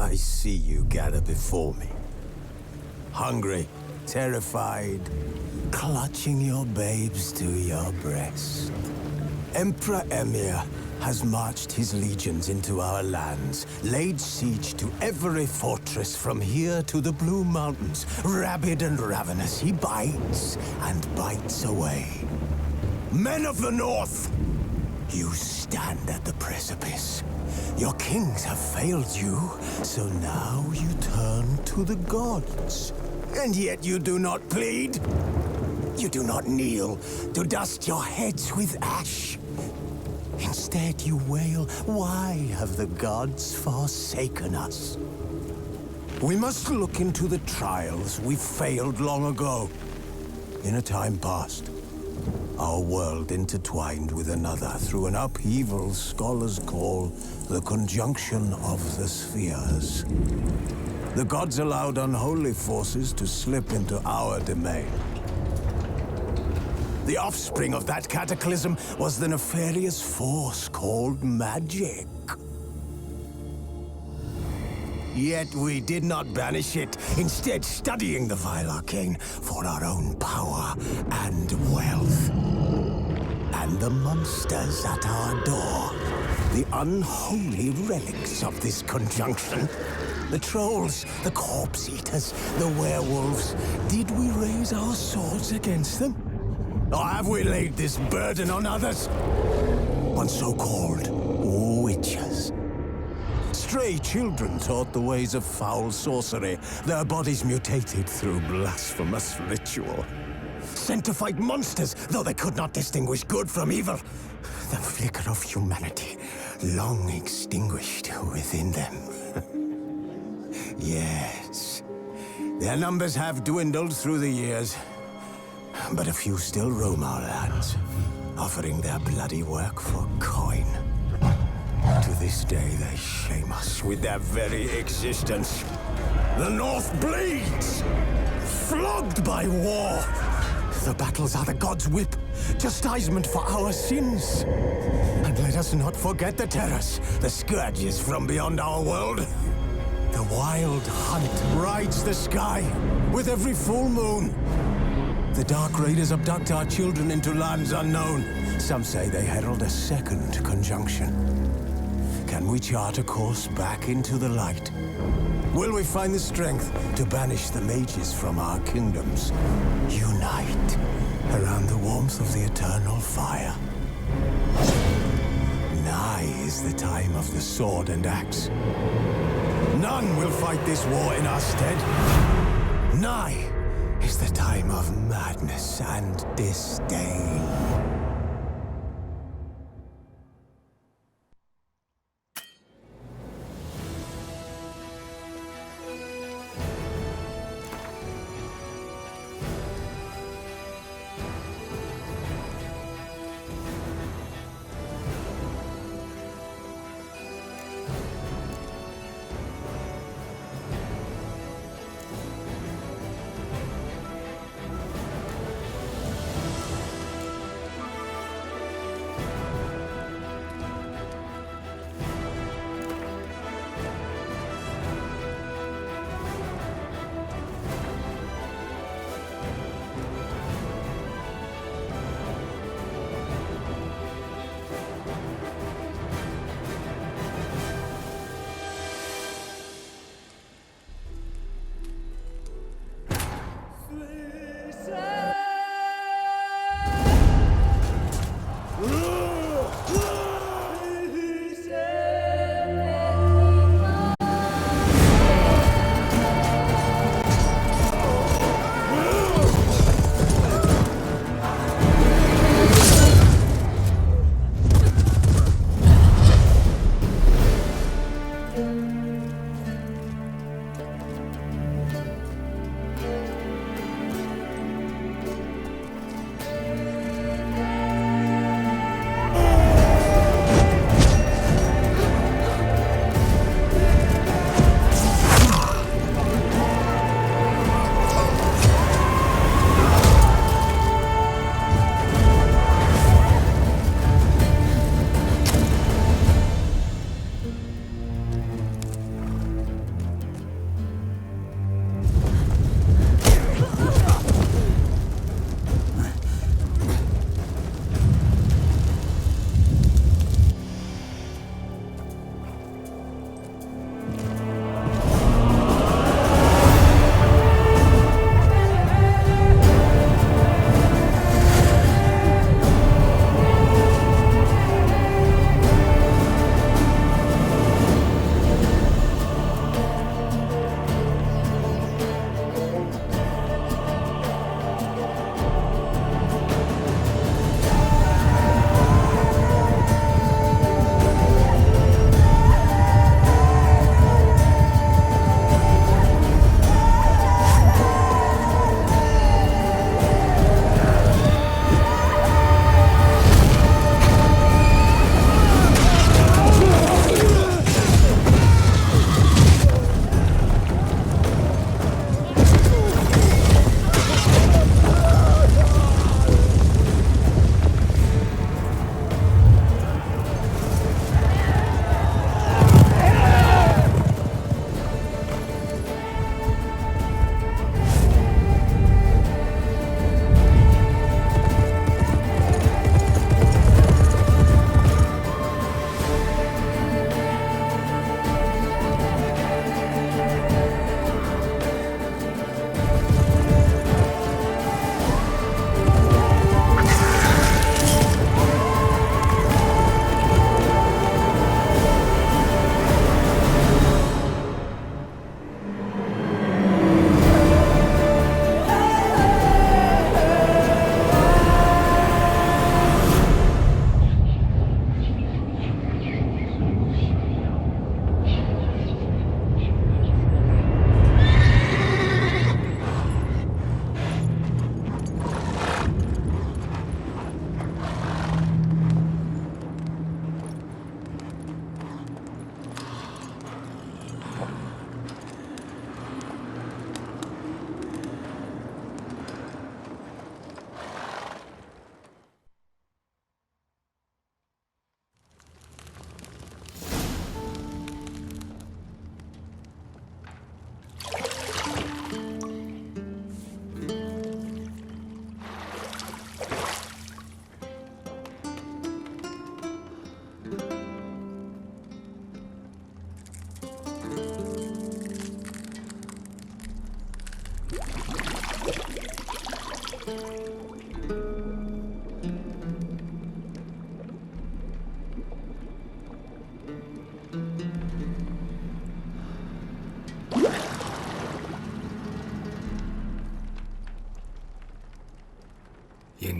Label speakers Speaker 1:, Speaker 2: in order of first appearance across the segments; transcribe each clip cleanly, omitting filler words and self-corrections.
Speaker 1: I see you gather before me. Hungry, terrified, clutching your babes to your breast. Emperor Emir has marched his legions into our lands, laid siege to every fortress from here to the Blue Mountains. Rabid and ravenous, he bites and bites away. Men of the North, you stand at the precipice. Your kings have failed you, so now you turn to the gods. And yet you do not plead. You do not kneel to dust your heads with ash. Instead you wail, why have the gods forsaken us? We must look into the trials we failed long ago. In a time past, our world intertwined with another through an upheaval scholars call the conjunction of the spheres. The gods allowed unholy forces to slip into our domain. The offspring of that cataclysm was the nefarious force called magic. Yet we did not banish it, instead studying the vile arcane for our own power and wealth. And the monsters at our door, the unholy relics of this conjunction. The trolls, the corpse eaters, the werewolves. Did we raise our swords against them? Or have we laid this burden on others? On so-called witches. Stray children taught the ways of foul sorcery, their bodies mutated through blasphemous ritual. Sent to fight monsters, though they could not distinguish good from evil. The flicker of humanity, long extinguished within them. Yes, their numbers have dwindled through the years. But a few still roam our lands, offering their bloody work for coin. To this day, they shame us with their very existence. The North bleeds, flogged by war. The battles are the gods' whip, chastisement for our sins. And let us not forget the terrors, the scourges from beyond our world. The wild hunt rides the sky with every full moon. The Dark Raiders abduct our children into lands unknown. Some say they herald a second conjunction. Can we chart a course back into the light? Will we find the strength to banish the mages from our kingdoms? Unite around the warmth of the eternal fire. Nigh is the time of the sword and axe. None will fight this war in our stead. Nigh is the time of madness and disdain.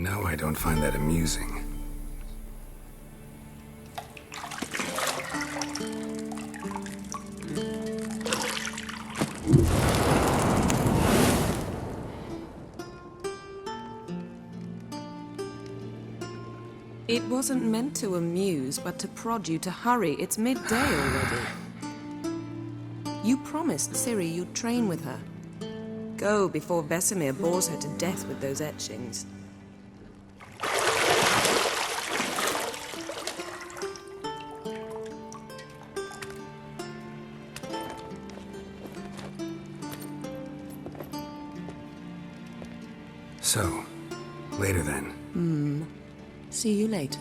Speaker 2: know I don't find that amusing.
Speaker 3: It wasn't meant to amuse, but to prod you to hurry. It's midday already. You promised Ciri you'd train with her. Go before Vesemir bores her to death with those etchings.
Speaker 2: So, later then.
Speaker 3: See you later.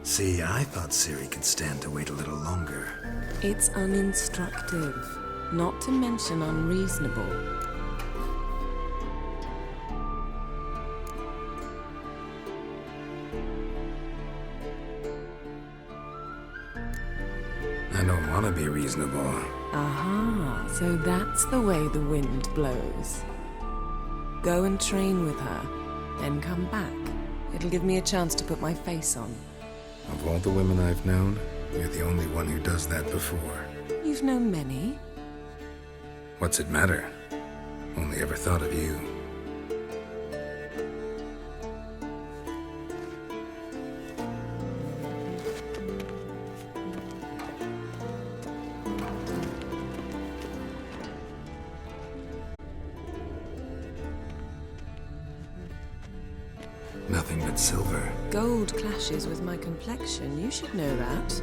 Speaker 2: See, I thought Ciri could stand to wait a little longer.
Speaker 3: It's uninstructive, not to mention unreasonable.
Speaker 2: I don't want to be reasonable.
Speaker 3: Aha, so that's the way the wind blows. Go and train with her, then come back. It'll give me a chance to put my face on.
Speaker 2: Of all the women I've known, you're the only one who does that before.
Speaker 3: You've known many.
Speaker 2: What's it matter? Only ever thought of you. Nothing but silver.
Speaker 3: Gold clashes with my complexion. You should know that.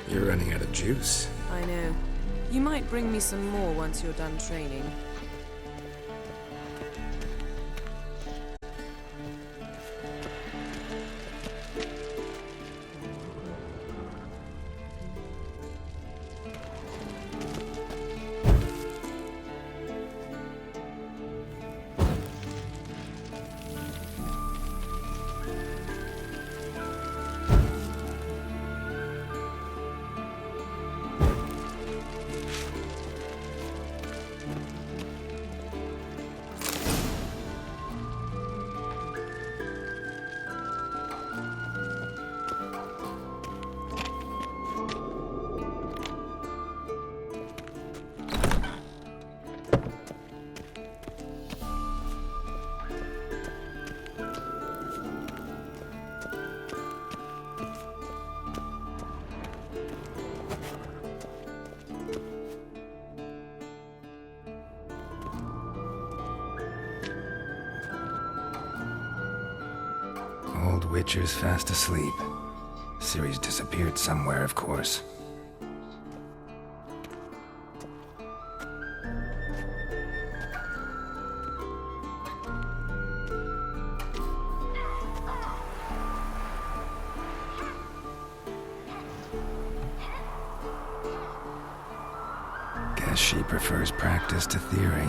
Speaker 2: You're running out of juice.
Speaker 3: I know. You might bring me some more once you're done training.
Speaker 2: Witcher's fast asleep. Ciri's disappeared somewhere, of course. Guess she prefers practice to theory.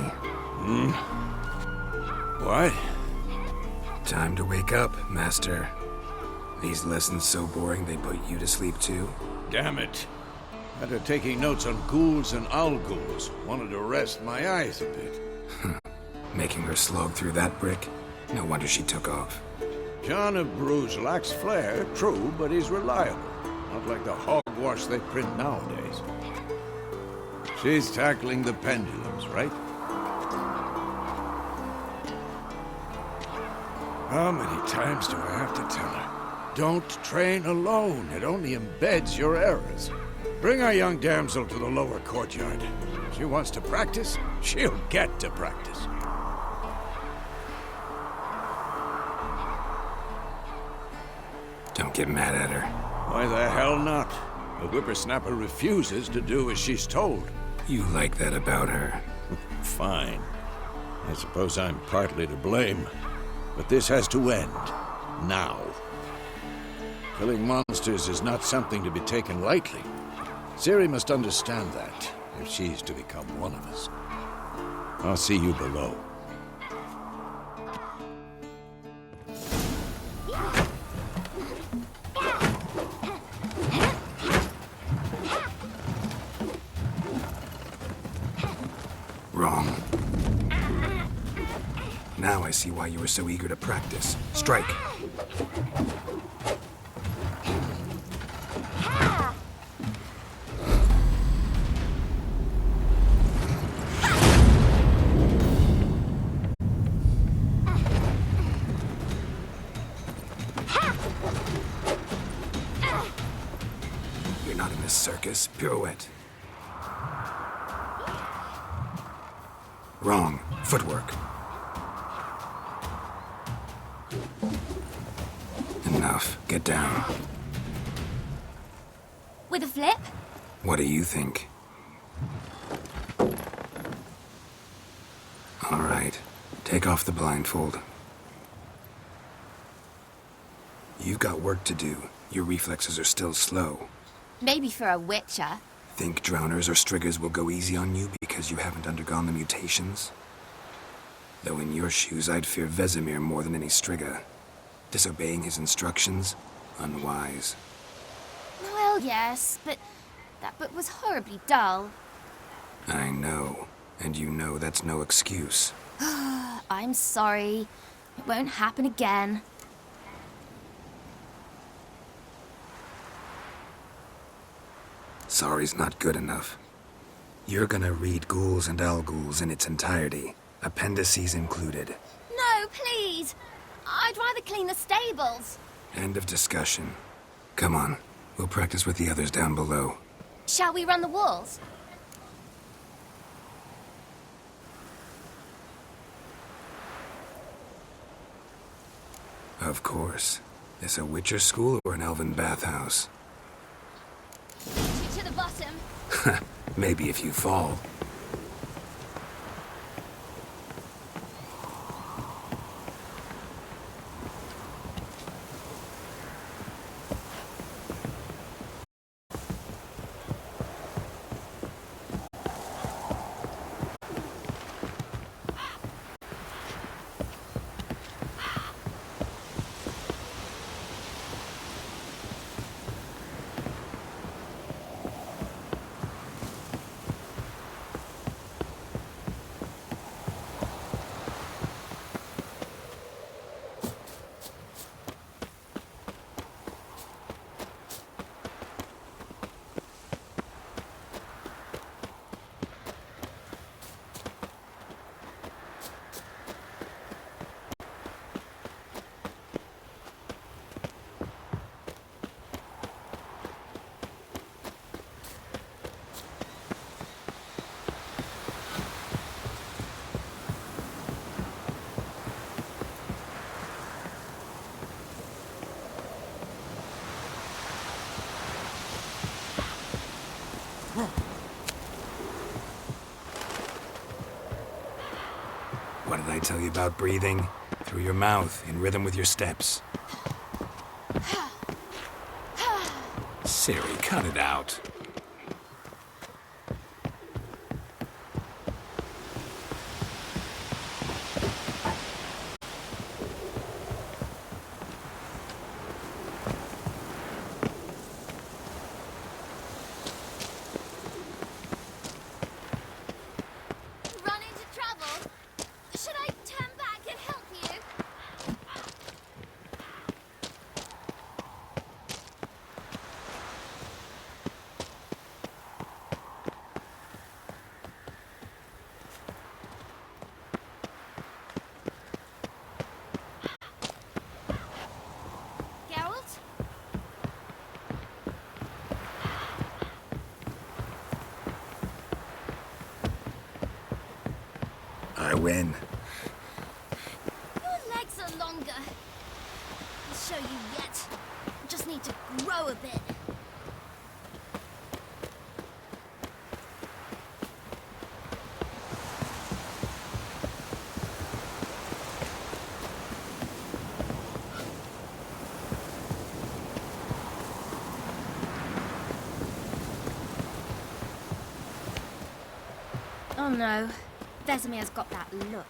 Speaker 4: What?
Speaker 2: Time to wake up, Master. These lessons so boring they put you to sleep too?
Speaker 4: Damn it. After taking notes on ghouls and owl-ghouls, wanted to rest my eyes a bit.
Speaker 2: Making her slog through that brick? No wonder she took off.
Speaker 4: John of Bruges lacks flair, true, but he's reliable. Not like the hogwash they print nowadays. She's tackling the pendulums, right? How many times do I have to tell her? Don't train alone. It only embeds your errors. Bring our young damsel to the lower courtyard. She wants to practice, she'll get to practice.
Speaker 2: Don't get mad at her.
Speaker 4: Why the hell not? The whippersnapper refuses to do as she's told.
Speaker 2: You like that about her.
Speaker 4: Fine. I suppose I'm partly to blame. But this has to end. Now. Killing monsters is not something to be taken lightly. Ciri must understand that, if she's to become one of us. I'll see you below.
Speaker 2: Wrong. Now I see why you were so eager to practice. Strike! You're not in this circus. Pirouette. Wrong. Footwork. Enough. Get down.
Speaker 5: With a flip?
Speaker 2: What do you think? All right. Take off the blindfold. You've got work to do. Your reflexes are still slow.
Speaker 5: Maybe for a witcher.
Speaker 2: Think drowners or striggers will go easy on you because you haven't undergone the mutations? Though in your shoes, I'd fear Vesemir more than any strigger. Disobeying his instructions? Unwise.
Speaker 5: Well, yes, but that book was horribly dull.
Speaker 2: I know. And you know that's no excuse.
Speaker 5: I'm sorry. It won't happen again.
Speaker 2: Sorry's not good enough. You're gonna read Ghouls and Owl-Ghouls in its entirety, appendices included.
Speaker 5: No, please! I'd rather clean the stables.
Speaker 2: End of discussion. Come on, we'll practice with the others down below.
Speaker 5: Shall we run the walls?
Speaker 2: Of course. This a Witcher school or an elven bathhouse?
Speaker 5: To the bottom.
Speaker 2: Maybe if you fall. What did I tell you about breathing? Through your mouth, in rhythm with your steps. Siri, cut it out.
Speaker 5: Run into trouble? Should I turn back and help you? Geralt?
Speaker 2: I win.
Speaker 5: Your legs are longer. I'll show you yet. Just need to grow a bit. Oh no, Vesemir's got that look.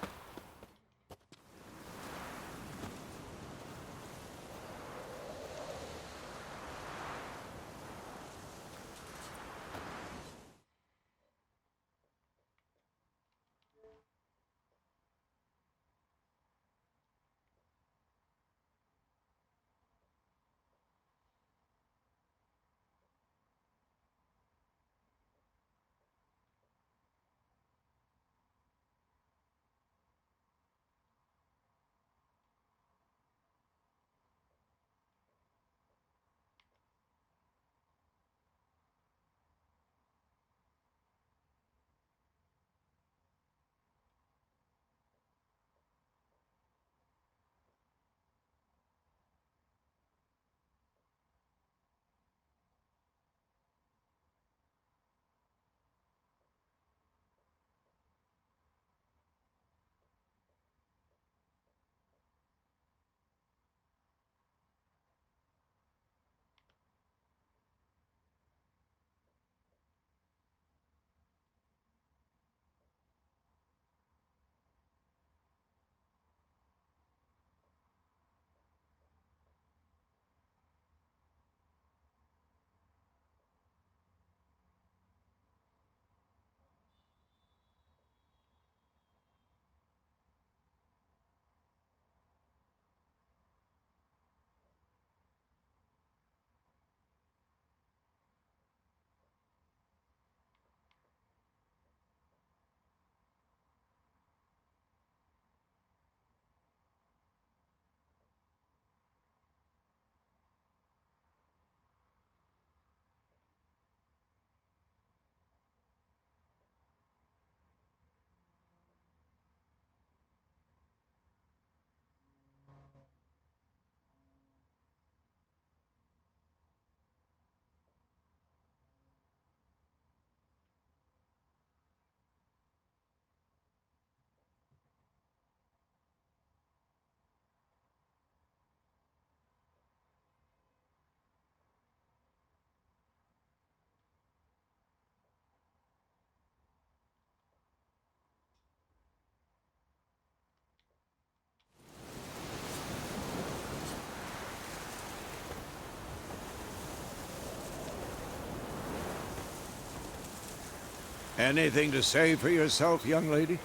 Speaker 4: Anything to say for yourself, young lady?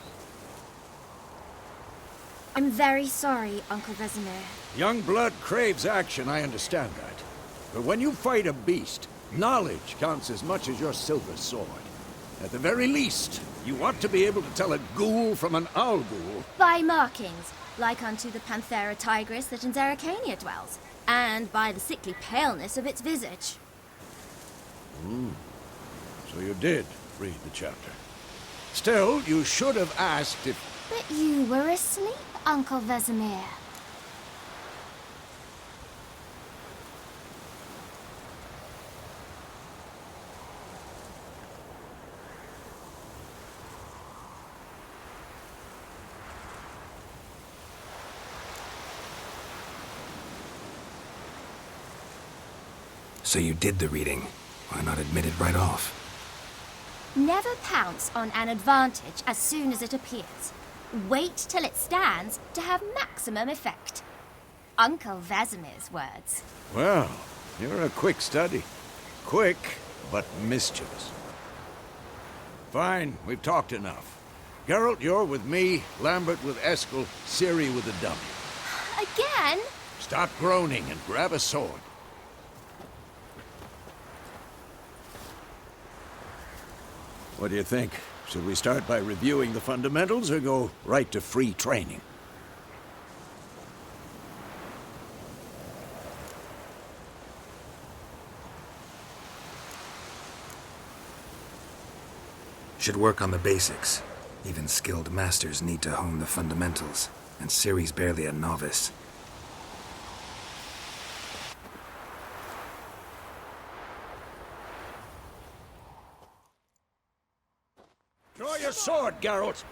Speaker 5: I'm very sorry, Uncle Vesemir.
Speaker 4: Young blood craves action, I understand that. But when you fight a beast, knowledge counts as much as your silver sword. At the very least, you ought to be able to tell a ghoul from an owl ghoul.
Speaker 5: By markings, like unto the Panthera tigris that in Zerrikania dwells, and by the sickly paleness of its visage.
Speaker 4: So you did read the chapter. Still, you should have asked if...
Speaker 5: But you were asleep, Uncle Vesemir.
Speaker 2: So you did the reading. Why not admit it right off?
Speaker 5: Never pounce on an advantage as soon as it appears. Wait till it stands to have maximum effect. Uncle Vesemir's words.
Speaker 4: Well, you're a quick study. Quick, but mischievous. Fine, we've talked enough. Geralt, you're with me, Lambert with Eskel, Ciri with a W.
Speaker 5: Again?
Speaker 4: Stop groaning and grab a sword. What do you think? Should we start by reviewing the fundamentals or go right to free training?
Speaker 2: Should work on the basics. Even skilled masters need to hone the fundamentals, and Ciri's barely a novice.
Speaker 4: Draw your sword, Geralt!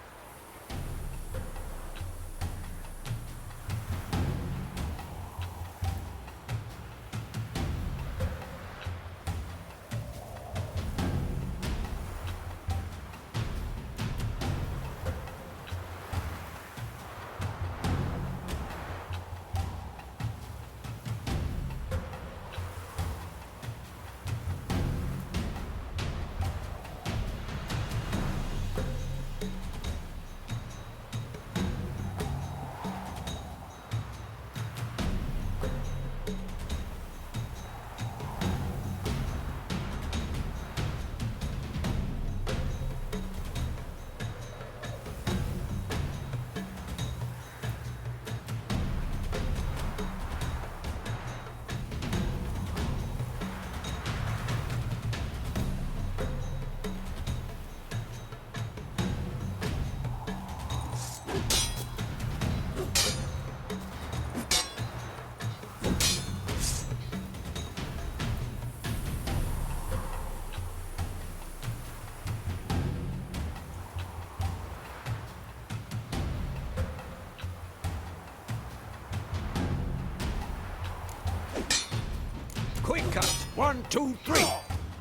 Speaker 4: Quick cut! 1, 2, 3!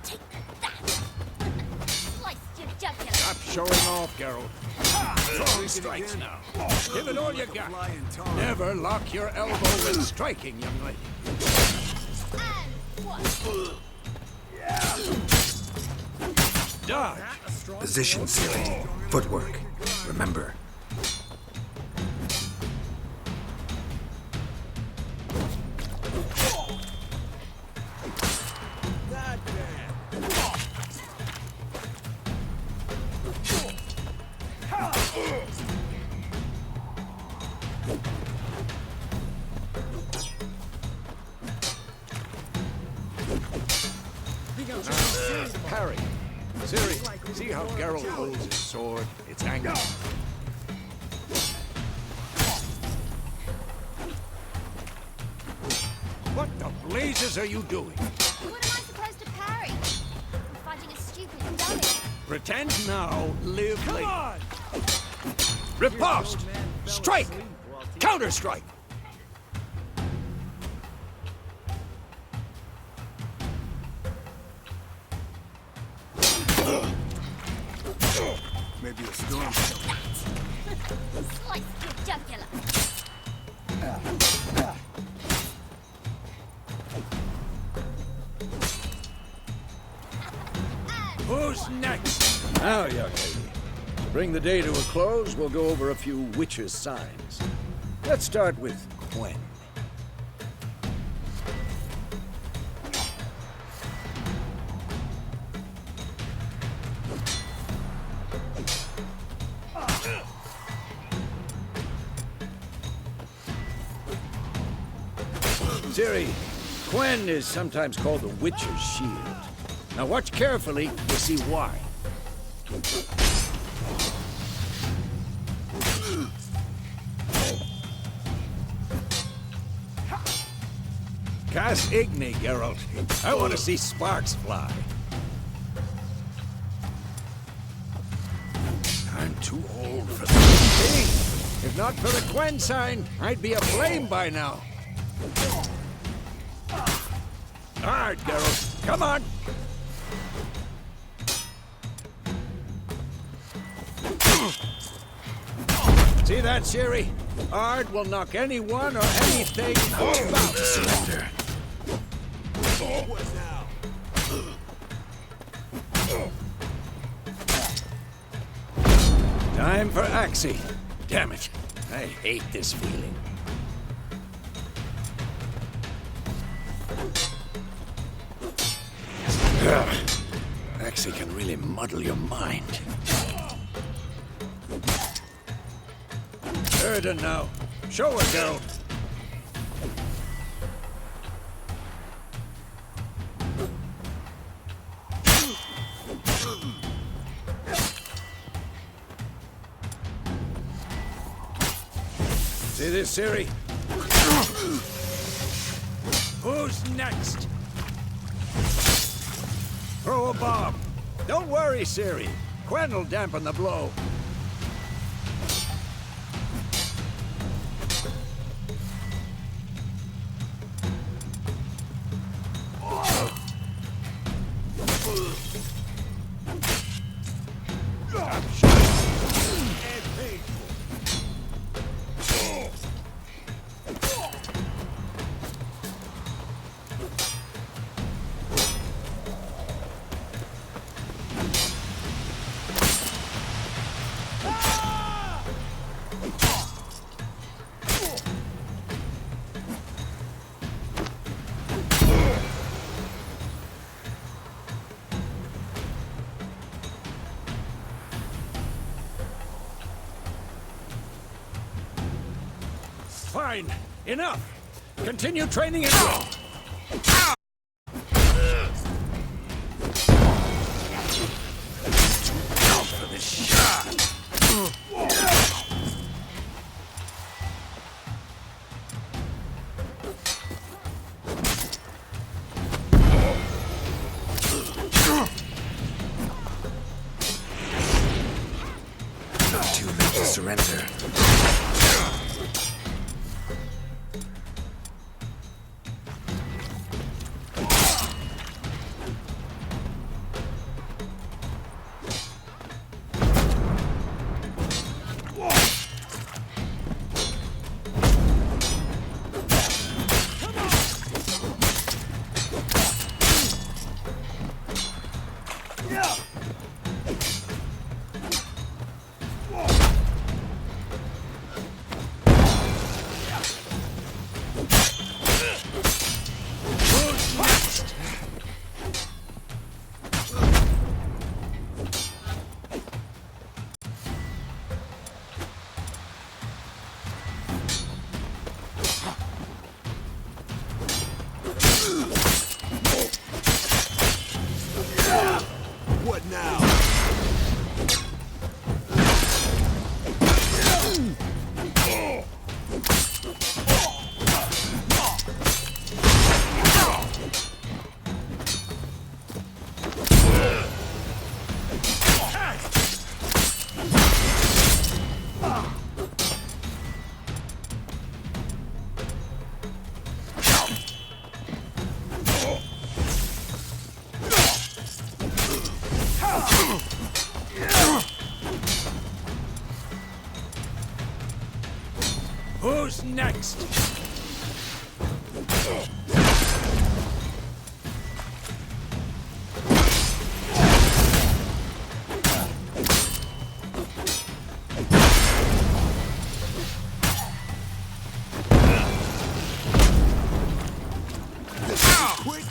Speaker 5: Take that! Sliced your jugular!
Speaker 4: Stop showing off, Geralt. Strong strikes now. Give it all you got. Never lock your elbow when striking, young lady.
Speaker 5: And one!
Speaker 4: Dodge!
Speaker 2: Position, Ciri. Footwork. Remember.
Speaker 4: Parry. Ciri, see how Geralt holds his sword? It's angry. What the blazes are you doing?
Speaker 5: What am I supposed to parry? I'm fighting a stupid dummy.
Speaker 4: Pretend now, live later. On! Riposte! Strike! Counter-strike!
Speaker 1: Maybe a storm.
Speaker 5: Sliced your jugular!
Speaker 4: Who's next? Now, young lady. To bring the day to a close, we'll go over a few witches' signs. Let's start with Gwen. Ciri, Gwen is sometimes called the Witcher's Shield. Now watch carefully to see why. Cast Igni, Geralt. I want to see sparks fly. I'm too old for this. Hey, if not for the Gwen sign, I'd be aflame by now. All right, Geralt. Come on. See that, Ciri? Ard will knock anyone or anything about.
Speaker 2: Surrender.
Speaker 4: Time for Axie. Damn it. I hate this feeling. Axie can really muddle your mind. Erden now. Show her, Geralt. See this, Ciri? Who's next? Throw a bomb. Don't worry, Ciri. Quen will dampen the blow. Fine. Enough. Continue training and grow. Out for this shot.
Speaker 2: Too late to surrender.
Speaker 1: What now?
Speaker 4: Who's next?
Speaker 1: Quick!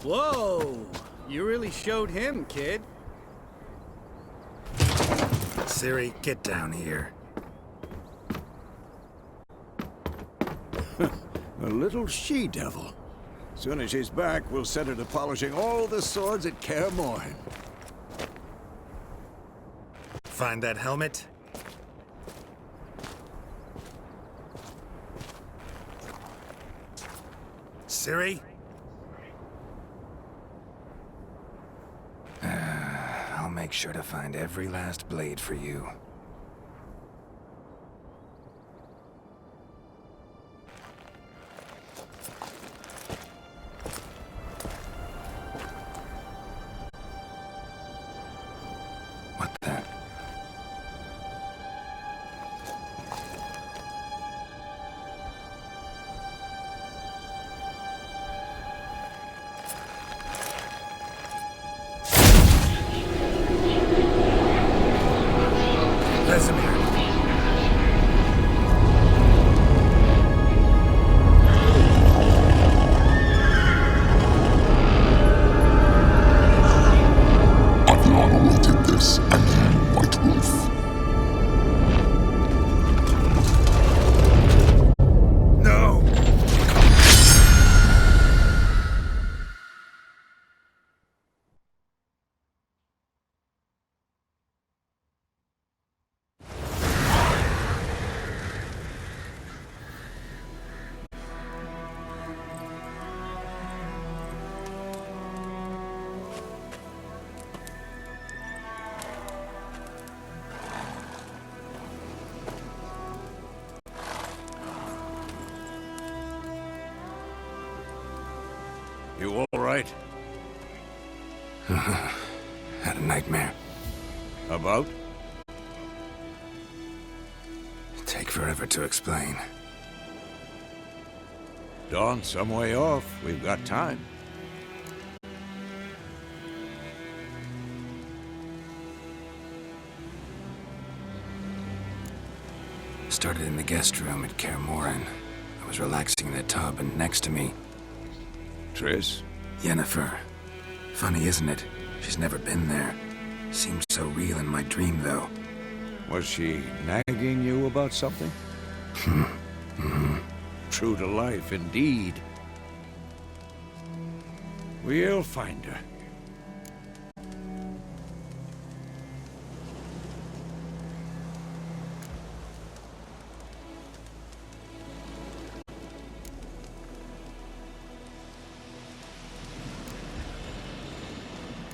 Speaker 6: Whoa! You really showed him, kid.
Speaker 2: Ciri, get down here.
Speaker 4: A little she-devil. Soon as she's back, we'll set her to polishing all the swords at Kaer Morhen.
Speaker 2: Find that helmet? Ciri? I'll make sure to find every last blade for you. What the? Vesemir.
Speaker 6: Aviana will take this, and you, White Wolf.
Speaker 2: No!
Speaker 4: You all right?
Speaker 2: Had a nightmare.
Speaker 4: About?
Speaker 2: Take forever to explain.
Speaker 4: Dawn's some way off. We've got time.
Speaker 2: Started in the guest room at Kaer Morhen. I was relaxing in the tub, and next to me,
Speaker 4: Triss?
Speaker 2: Yennefer. Funny, isn't it? She's never been there. Seems so real in my dream, though.
Speaker 4: Was she nagging you about something? True to life, indeed. We'll find her.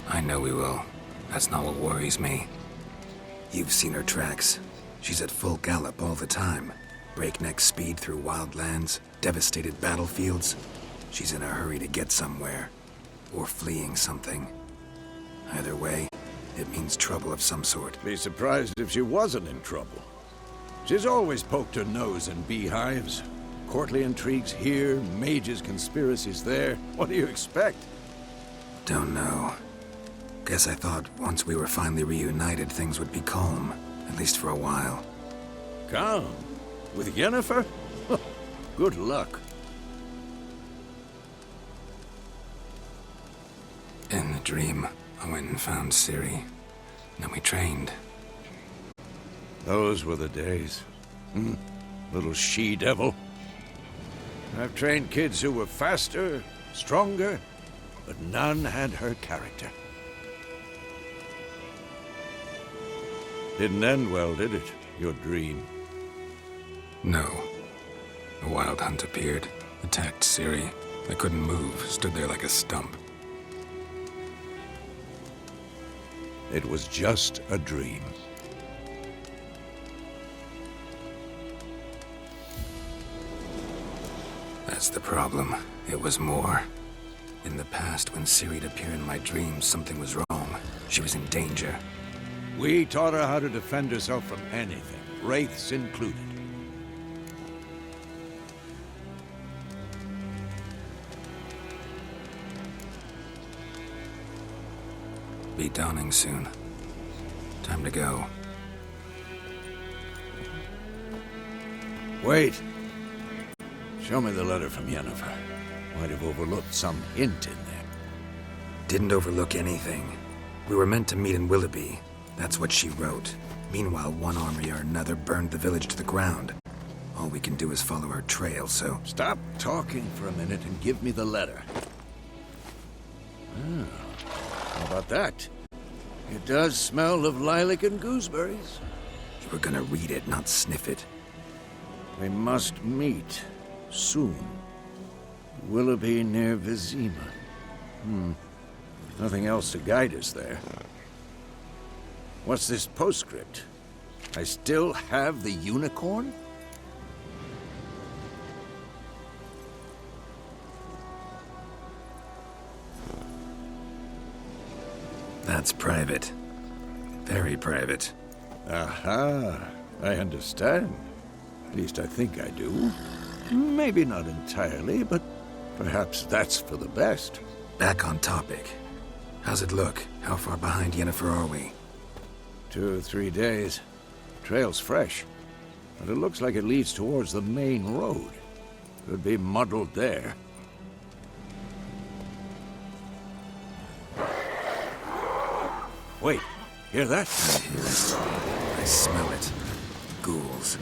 Speaker 2: I know we will. That's not what worries me. You've seen her tracks. She's at full gallop all the time. Breakneck speed through wild lands, devastated battlefields. She's in a hurry to get somewhere. Or fleeing something. Either way, it means trouble of some sort.
Speaker 4: Be surprised if she wasn't in trouble. She's always poked her nose in beehives. Courtly intrigues here, mages' conspiracies there. What do you expect?
Speaker 2: Don't know. Guess I thought once we were finally reunited, things would be calm. At least for a while.
Speaker 4: Calm? With Yennefer? Good luck.
Speaker 2: In the dream, I went and found Ciri. Then we trained.
Speaker 4: Those were the days. Little she-devil. I've trained kids who were faster, stronger, but none had her character. Didn't end well, did it? Your dream?
Speaker 2: No. A wild hunt appeared, attacked Ciri. I couldn't move, stood there like a stump.
Speaker 4: It was just a dream.
Speaker 2: That's the problem. It was more. In the past, when Ciri'd appear in my dreams, something was wrong. She was in danger.
Speaker 4: We taught her how to defend herself from anything, wraiths included.
Speaker 2: Be dawning soon. Time to go.
Speaker 4: Wait. Show me the letter from Yennefer. Might have overlooked some hint in there.
Speaker 2: Didn't overlook anything. We were meant to meet in Willoughby. That's what she wrote. Meanwhile, one army or another burned the village to the ground. All we can do is follow our trail, so...
Speaker 4: Stop talking for a minute and give me the letter. How about that? It does smell of lilac and gooseberries.
Speaker 2: You were gonna read it, not sniff it.
Speaker 4: We must meet soon. Willoughby near Vizima. Nothing else to guide us there. What's this postscript? I still have the unicorn?
Speaker 2: That's private. Very private.
Speaker 4: Aha, I understand. At least I think I do. Maybe not entirely, but perhaps that's for the best.
Speaker 2: Back on topic. How's it look? How far behind Yennefer are we?
Speaker 4: 2 or 3 days. Trail's fresh, but it looks like it leads towards the main road. Could be muddled there. Wait, hear that?
Speaker 2: I hear it. I smell it. Ghouls.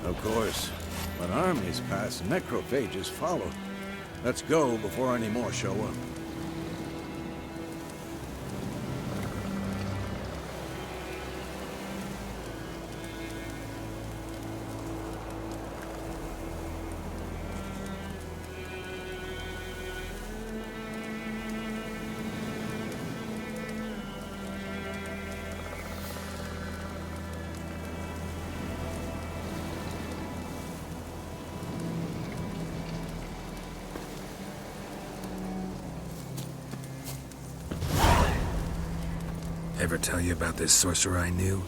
Speaker 4: Of course, when armies pass, necrophages follow. Let's go before any more show up.
Speaker 2: Ever tell you about this sorcerer I knew?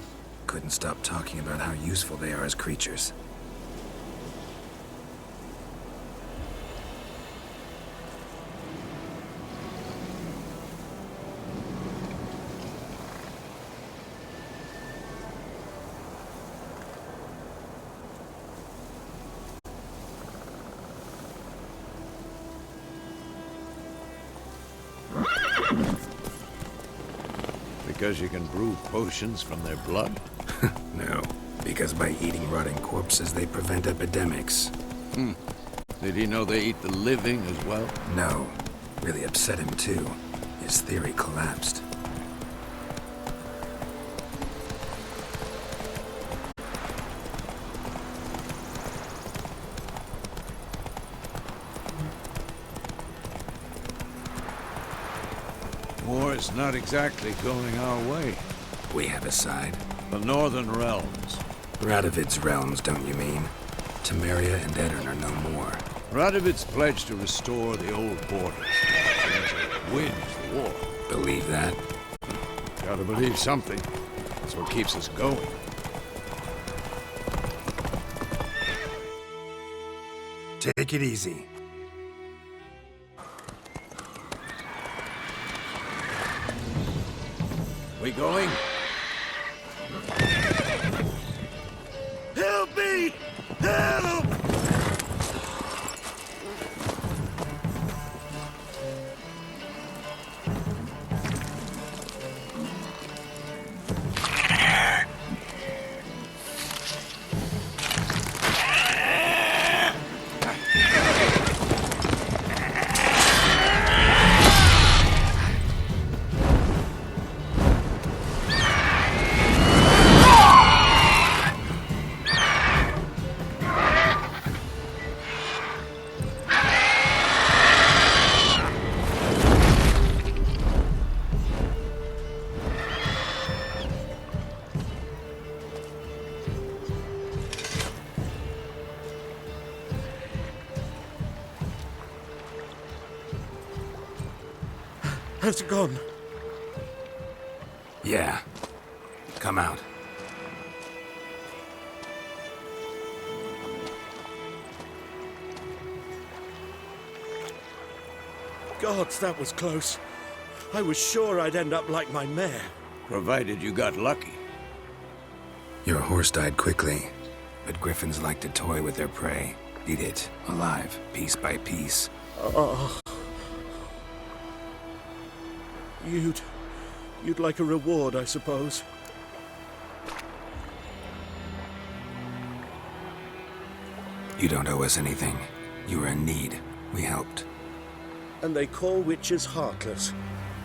Speaker 2: Couldn't stop talking about how useful they are as creatures.
Speaker 4: Because you can brew potions from their blood?
Speaker 2: No, because by eating rotting corpses, they prevent epidemics.
Speaker 4: Did he know they eat the living as well?
Speaker 2: No. Really upset him, too. His theory collapsed.
Speaker 4: War's not exactly going our way.
Speaker 2: We have a side.
Speaker 4: The Northern Realms.
Speaker 2: Radovid's realms, don't you mean? Temeria and Edirn are no more.
Speaker 4: Radovid's pledged to restore the old borders. He wins the war.
Speaker 2: Believe that?
Speaker 4: Gotta believe something. That's what keeps us going.
Speaker 2: Take it easy.
Speaker 4: We going?
Speaker 1: Help me! Help! How's it gone?
Speaker 2: Yeah. Come out.
Speaker 1: Gods, that was close. I was sure I'd end up like my mare.
Speaker 4: Provided you got lucky.
Speaker 2: Your horse died quickly, but griffins like to toy with their prey. Eat it, alive, piece by piece.
Speaker 1: You'd like a reward, I suppose.
Speaker 2: You don't owe us anything. You were in need. We helped.
Speaker 1: And they call witches heartless.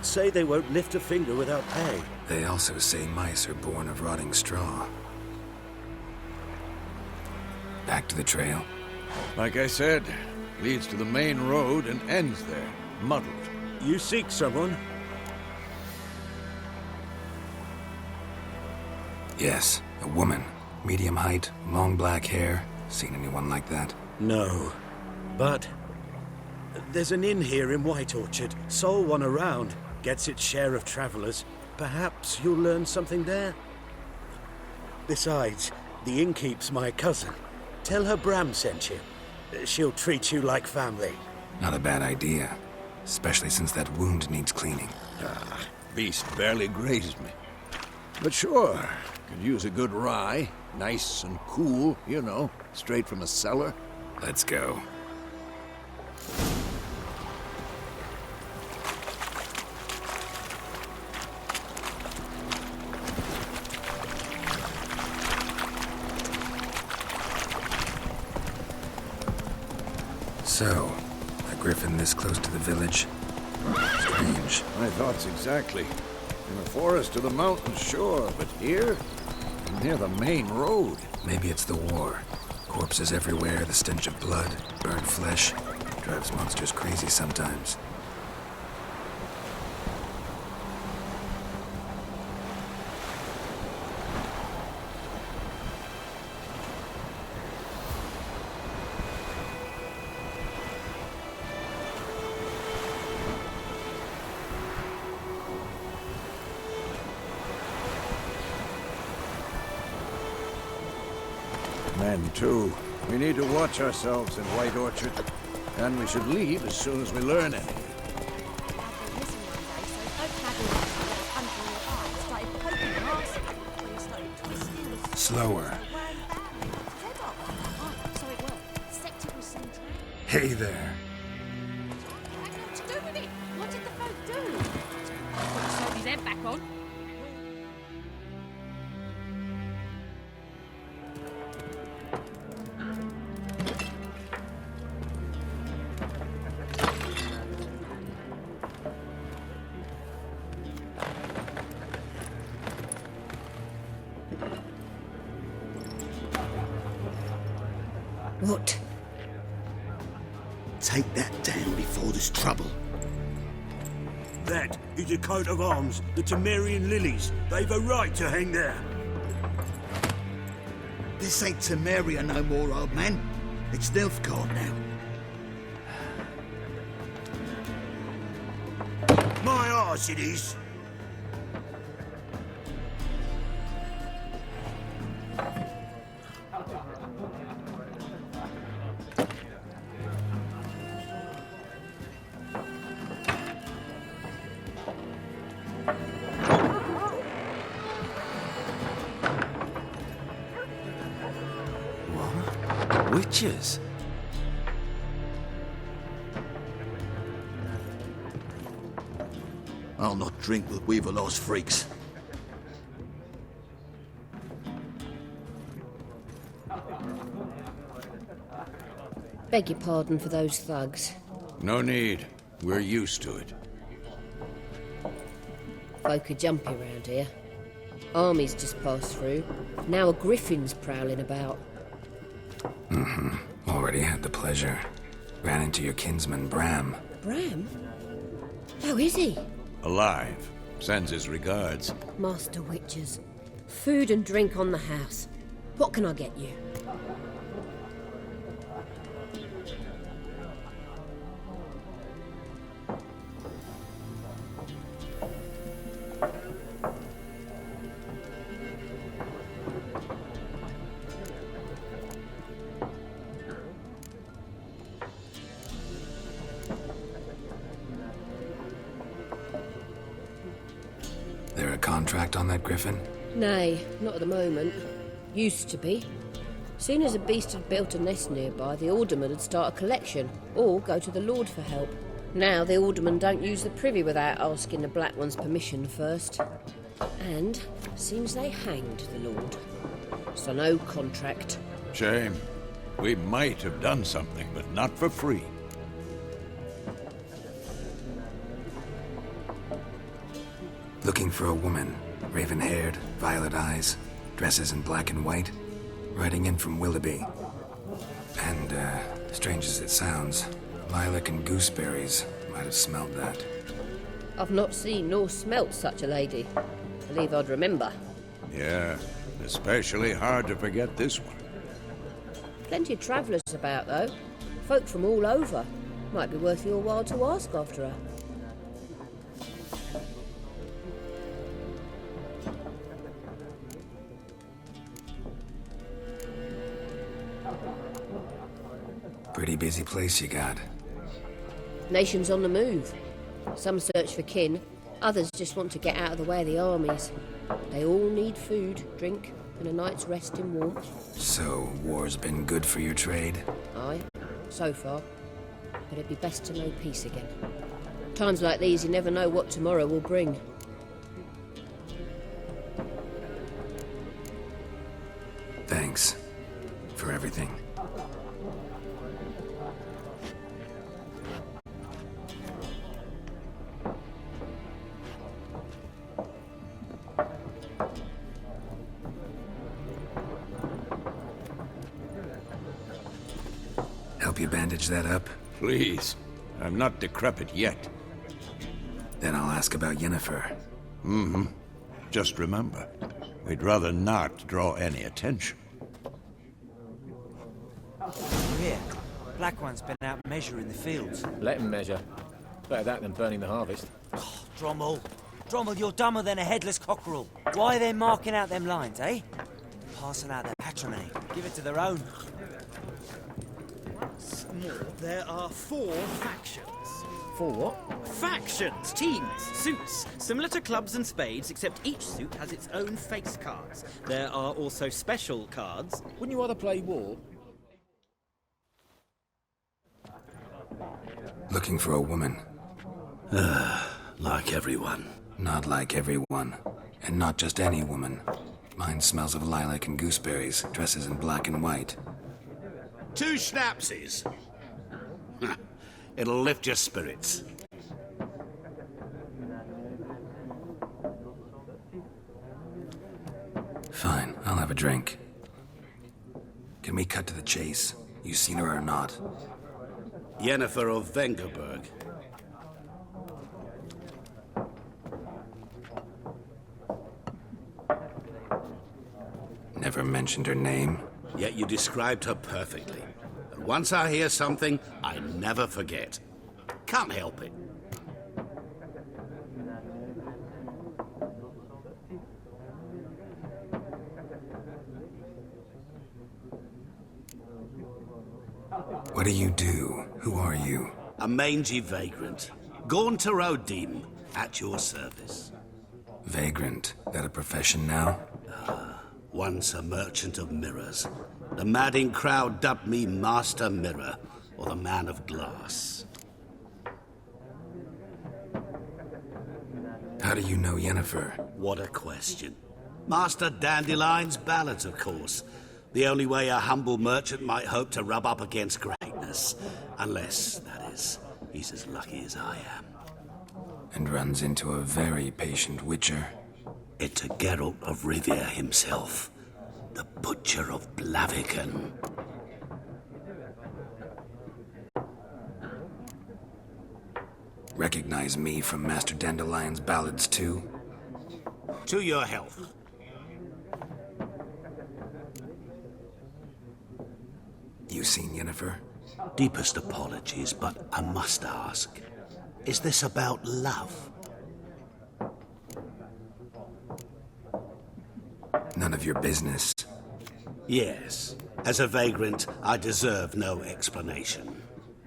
Speaker 1: Say they won't lift a finger without pay.
Speaker 2: They also say mice are born of rotting straw. Back to the trail.
Speaker 4: Like I said, leads to the main road and ends there, muddled.
Speaker 1: You seek someone?
Speaker 2: Yes, a woman. Medium height, long black hair. Seen anyone like that?
Speaker 1: No. But there's an inn here in White Orchard. Sole one around. Gets its share of travelers. Perhaps you'll learn something there? Besides, the innkeep's my cousin. Tell her Bram sent you. She'll treat you like family.
Speaker 2: Not a bad idea. Especially since that wound needs cleaning.
Speaker 4: Beast barely grazed me. But sure, could use a good rye. Nice and cool, you know, straight from a cellar.
Speaker 2: Let's go. So, a griffin this close to the village? Strange.
Speaker 4: My thoughts exactly. In the forest or the mountains, sure, but here? Near the main road.
Speaker 2: Maybe it's the war. Corpses everywhere, the stench of blood, burnt flesh. Drives monsters crazy sometimes.
Speaker 4: Men, too. We need to watch ourselves in White Orchard. And we should leave as soon as we learn anything.
Speaker 2: Slower. Hey there.
Speaker 5: What to do with it? What did the folk do? Put the soldier's head back on.
Speaker 3: What?
Speaker 7: Take that down before there's trouble.
Speaker 1: That is a coat of arms, the Temerian lilies. They've a right to hang there.
Speaker 7: This ain't Temeria no more, old man. It's Nilfgaard now.
Speaker 1: My arse it is.
Speaker 8: Witches?
Speaker 7: I'll not drink with Weaverlaw's freaks.
Speaker 9: Beg your pardon for those thugs.
Speaker 4: No need. We're used to it.
Speaker 9: Folk are jumpy round here. Armies just passed through. Now a griffin's prowling about.
Speaker 2: Already had the pleasure. Ran into your kinsman, Bram.
Speaker 9: Bram? How is he?
Speaker 4: Alive. Sends his regards.
Speaker 9: Master Witches. Food and drink on the house. What can I get you?
Speaker 2: There a contract on that griffin?
Speaker 9: Nay, not at the moment. Used to be. Soon as a beast had built a nest nearby, the alderman would start a collection, or go to the Lord for help. Now the alderman don't use the privy without asking the Black One's permission first. And seems they hanged the Lord. So no contract.
Speaker 4: Shame. We might have done something, but not for free.
Speaker 2: Looking for a woman. Raven-haired, violet eyes, dresses in black and white. Riding in from Willoughby. And, strange as it sounds, lilac and gooseberries might have smelled that.
Speaker 9: I've not seen nor smelt such a lady. Believe I'd remember.
Speaker 4: Yeah, especially hard to forget this one.
Speaker 9: Plenty of travellers about, though. Folk from all over. Might be worth your while to ask after her.
Speaker 2: Pretty busy place you got.
Speaker 9: Nations on the move. Some search for kin, others just want to get out of the way of the armies. They all need food, drink, and a night's rest in warmth.
Speaker 2: So, war's been good for your trade?
Speaker 9: Aye, so far. But it'd be best to know peace again. Times like these, you never know what tomorrow will bring.
Speaker 2: Thanks. For everything. Help you bandage that up?
Speaker 4: Please. I'm not decrepit yet.
Speaker 2: Then I'll ask about Yennefer.
Speaker 4: Just remember, we'd rather not draw any attention.
Speaker 10: Here, Black One's been out measuring the fields.
Speaker 11: Let him measure. Better that than burning the harvest.
Speaker 10: Drommel. Drommel, you're dumber than a headless cockerel. Why are they marking out them lines, eh? Passing out their patrimony. Give it to their own.
Speaker 12: What's more, there are 4 factions.
Speaker 11: 4 what?
Speaker 12: Factions, teams, suits, similar to clubs and spades, except each suit has its own face cards. There are also special cards.
Speaker 11: Wouldn't you rather play war?
Speaker 2: Looking for a woman.
Speaker 7: Like everyone.
Speaker 2: Not like everyone. And not just any woman. Mine smells of lilac and gooseberries, dresses in black and white.
Speaker 13: 2 schnapsies. It'll lift your spirits.
Speaker 2: Fine, I'll have a drink. Can we cut to the chase? You seen her or not?
Speaker 13: Yennefer of Vengerberg.
Speaker 2: Never mentioned her name.
Speaker 13: Yet you described her perfectly. And once I hear something, I never forget. Can't help it.
Speaker 2: What do you do? Who are you?
Speaker 13: A mangy vagrant. Gone to Rodim, at your service.
Speaker 2: Vagrant? That a profession now?
Speaker 13: Once a merchant of mirrors. The madding crowd dubbed me Master Mirror, or the Man of Glass.
Speaker 2: How do you know Yennefer?
Speaker 13: What a question. Master Dandelion's ballads, of course. The only way a humble merchant might hope to rub up against greatness. Unless, that is, he's as lucky as I am.
Speaker 2: And runs into a very patient witcher.
Speaker 13: Into Geralt of Rivia himself. The Butcher of Blaviken.
Speaker 2: Recognize me from Master Dandelion's ballads, too?
Speaker 13: To your health.
Speaker 2: You seen Yennefer?
Speaker 13: Deepest apologies, but I must ask. Is this about love?
Speaker 2: None of your business.
Speaker 13: Yes. As a vagrant, I deserve no explanation.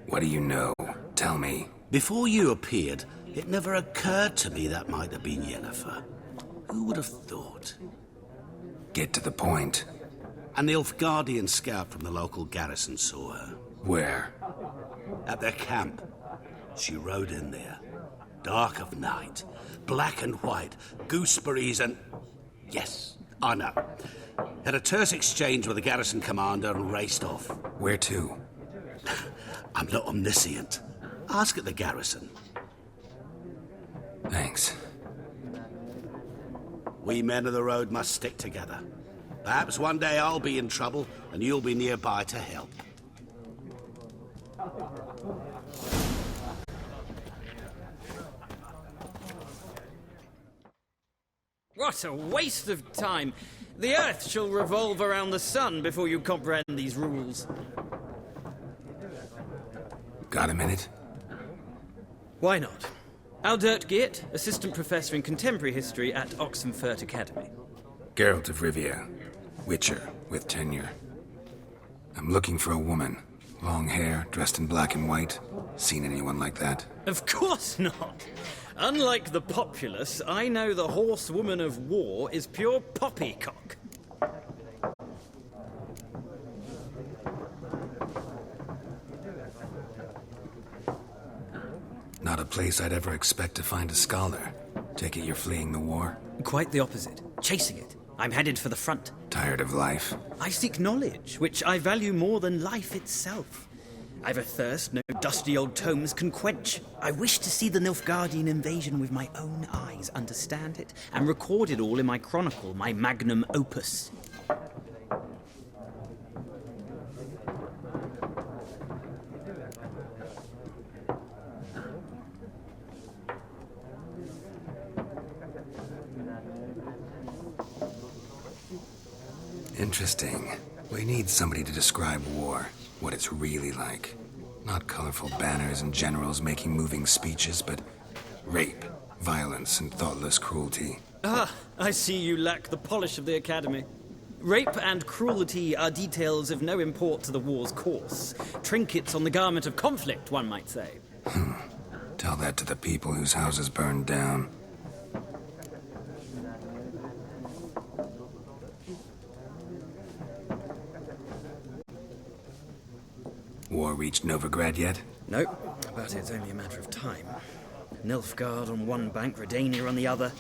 Speaker 2: What do you know? Tell me.
Speaker 13: Before you appeared, it never occurred to me that might have been Yennefer. Who would have thought?
Speaker 2: Get to the point.
Speaker 13: An Nilfgaardian scout from the local garrison saw her.
Speaker 2: Where?
Speaker 13: At their camp. She rode in there. Dark of night. Black and white. Gooseberries and... Yes, I know. Had a terse exchange with the garrison commander and raced off.
Speaker 2: Where to?
Speaker 13: I'm not omniscient. Ask at the garrison.
Speaker 2: Thanks.
Speaker 13: We men of the road must stick together. Perhaps one day I'll be in trouble and you'll be nearby to help.
Speaker 12: What a waste of time! The Earth shall revolve around the sun before you comprehend these rules.
Speaker 2: Got a minute?
Speaker 12: Why not? Aldert Geert, Assistant Professor in Contemporary History at Oxenfurt Academy.
Speaker 2: Geralt of Rivia. Witcher, with tenure. I'm looking for a woman. Long hair, dressed in black and white. Seen anyone like that?
Speaker 12: Of course not! Unlike the populace, I know the horsewoman of war is pure poppycock.
Speaker 2: Not a place I'd ever expect to find a scholar. Take it you're fleeing the war?
Speaker 12: Quite the opposite. Chasing it. I'm headed for the front.
Speaker 2: Tired of life?
Speaker 12: I seek knowledge, which I value more than life itself. I've a thirst no dusty old tomes can quench. I wish to see the Nilfgaardian invasion with my own eyes, understand it, and record it all in my chronicle, my magnum opus.
Speaker 2: Interesting. We need somebody to describe war, what it's really like. Not colorful banners and generals making moving speeches, but rape, violence, and thoughtless cruelty.
Speaker 12: Ah, I see you lack the polish of the Academy. Rape and cruelty are details of no import to the war's course. Trinkets on the garment of conflict, one might say.
Speaker 2: Tell that to the people whose houses burned down. War reached Novigrad yet?
Speaker 12: Nope, but it's only a matter of time. Nilfgaard on one bank, Redania on the other,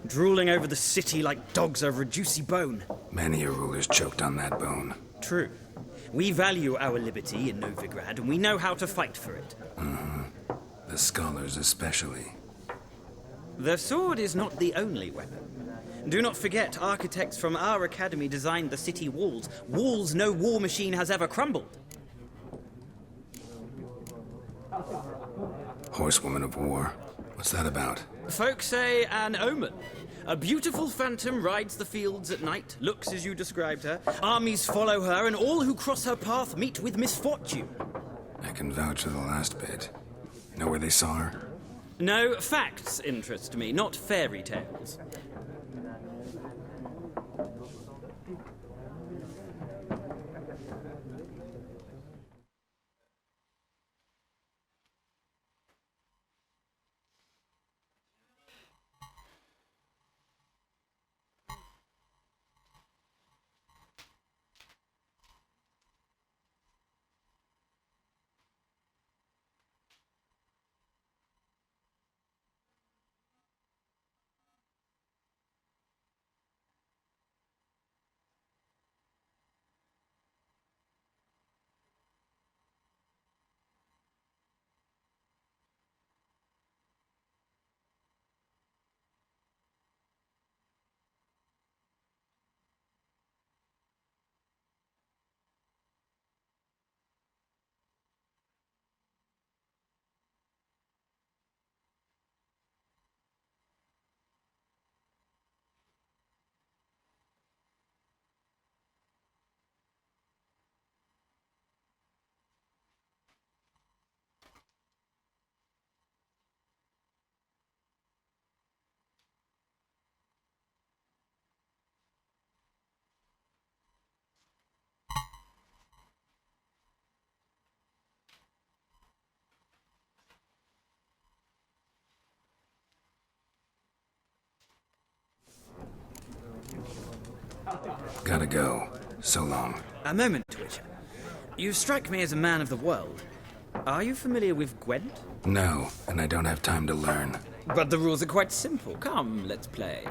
Speaker 12: drooling over the city like dogs over a juicy bone.
Speaker 2: Many a ruler's choked on that bone.
Speaker 12: True. We value our liberty in Novigrad, and we know how to fight for it.
Speaker 2: The scholars especially.
Speaker 12: The sword is not the only weapon. Do not forget, architects from our academy designed the city walls. Walls no war machine has ever crumbled.
Speaker 2: Horsewoman of war. What's that about?
Speaker 12: Folk say an omen. A beautiful phantom rides the fields at night, looks as you described her. Armies follow her, and all who cross her path meet with misfortune.
Speaker 2: I can vouch for the last bit. Know where they saw her?
Speaker 12: No, facts interest me, not fairy tales.
Speaker 2: Gotta go. So long.
Speaker 12: A moment, Witcher. You strike me as a man of the world. Are you familiar with Gwent?
Speaker 2: No, and I don't have time to learn.
Speaker 12: But the rules are quite simple. Come, let's play.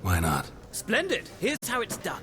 Speaker 2: Why not?
Speaker 12: Splendid! Here's how it's done.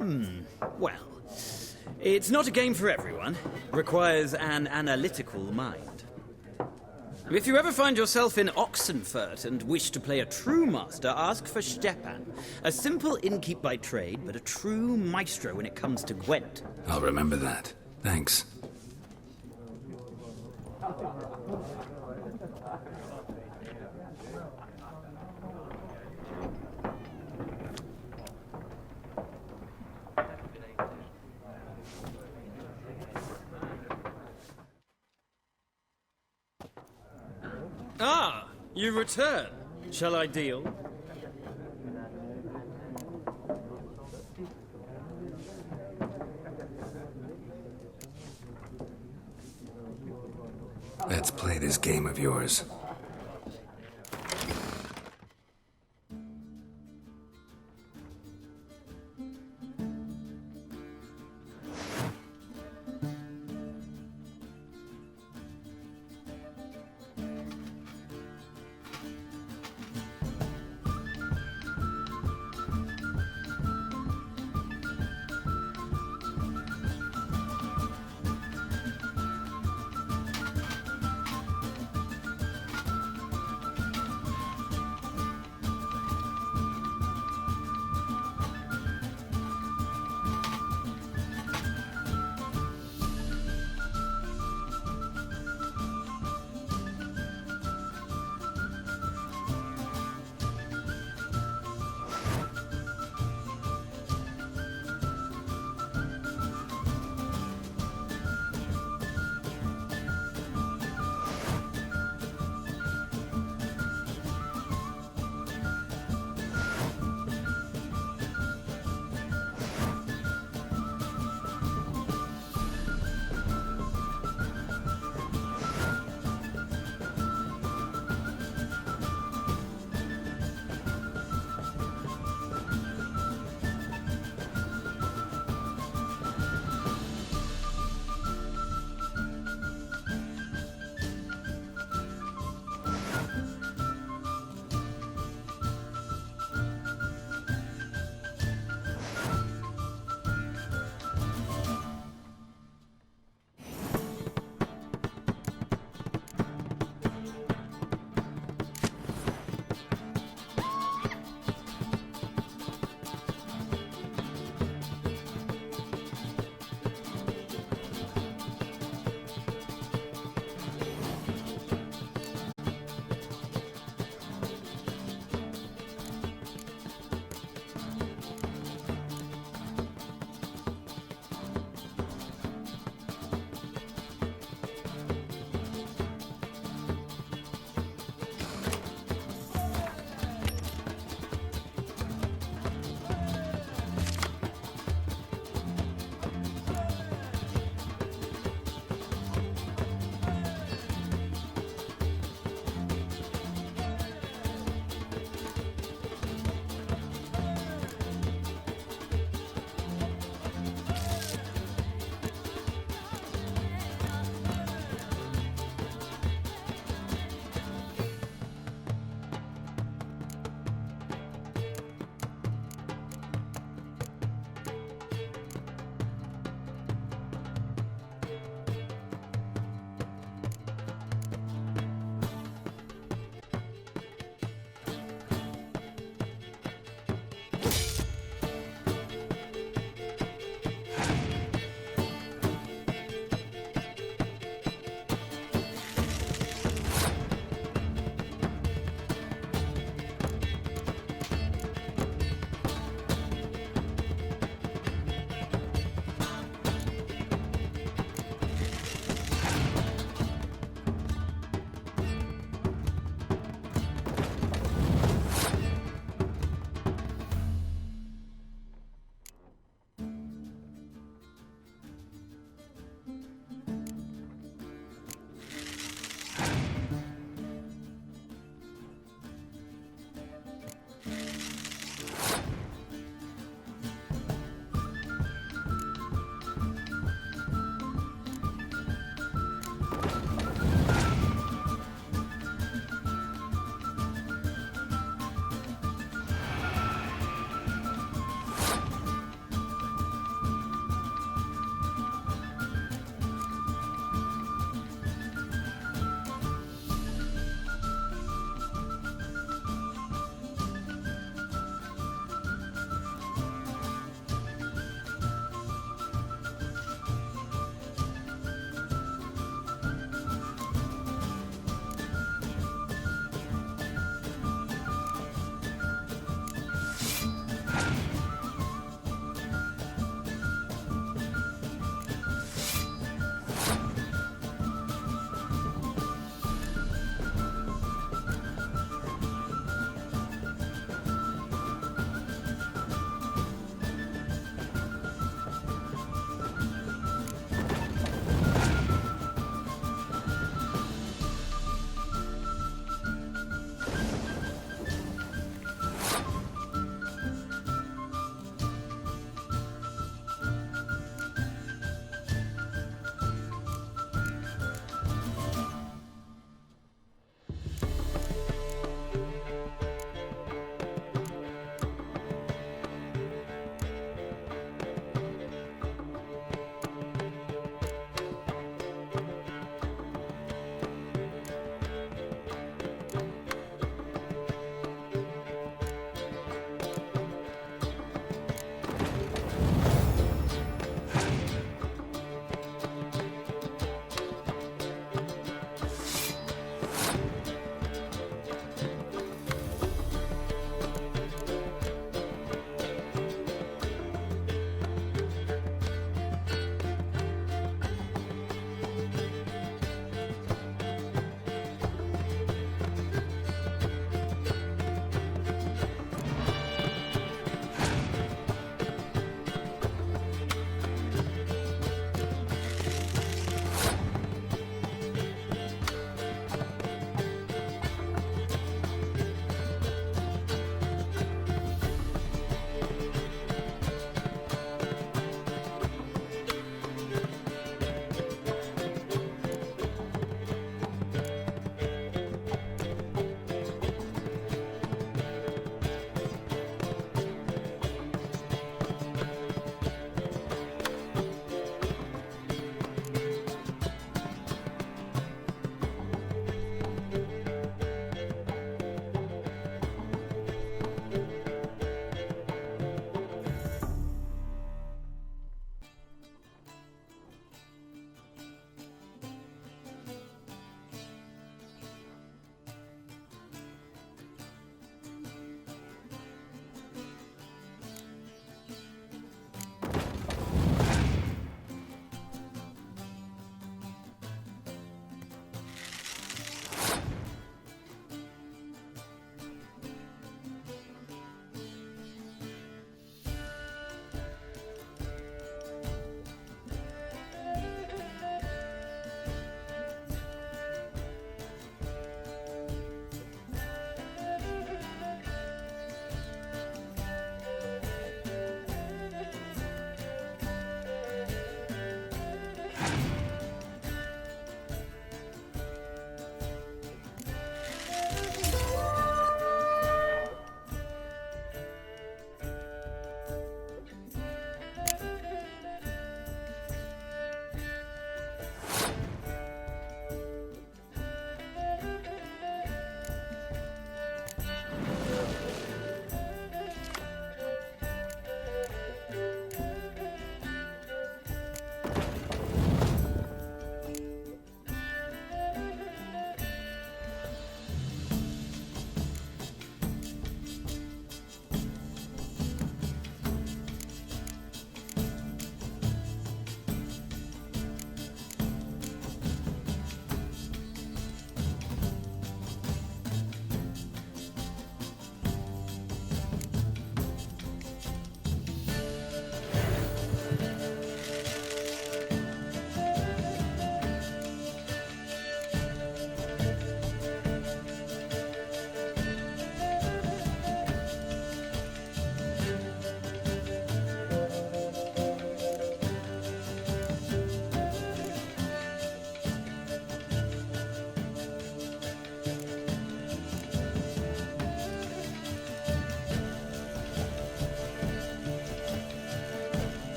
Speaker 12: Well, it's not a game for everyone. Requires an analytical mind. If you ever find yourself in Oxenfurt and wish to play a true master, ask for Stepan. A simple innkeep by trade, but a true maestro when it comes to Gwent.
Speaker 2: I'll remember that. Thanks.
Speaker 12: Ah, you return. Shall I deal?
Speaker 2: Let's play this game of yours.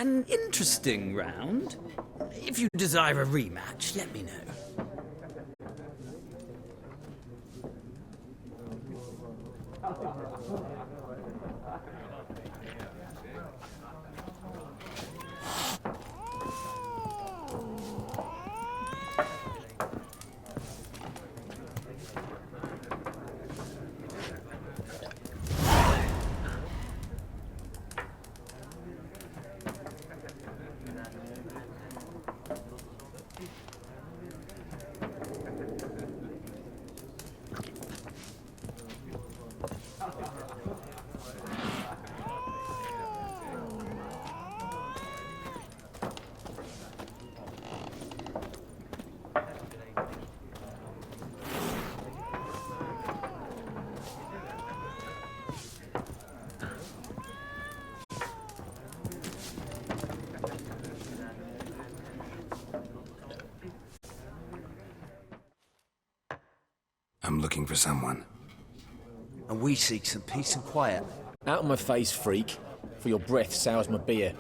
Speaker 12: An interesting round. If you desire a rematch, let me know.
Speaker 2: I'm looking for someone.
Speaker 10: And we seek some peace and quiet.
Speaker 11: Out of my face, freak. For your breath sours my beer.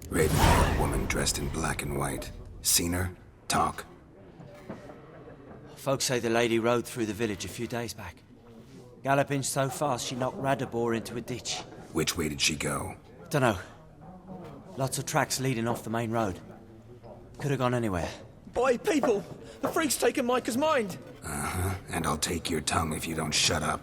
Speaker 2: Raven-haired woman dressed in black and white. Seen her? Talk.
Speaker 10: Folks say the lady rode through the village a few days back. Galloping so fast she knocked Radabor into a ditch.
Speaker 2: Which way did she go?
Speaker 10: Dunno. Lots of tracks leading off the main road. Could have gone anywhere.
Speaker 11: Oi, people! The freak's taken Micah's mind!
Speaker 2: Uh-huh. And I'll take your tongue if you don't shut up.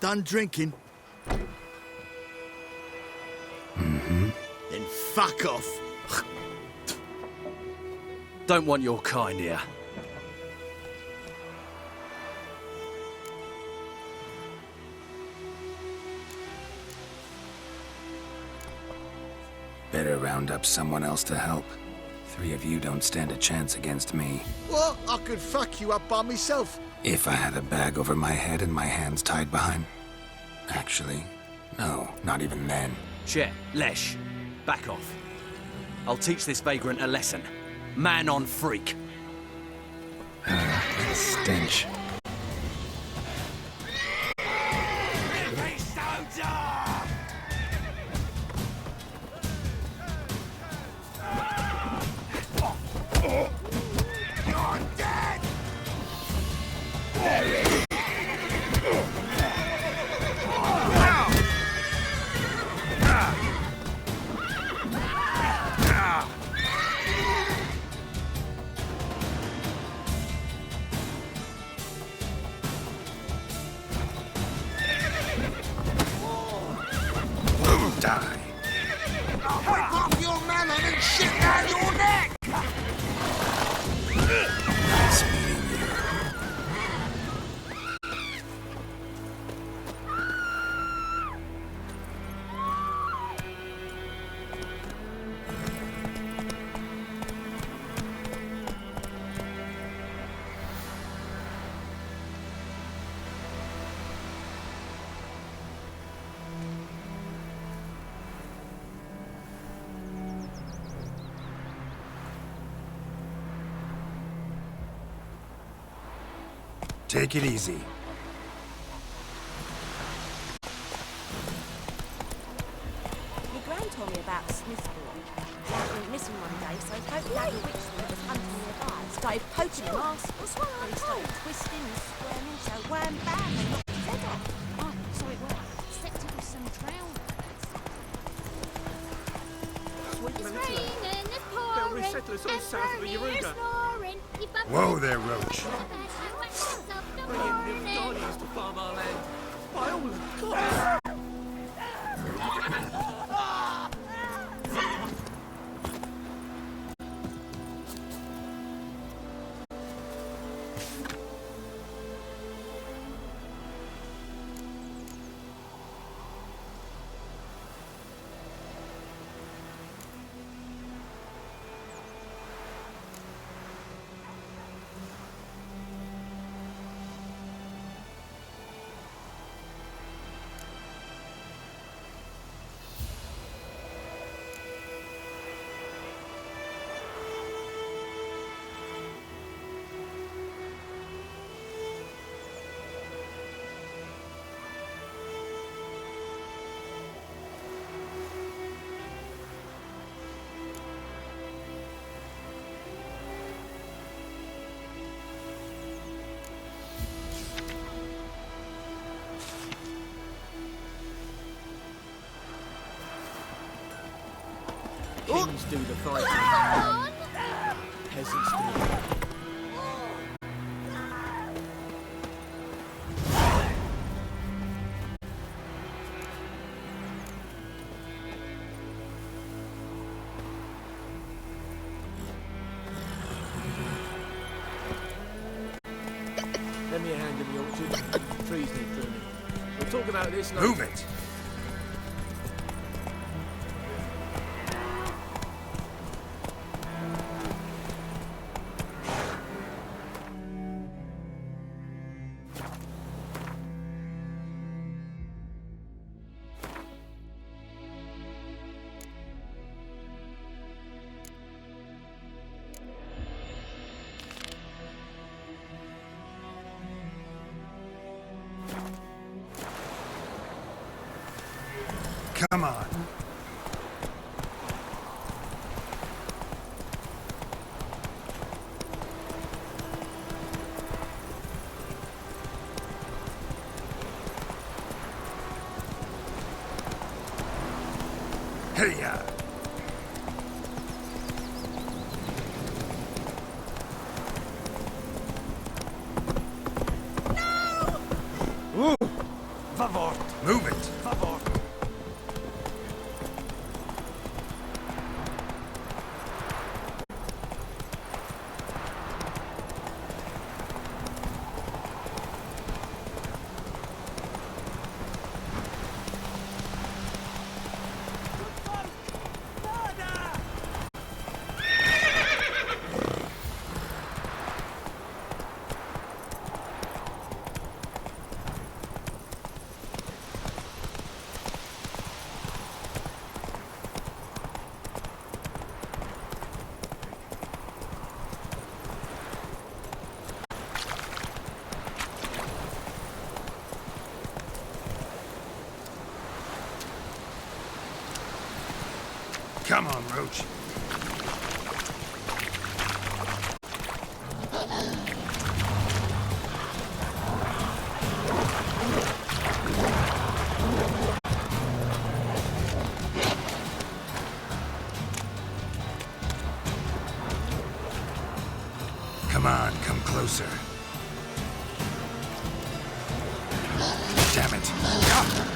Speaker 7: Done drinking?
Speaker 2: Mm-hmm.
Speaker 7: Then fuck off.
Speaker 8: Don't want your kind here.
Speaker 2: Better round up someone else to help. 3 of you don't stand a chance against me.
Speaker 7: Well, I could fuck you up by myself.
Speaker 2: If I had a bag over my head and my hands tied behind... Actually, no, not even then.
Speaker 8: Chet, Lesh, back off. I'll teach this vagrant a lesson. Man on freak.
Speaker 2: Stench. Die.
Speaker 7: I'll rip off your melon and shit out your neck!
Speaker 2: Nice meeting you. Take it easy.
Speaker 14: My gran told me about Smithborn. Dad went missing one day, so Dad the witchman that was hunting nearby started poking him arse. But he started twisting and squirming, so wham bam, they knocked his head off. Oh, so it was. Except it was some drowned.
Speaker 2: Whoa there, Roach.
Speaker 15: To farm our land. By all the gods! Kings do the fighting. Peasants do it. Lend me a hand in the orchard. Trees need pruning. We'll talk about this later.
Speaker 2: Move it! Come on. Hey-ya!
Speaker 15: No!
Speaker 2: Ooh!
Speaker 15: Favor!
Speaker 2: Move it!
Speaker 15: Favor!
Speaker 2: Come on, Roach. Come on, come closer. Damn it. Ah!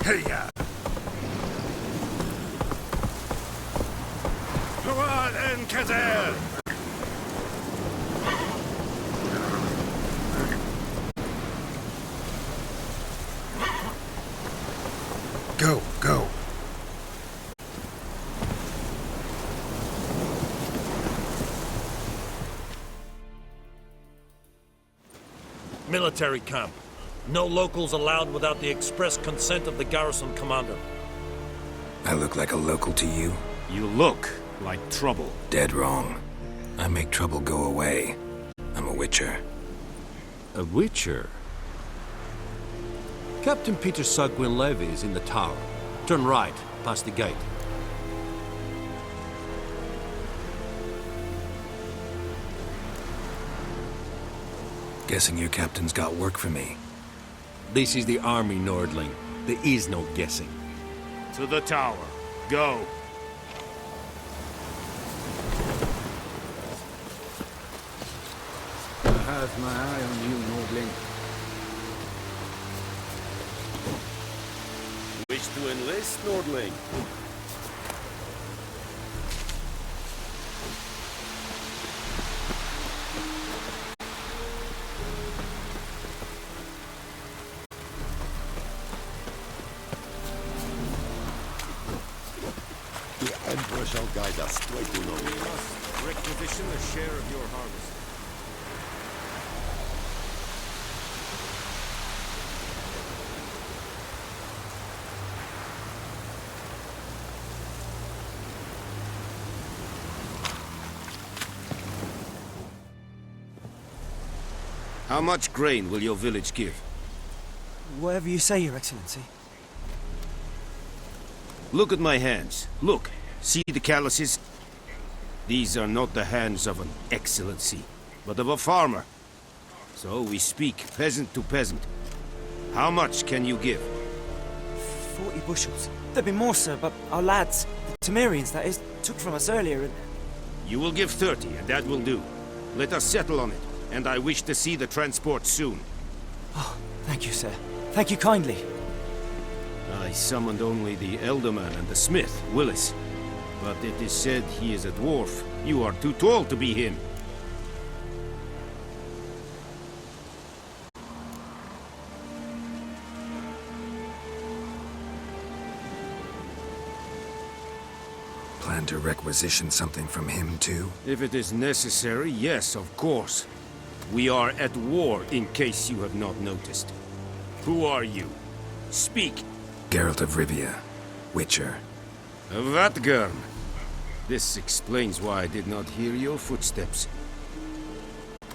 Speaker 4: Hey-ya! Hurrah and Kazel! Go, go.
Speaker 16: Military camp. No locals allowed without the express consent of the garrison commander.
Speaker 2: I look like a local to you?
Speaker 17: You look like trouble.
Speaker 2: Dead wrong. I make trouble go away. I'm a witcher.
Speaker 17: A witcher? Captain Peter Sagwin Levy is in the tower. Turn right, past the gate.
Speaker 2: Guessing your captain's got work for me.
Speaker 17: This is the army, Nordling. There is no guessing.
Speaker 15: To the tower. Go.
Speaker 18: I have my eye on you, Nordling.
Speaker 17: Wish to enlist, Nordling?
Speaker 4: The Emperor shall guide us straight to Norway.
Speaker 17: We must requisition a share of your harvest.
Speaker 19: How much grain will your village give?
Speaker 10: Whatever you say, Your Excellency.
Speaker 19: Look at my hands. Look. See the calluses? These are not the hands of an excellency, but of a farmer. So we speak peasant to peasant. How much can you give?
Speaker 10: 40 bushels. There'd be more, sir, but our lads, the Temerians, that is, took from us earlier and...
Speaker 19: You will give 30, and that will do. Let us settle on it, and I wish to see the transport soon.
Speaker 10: Oh, thank you, sir. Thank you kindly.
Speaker 19: I summoned only the Elderman and the smith, Willis. But it is said he is a dwarf. You are too tall to be him.
Speaker 2: Plan to requisition something from him, too?
Speaker 19: If it is necessary, yes, of course. We are at war, in case you have not noticed. Who are you? Speak.
Speaker 2: Geralt of Rivia, Witcher.
Speaker 19: Vatgern. This explains why I did not hear your footsteps.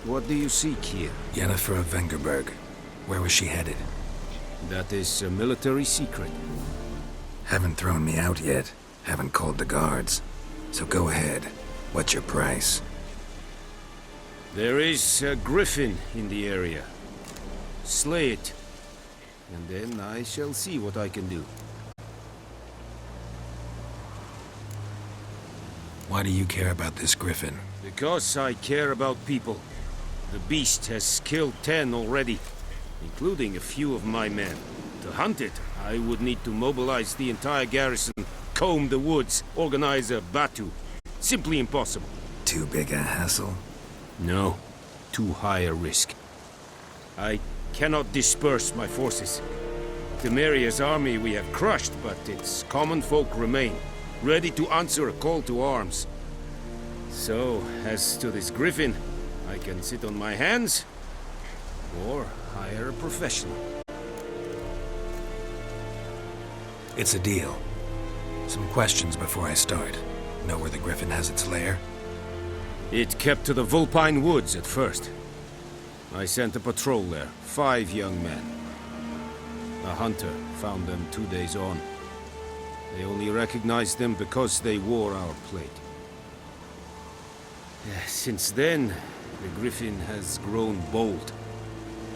Speaker 19: What do you seek here?
Speaker 2: Yennefer of Vengerberg. Where was she headed?
Speaker 19: That is a military secret.
Speaker 2: Haven't thrown me out yet. Haven't called the guards. So go ahead. What's your price?
Speaker 19: There is a griffin in the area. Slay it. And then I shall see what I can do.
Speaker 2: Why do you care about this griffin?
Speaker 19: Because I care about people. The beast has killed 10 already, including a few of my men. To hunt it, I would need to mobilize the entire garrison, comb the woods, organize a batu. Simply impossible.
Speaker 2: Too big a hassle?
Speaker 19: No. Too high a risk. I cannot disperse my forces. Temeria's army we have crushed, but its common folk remain, ready to answer a call to arms. So, as to this griffin, I can sit on my hands, or hire a professional.
Speaker 2: It's a deal. Some questions before I start. Know where the griffin has its lair?
Speaker 19: It kept to the Vulpine Woods at first. I sent a patrol there, 5 young men. A hunter found them 2 days on. They only recognized them because they wore our plate. Since then, the griffin has grown bold.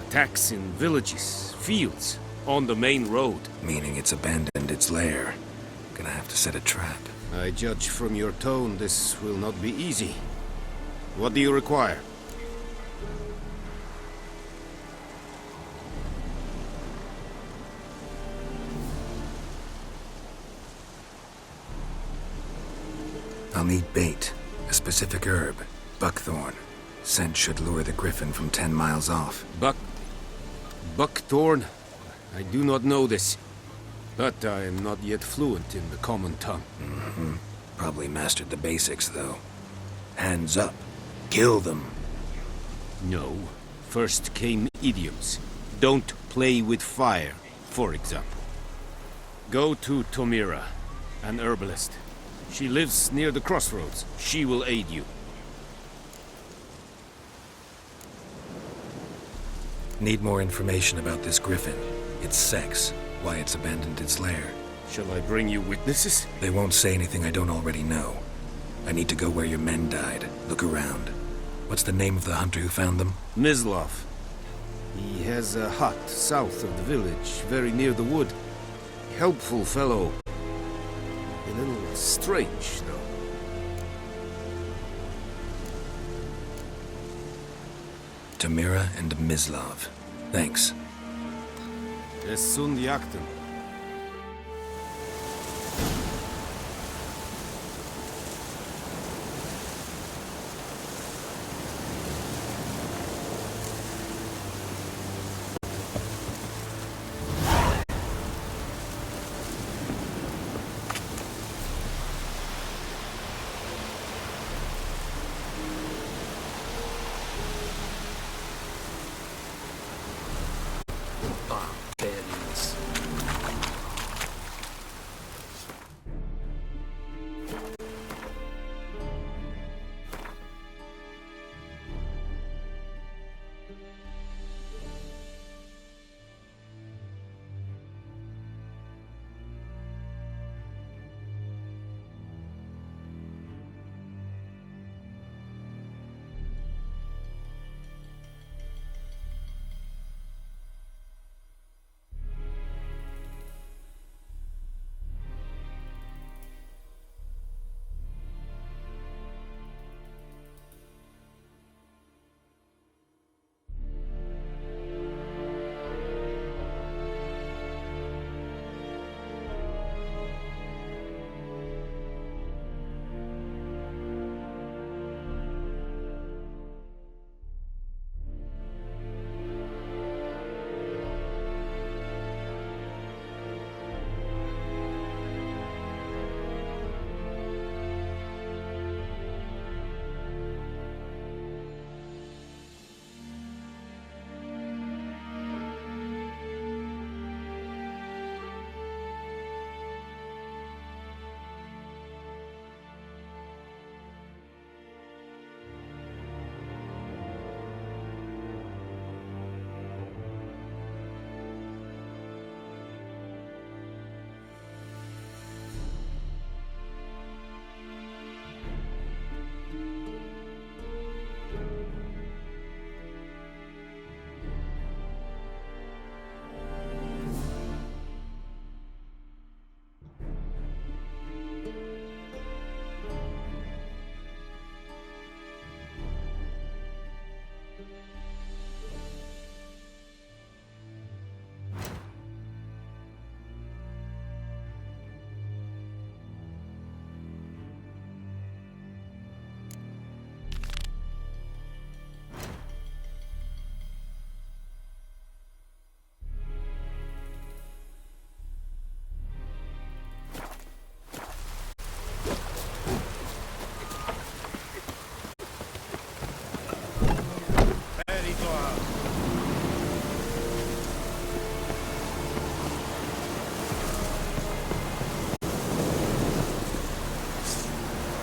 Speaker 19: Attacks in villages, fields, on the main road.
Speaker 2: Meaning it's abandoned its lair. Gonna have to set a trap.
Speaker 19: I judge from your tone this will not be easy. What do you require?
Speaker 2: I'll need bait, a specific herb, buckthorn. Scent should lure the griffin from 10 miles off.
Speaker 19: Buckthorn? I do not know this. But I am not yet fluent in the common tongue.
Speaker 2: Mm-hmm. Probably mastered the basics, though. Hands up. Kill them.
Speaker 19: No. First came idioms. Don't play with fire, for example. Go to Tomira, an herbalist. She lives near the crossroads. She will aid you.
Speaker 2: Need more information about this griffin. Its sex, why it's abandoned its lair.
Speaker 19: Shall I bring you witnesses?
Speaker 2: They won't say anything I don't already know. I need to go where your men died. Look around. What's the name of the hunter who found them?
Speaker 19: Mislav. He has a hut south of the village, very near the wood. Helpful fellow. A little strange, though.
Speaker 2: Tamira and Mislav. Thanks.
Speaker 19: Es sunt jakten.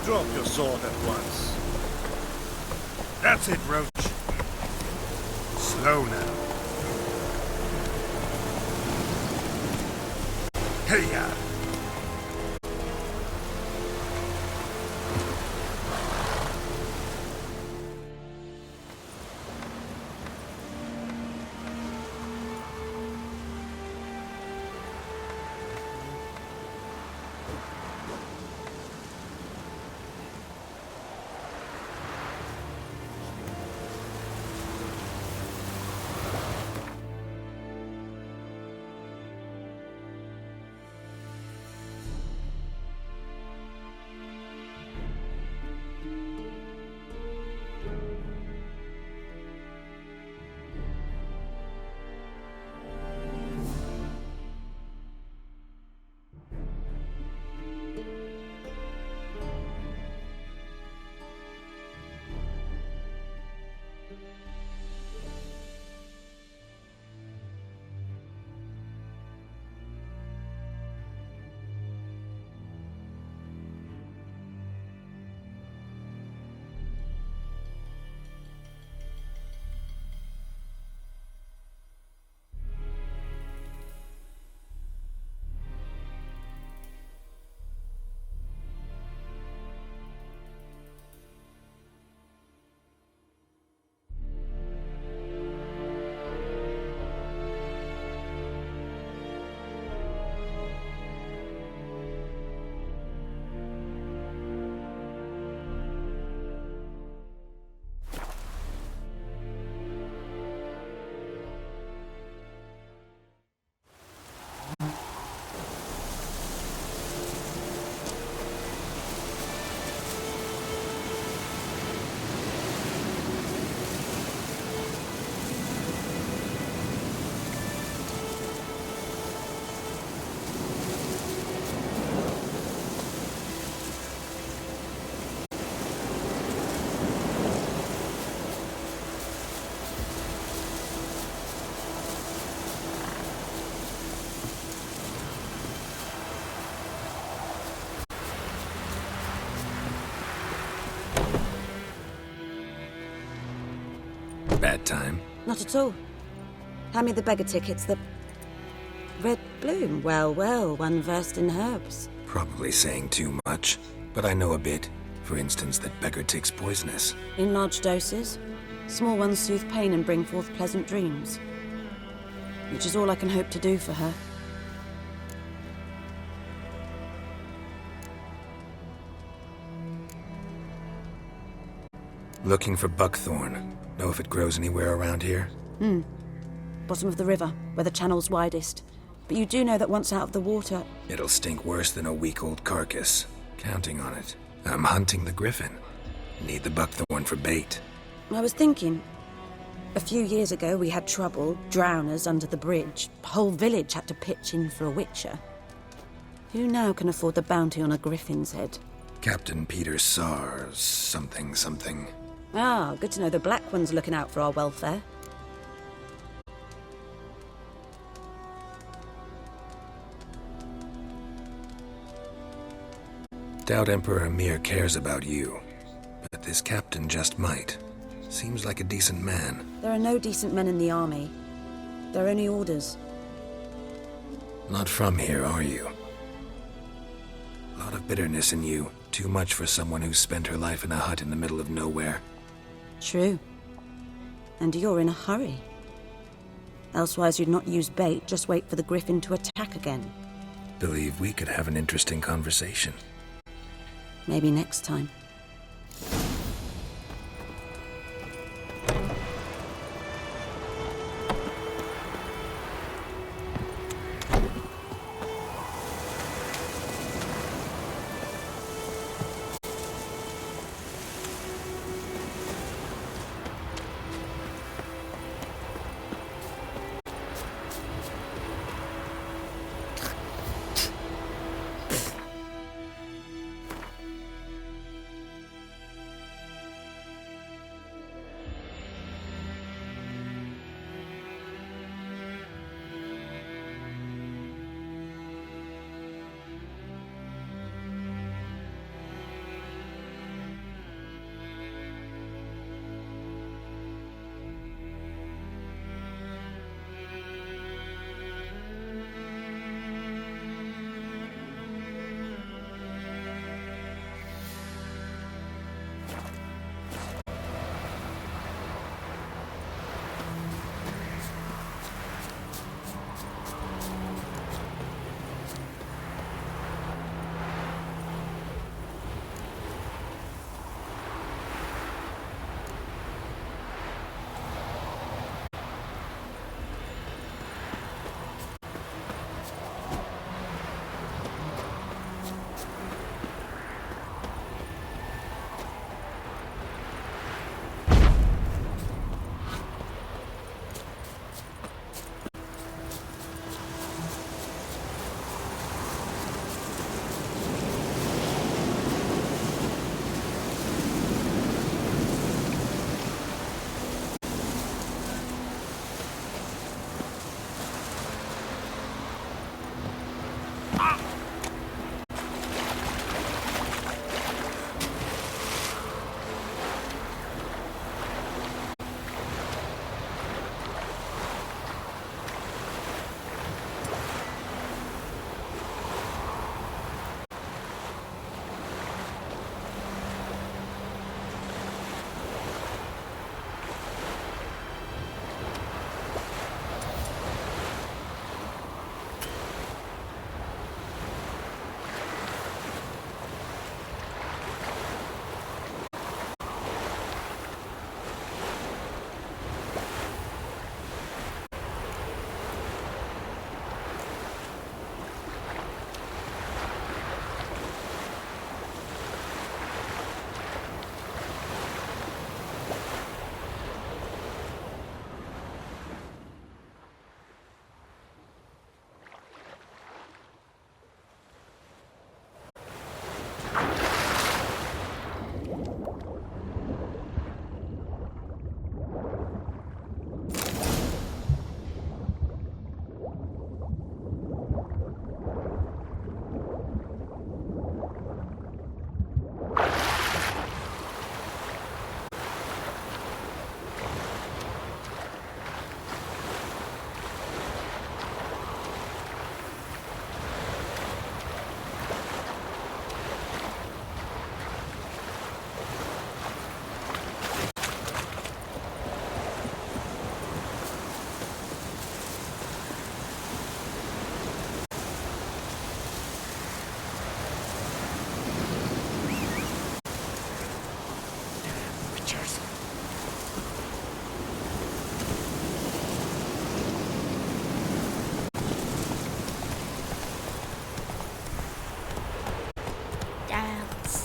Speaker 20: Drop your sword at once. That's it, Roach. Slow now. Hey-ya!
Speaker 2: bad time.
Speaker 21: Not at all. Hand me the beggar tickets, the... Red bloom. Well, well, one versed in herbs.
Speaker 2: Probably saying too much, but I know a bit. For instance, that beggar tick's poisonous.
Speaker 21: In large doses. Small ones soothe pain and bring forth pleasant dreams. Which is all I can hope to do for her.
Speaker 2: Looking for buckthorn. Know if it grows anywhere around here?
Speaker 21: Bottom of the river, where the channel's widest. But you do know that once out of the water...
Speaker 2: It'll stink worse than a week-old carcass. Counting on it. I'm hunting the griffin. Need the buckthorn for bait.
Speaker 21: I was thinking... A few years ago we had trouble, drowners under the bridge. The whole village had to pitch in for a witcher. Who now can afford the bounty on a griffin's head?
Speaker 2: Captain Peter Sars, something.
Speaker 21: Ah, good to know the Black One's looking out for our welfare.
Speaker 2: Doubt Emperor Emir cares about you, but this captain just might. Seems like a decent man.
Speaker 21: There are no decent men in the army. There are only orders.
Speaker 2: Not from here, are you? A lot of bitterness in you. Too much for someone who's spent her life in a hut in the middle of nowhere.
Speaker 21: True. And you're in a hurry. Elsewise you'd not use bait, just wait for the griffin to attack again.
Speaker 2: Believe we could have an interesting conversation.
Speaker 21: Maybe next time.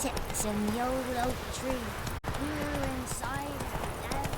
Speaker 5: sits in the old oak tree. Here inside the devil.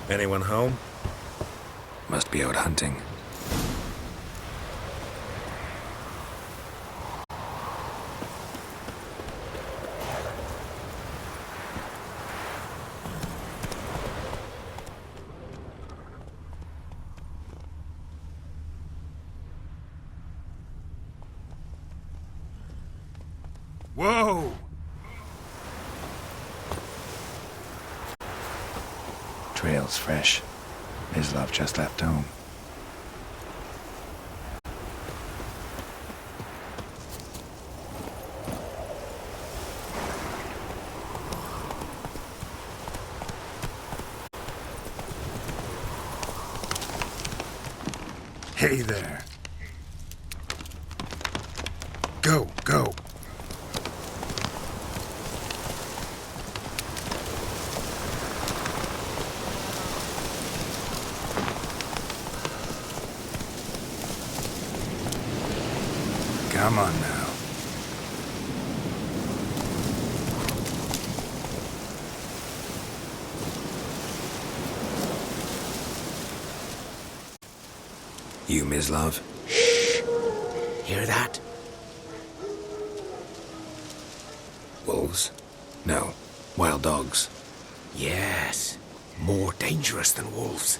Speaker 20: Anyone home?
Speaker 2: Must be out hunting.
Speaker 19: Whoa!
Speaker 2: Trail's fresh. Mislav just left home.
Speaker 19: Hey there. Go, go. Come on now.
Speaker 2: You, Mislav?
Speaker 19: Shh! Hear that?
Speaker 2: Wolves? No. Wild dogs.
Speaker 19: Yes. More dangerous than wolves.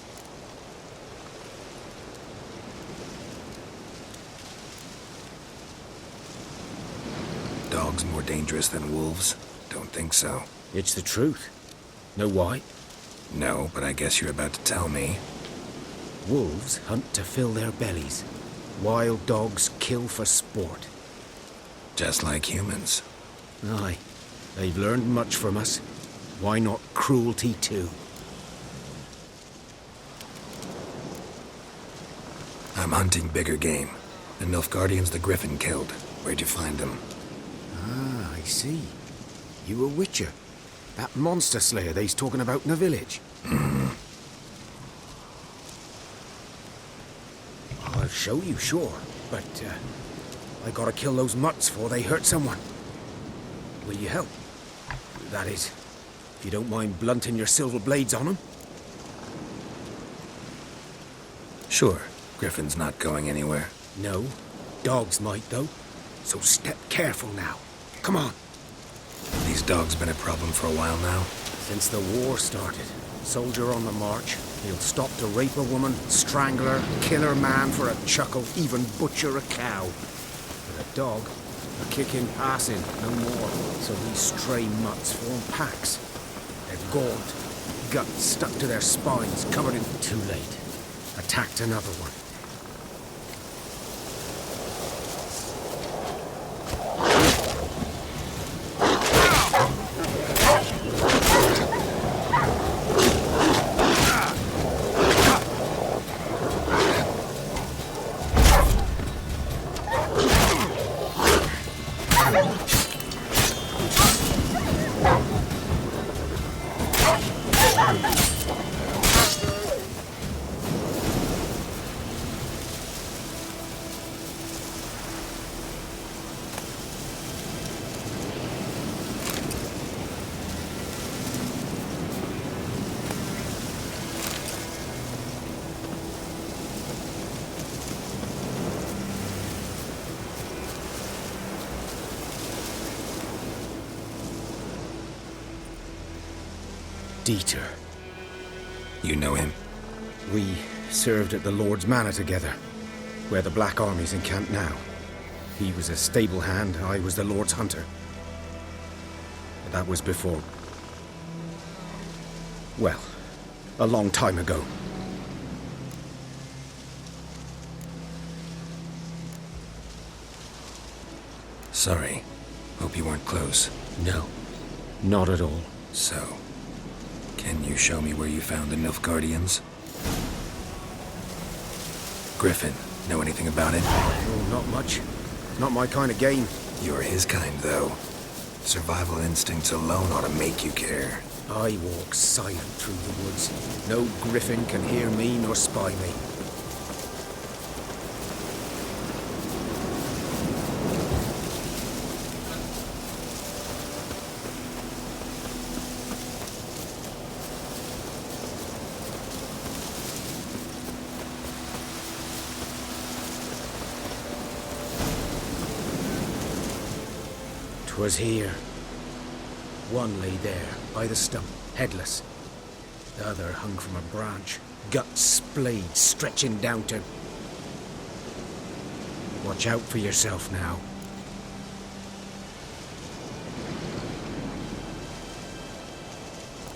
Speaker 2: Dogs more dangerous than wolves? Don't think so.
Speaker 19: It's the truth. Know why?
Speaker 2: No, but I guess you're about to tell me.
Speaker 19: Wolves hunt to fill their bellies. Wild dogs kill for sport.
Speaker 2: Just like humans.
Speaker 19: Aye. They've learned much from us. Why not cruelty too?
Speaker 2: I'm hunting bigger game. The Nilfgaardians the Griffin killed. Where'd you find them?
Speaker 19: Ah, I see. You a witcher. That monster slayer they's talking about in the village. I'll show you, sure. But, I gotta kill those mutts before they hurt someone. Will you help? That is, if you don't mind blunting your silver blades on them.
Speaker 2: Sure. Griffin's not going anywhere.
Speaker 19: No. Dogs might, though. So step careful now. Come on.
Speaker 2: These dogs been a problem for a while now?
Speaker 19: Since the war started. Soldier on the march. He'll stop to rape a woman, strangle her, kill her man for a chuckle, even butcher a cow. But a dog, a kick in passing, no more. So these stray mutts form packs. They're gaunt, guts stuck to their spines, covered in... Too late. Attacked another one. Dieter.
Speaker 2: You know him?
Speaker 19: We served at the Lord's Manor together, where the Black Army's encamped now. He was a stable hand, I was the Lord's hunter. But that was before... well, a long time ago.
Speaker 2: Sorry. Hope you weren't close.
Speaker 11: No, not at all.
Speaker 2: So, can you show me where you found the Nilfgaardians? Griffin, know anything about it?
Speaker 11: Oh, not much. Not my kind of game.
Speaker 2: You're his kind, though. Survival instincts alone ought to make you care.
Speaker 11: I walk silent through the woods. No griffin can hear me nor spy me. 'Twas here. One lay there, by the stump, headless. The other hung from a branch, guts splayed, stretching down to... Watch out for yourself now.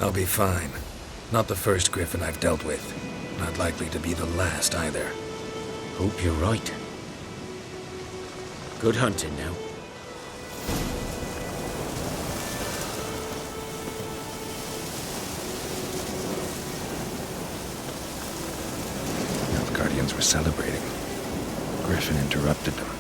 Speaker 2: I'll be fine. Not the first griffin I've dealt with. Not likely to be the last either.
Speaker 11: Hope you're right. Good hunting now.
Speaker 2: Nilfgaardians were celebrating. Griffin interrupted them.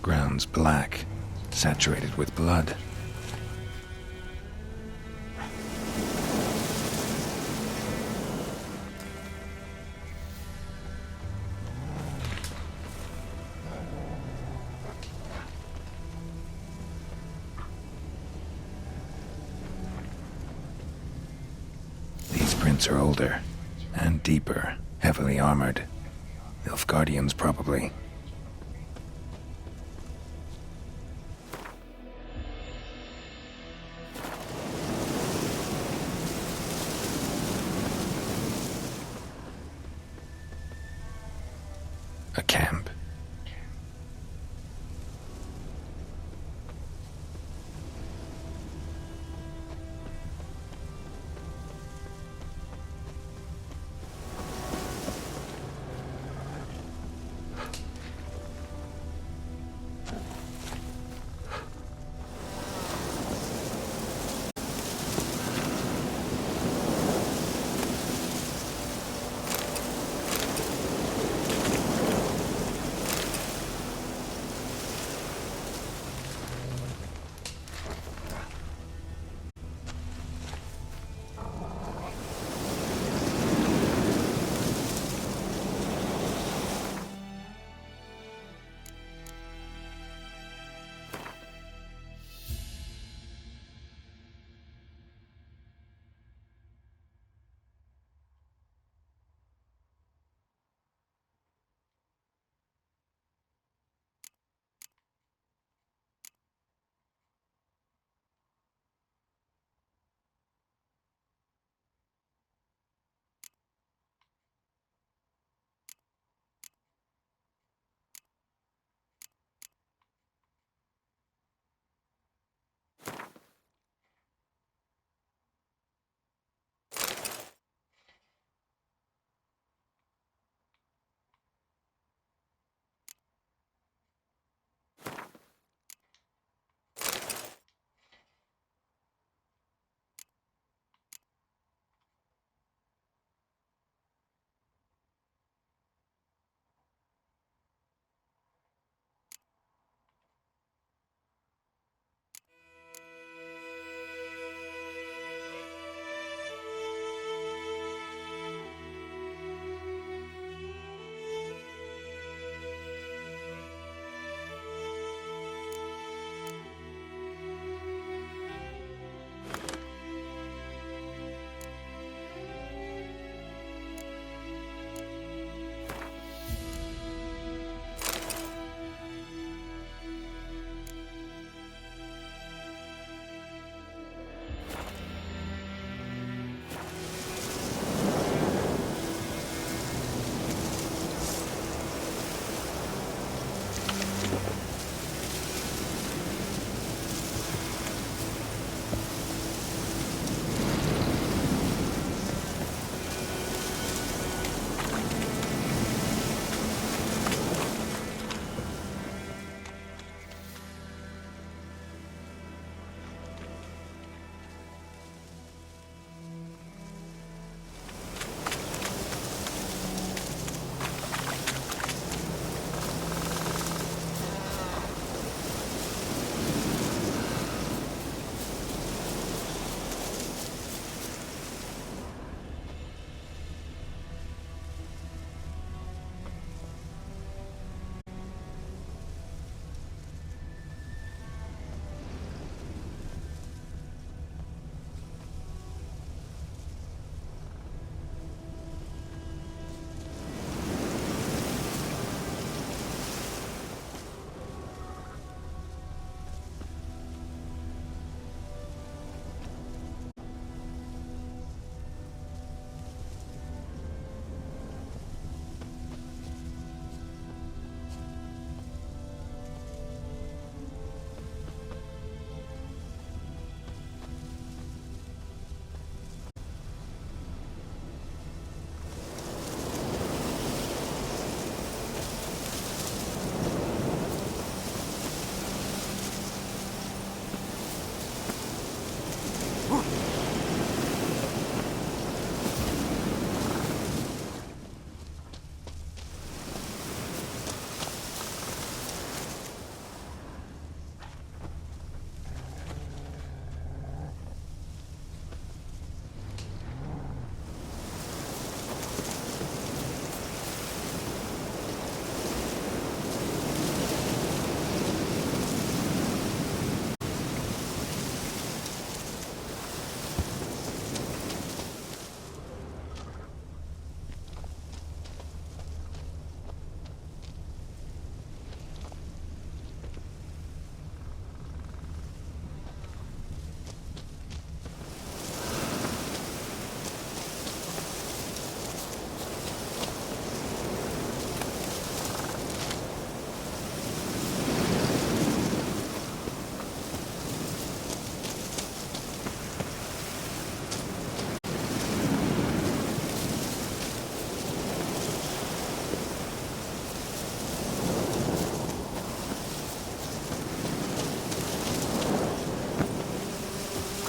Speaker 2: Ground's black, saturated with blood. These prints are older and deeper, heavily armored. Nilfgaardians, probably. A camp.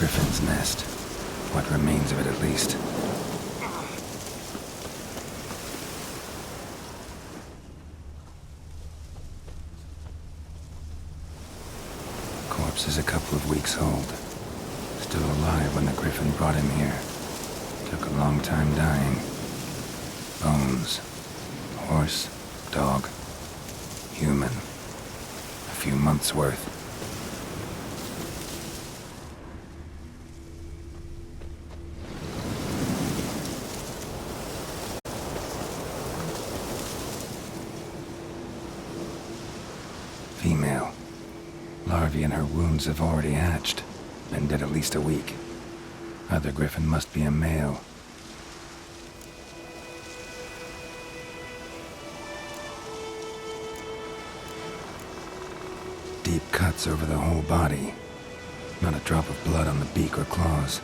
Speaker 2: Griffin's nest. What remains of it, at least. Corpse is a couple of weeks old. Still alive when the Griffin brought him here. Took a long time dying. Bones. Horse. Dog. Human. A few months' worth. Female. Larvae in her wounds have already hatched. Been dead at least a week. Other Griffin must be a male. Deep cuts over the whole body. Not a drop of blood on the beak or claws.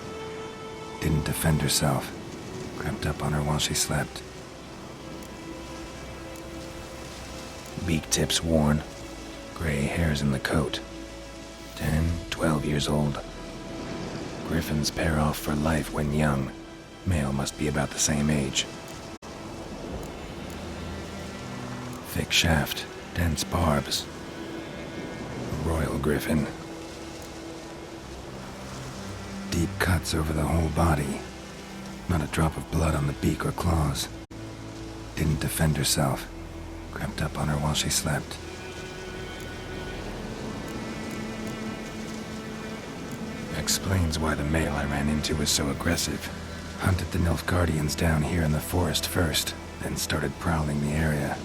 Speaker 2: Didn't defend herself. Crept up on her while she slept. Beak tips worn. Gray hairs in the coat. 10, 12 years old. Griffins pair off for life when young. Male must be about the same age. Thick shaft, dense barbs. Royal Griffin. Deep cuts over the whole body. Not a drop of blood on the beak or claws. Didn't defend herself. Crept up on her while she slept. Explains why the male I ran into was so aggressive. Hunted the Nilfgaardians down here in the forest first, then started prowling the area.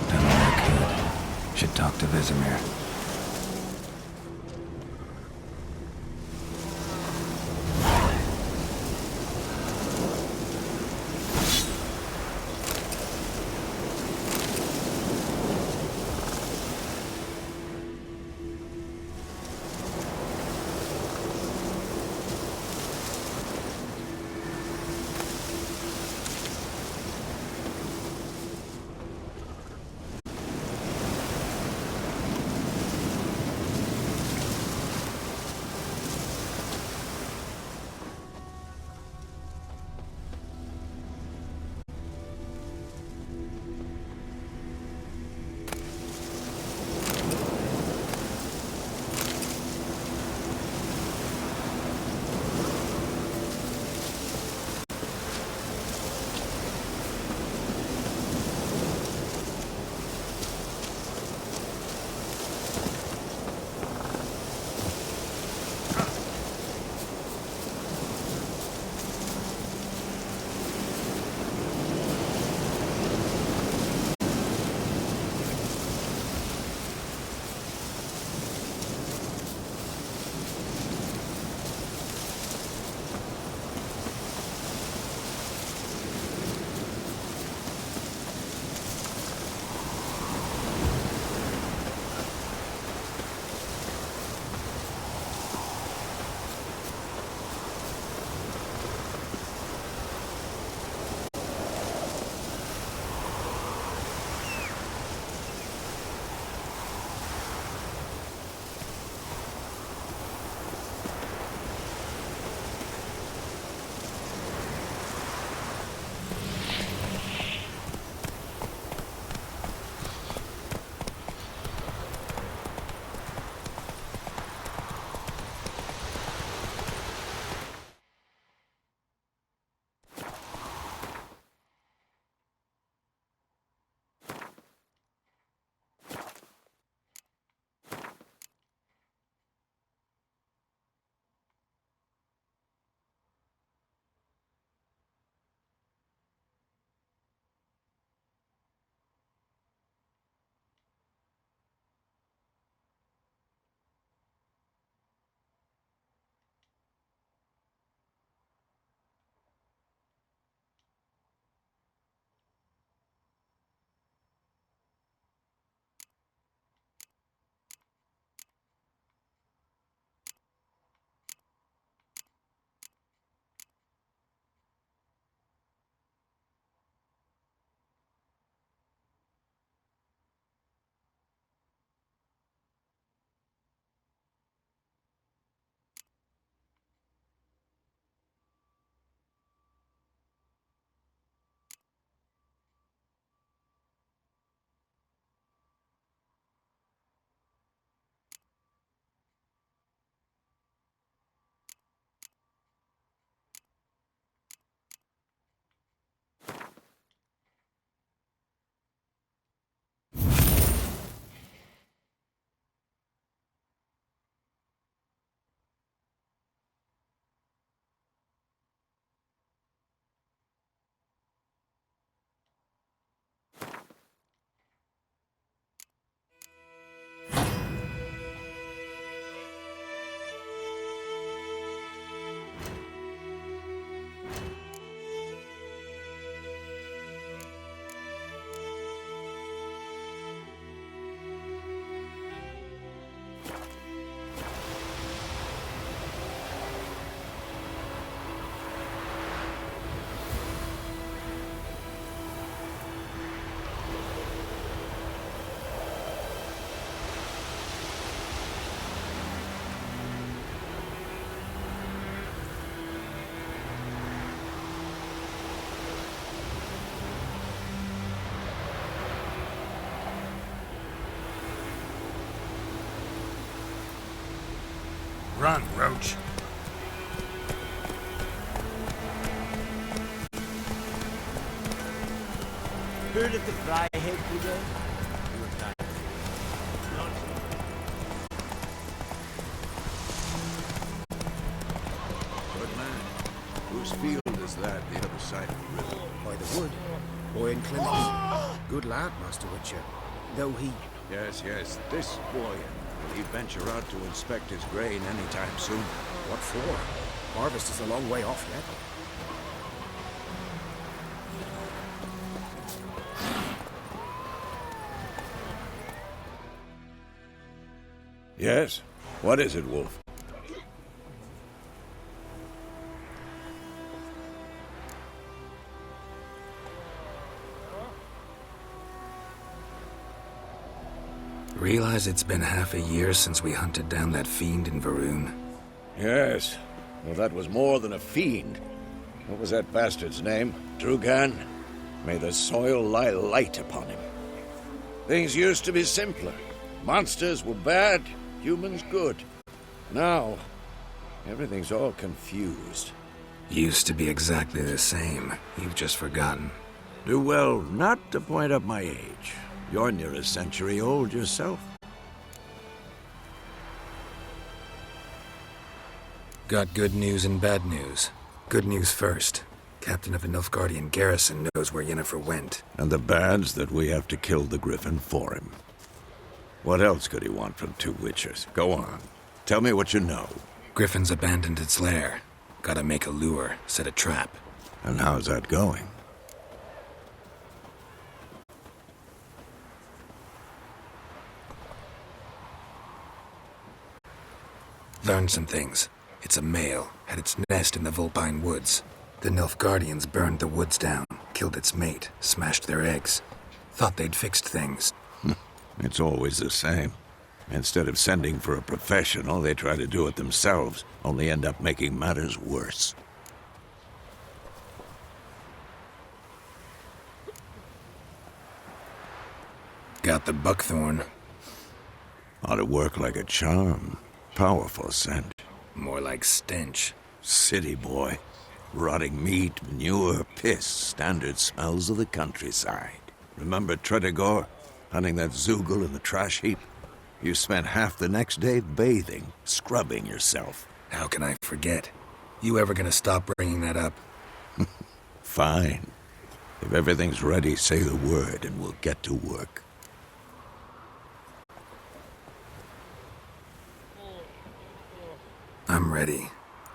Speaker 2: Done all I could. Should talk to Vesemir.
Speaker 13: Run, Roach.
Speaker 10: Heard of the Fryhead today?
Speaker 4: Good man. Whose field is that, the other side of the river?
Speaker 11: By the wood. Boy in Clement. Good lad, Master Witcher. Though he...
Speaker 4: Yes, this boy. Will he venture out to inspect his grain anytime soon?
Speaker 11: What for? Harvest is a long way off yet.
Speaker 4: Yes? What is it, Wolf?
Speaker 2: Realize it's been half a year since we hunted down that fiend in Varun?
Speaker 4: Yes. Well, that was more than a fiend. What was that bastard's name? Drugan? May the soil lie light upon him. Things used to be simpler. Monsters were bad, humans good. Now, everything's all confused.
Speaker 2: Used to be exactly the same. You've just forgotten.
Speaker 4: Do well not to point up my age. You're near a century old yourself.
Speaker 2: Got good news and bad news. Good news first. Captain of a Nilfgaardian garrison knows where Yennefer went.
Speaker 4: And the bad's that we have to kill the Griffin for him. What else could he want from two Witchers? Go on. Tell me what you know.
Speaker 2: Griffin's abandoned its lair. Gotta make a lure, set a trap.
Speaker 4: And how's that going?
Speaker 2: Learned some things. It's a male, had its nest in the Vulpine Woods. The Nilfgaardians burned the woods down, killed its mate, smashed their eggs. Thought they'd fixed things.
Speaker 4: It's always the same. Instead of sending for a professional, they try to do it themselves, only end up making matters worse.
Speaker 2: Got the buckthorn.
Speaker 4: Ought to work like a charm. Powerful scent.
Speaker 2: More like stench.
Speaker 4: City boy. Rotting meat, manure, piss. Standard smells of the countryside. Remember Tredegor? Hunting that Zoogle in the trash heap? You spent half the next day bathing, scrubbing yourself.
Speaker 2: How can I forget? You ever gonna stop bringing that up?
Speaker 4: Fine. If everything's ready, say the word and we'll get to work.
Speaker 2: I'm ready.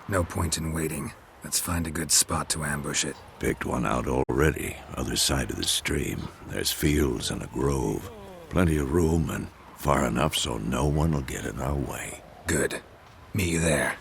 Speaker 2: No point in waiting. Let's find a good spot to ambush it.
Speaker 4: Picked one out already, other side of the stream. There's fields and a grove. Plenty of room and far enough so no one will get in our way.
Speaker 2: Good. Meet you there.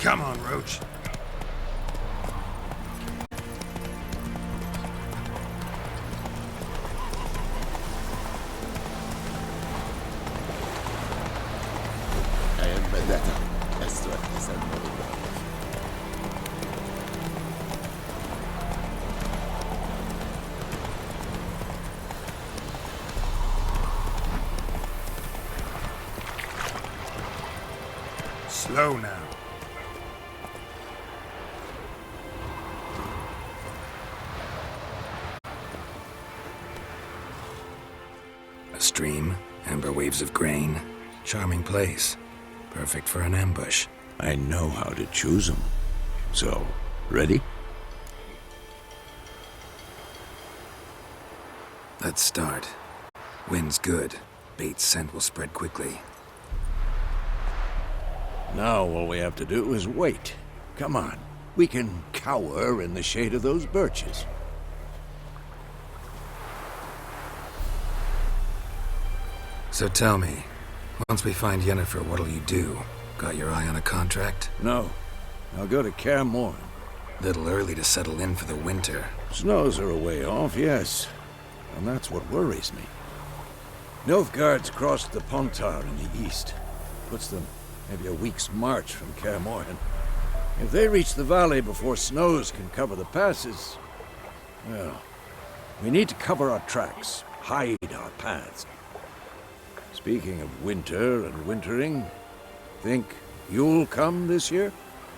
Speaker 19: Come on, Roach. Slow now.
Speaker 2: A stream, amber waves of grain. Charming place. Perfect for an ambush.
Speaker 4: I know how to choose them. So, ready?
Speaker 2: Let's start. Wind's good. Bait's scent will spread quickly.
Speaker 4: Now all we have to do is wait. Come on. We can cower in the shade of those birches.
Speaker 2: So tell me, once we find Yennefer, what'll you do? Got your eye on a contract?
Speaker 4: No. I'll go to Kaer Morhen.
Speaker 2: Little early to settle in for the winter.
Speaker 4: Snows are a way off, yes. And that's what worries me. Nilfgaard's crossed the Pontar in the east. Puts them maybe a week's march from Kaer Morhen. If they reach the valley before snows can cover the passes, well, we need to cover our tracks, hide our paths. Speaking of winter and wintering, think you'll come this year?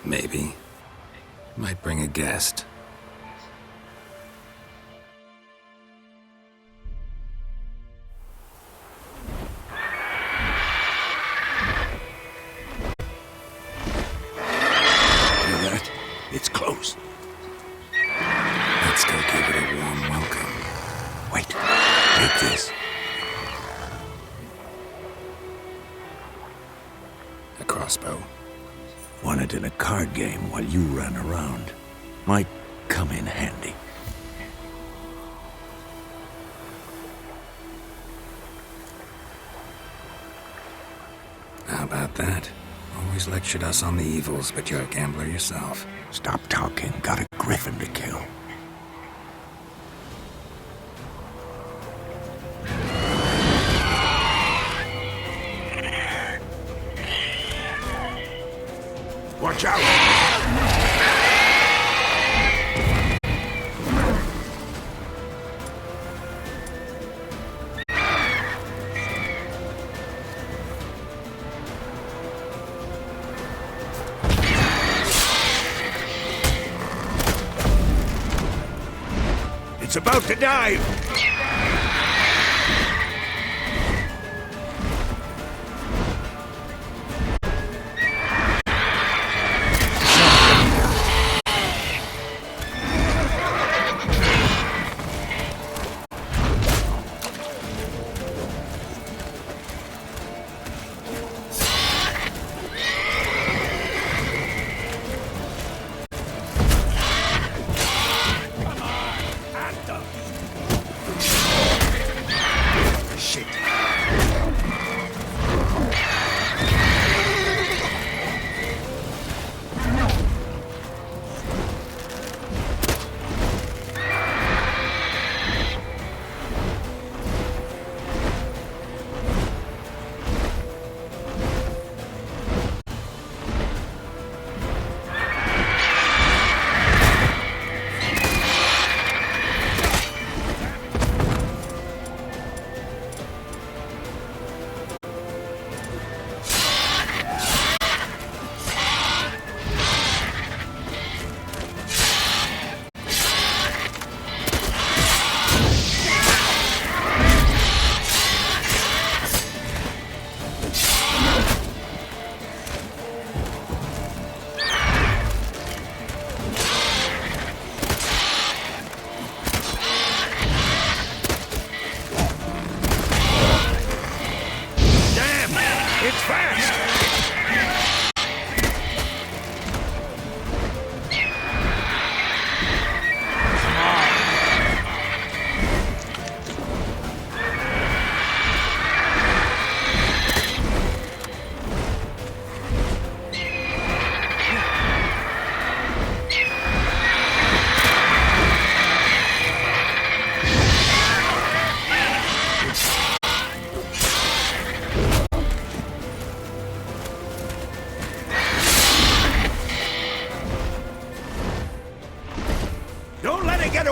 Speaker 2: Maybe. Might bring a guest.
Speaker 4: It's close.
Speaker 2: Let's go give it a warm welcome.
Speaker 4: Wait, take this.
Speaker 2: A crossbow.
Speaker 4: Won it in a card game while you ran around. Might come in handy.
Speaker 2: How about that? Always lectured us on the evils, but you're a gambler yourself.
Speaker 4: Stop talking. Got a griffin to kill.
Speaker 19: Watch out! It's about to dive!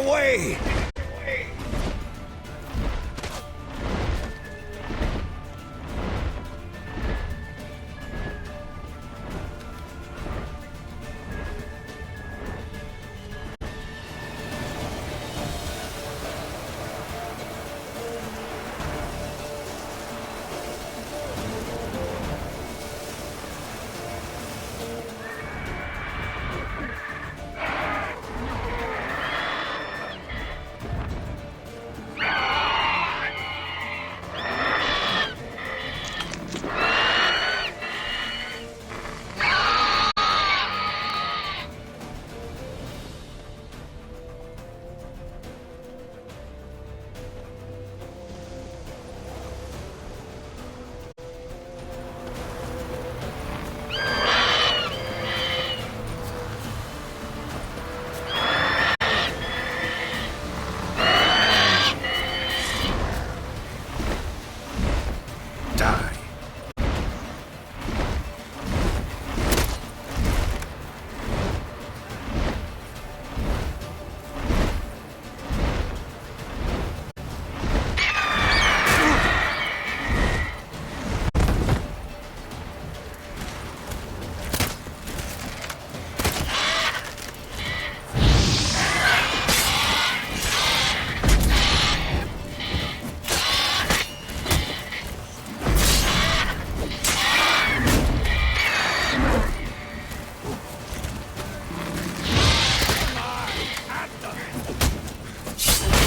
Speaker 13: away!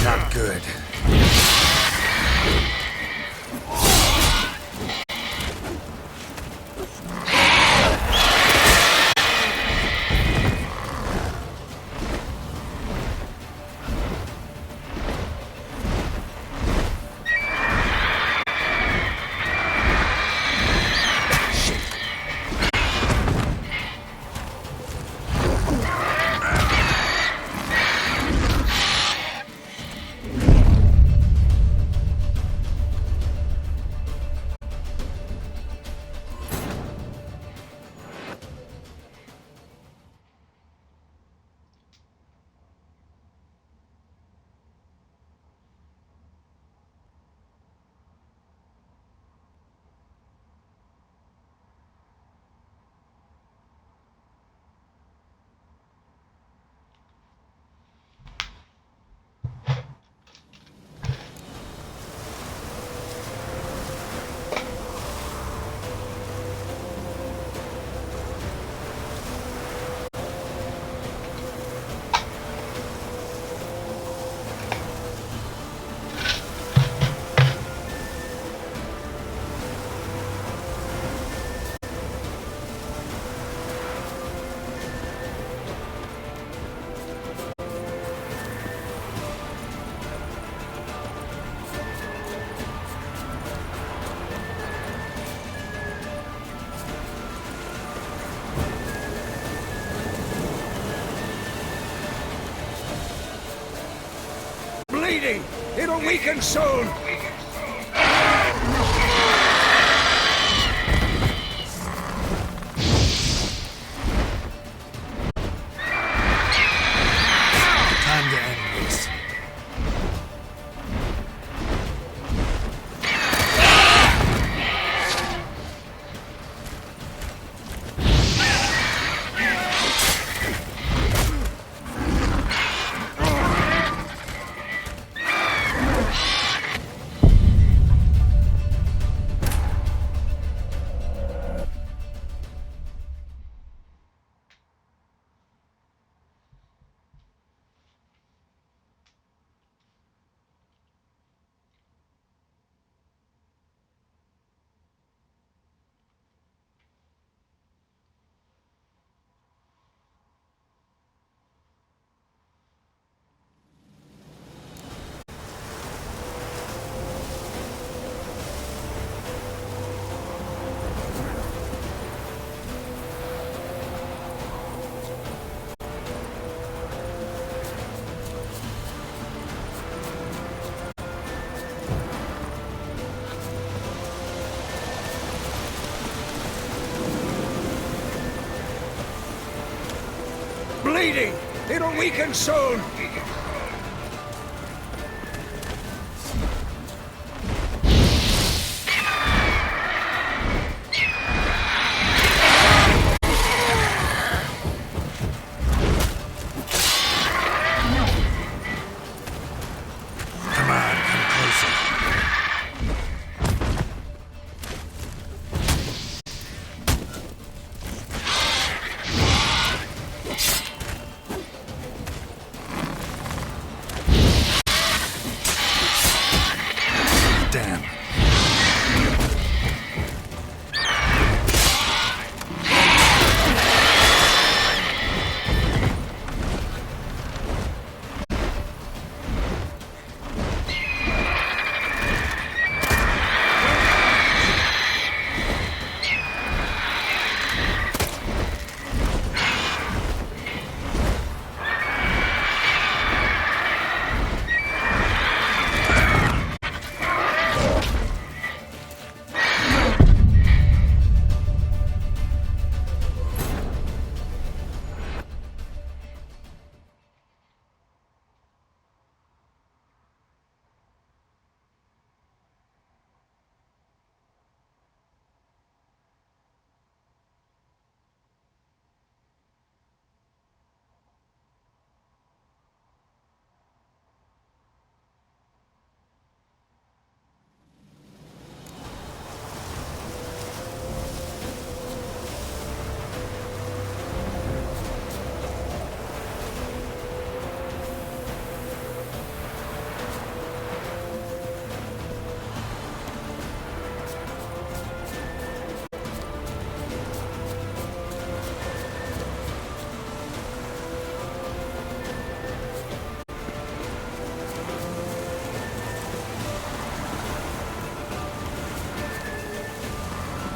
Speaker 2: Not good.
Speaker 13: Bleeding! It'll weaken soon!
Speaker 1: Time to end this.
Speaker 13: Bleeding! It'll weaken soon!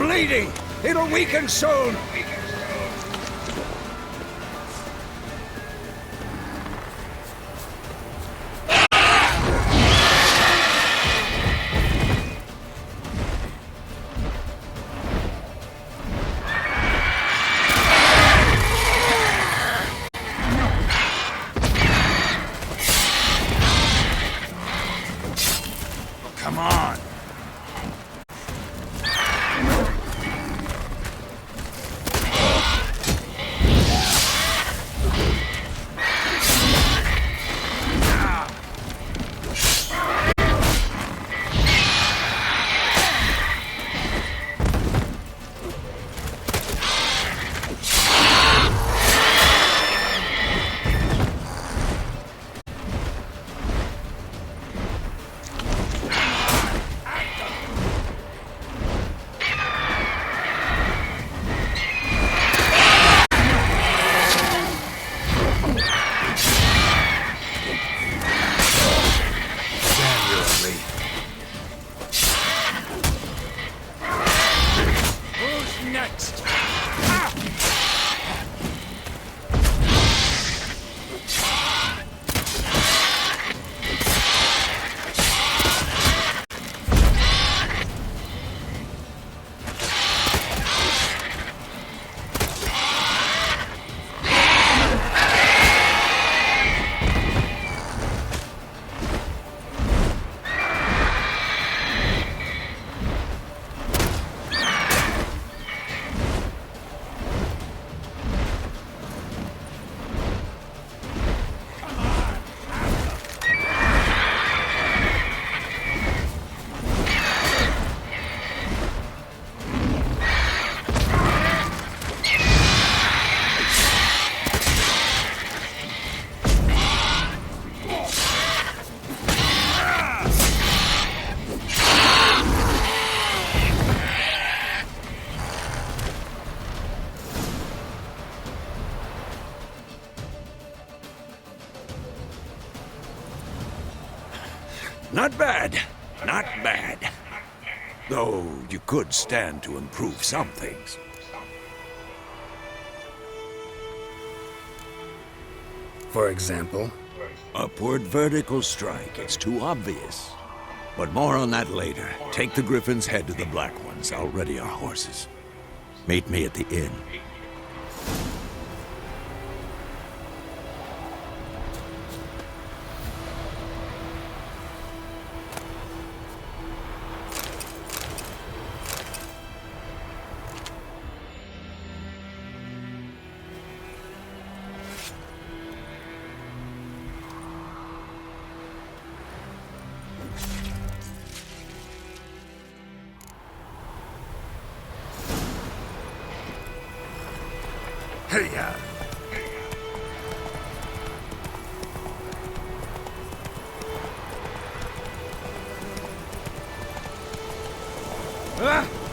Speaker 4: bleeding! It'll weaken soon!
Speaker 20: Come on!
Speaker 4: Who's next? Not bad. Not bad. Though you could stand to improve some things.
Speaker 2: For example?
Speaker 4: Upward vertical strike. It's too obvious. But more on that later. Take the Griffin's head to the Black Ones. I'll ready our horses. Meet me at the inn.
Speaker 20: Hey-ya! Ah!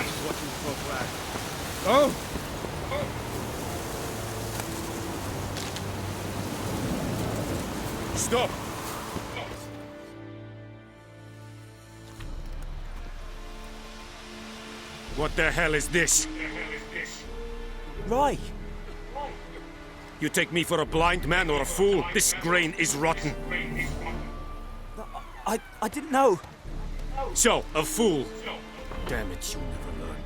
Speaker 19: That is what you folk lack. Oh! Stop! What the hell is this?
Speaker 10: Right.
Speaker 19: You take me for a blind man or a fool? This grain is rotten.
Speaker 10: I didn't know.
Speaker 19: So, a fool. Damn it, you never learn.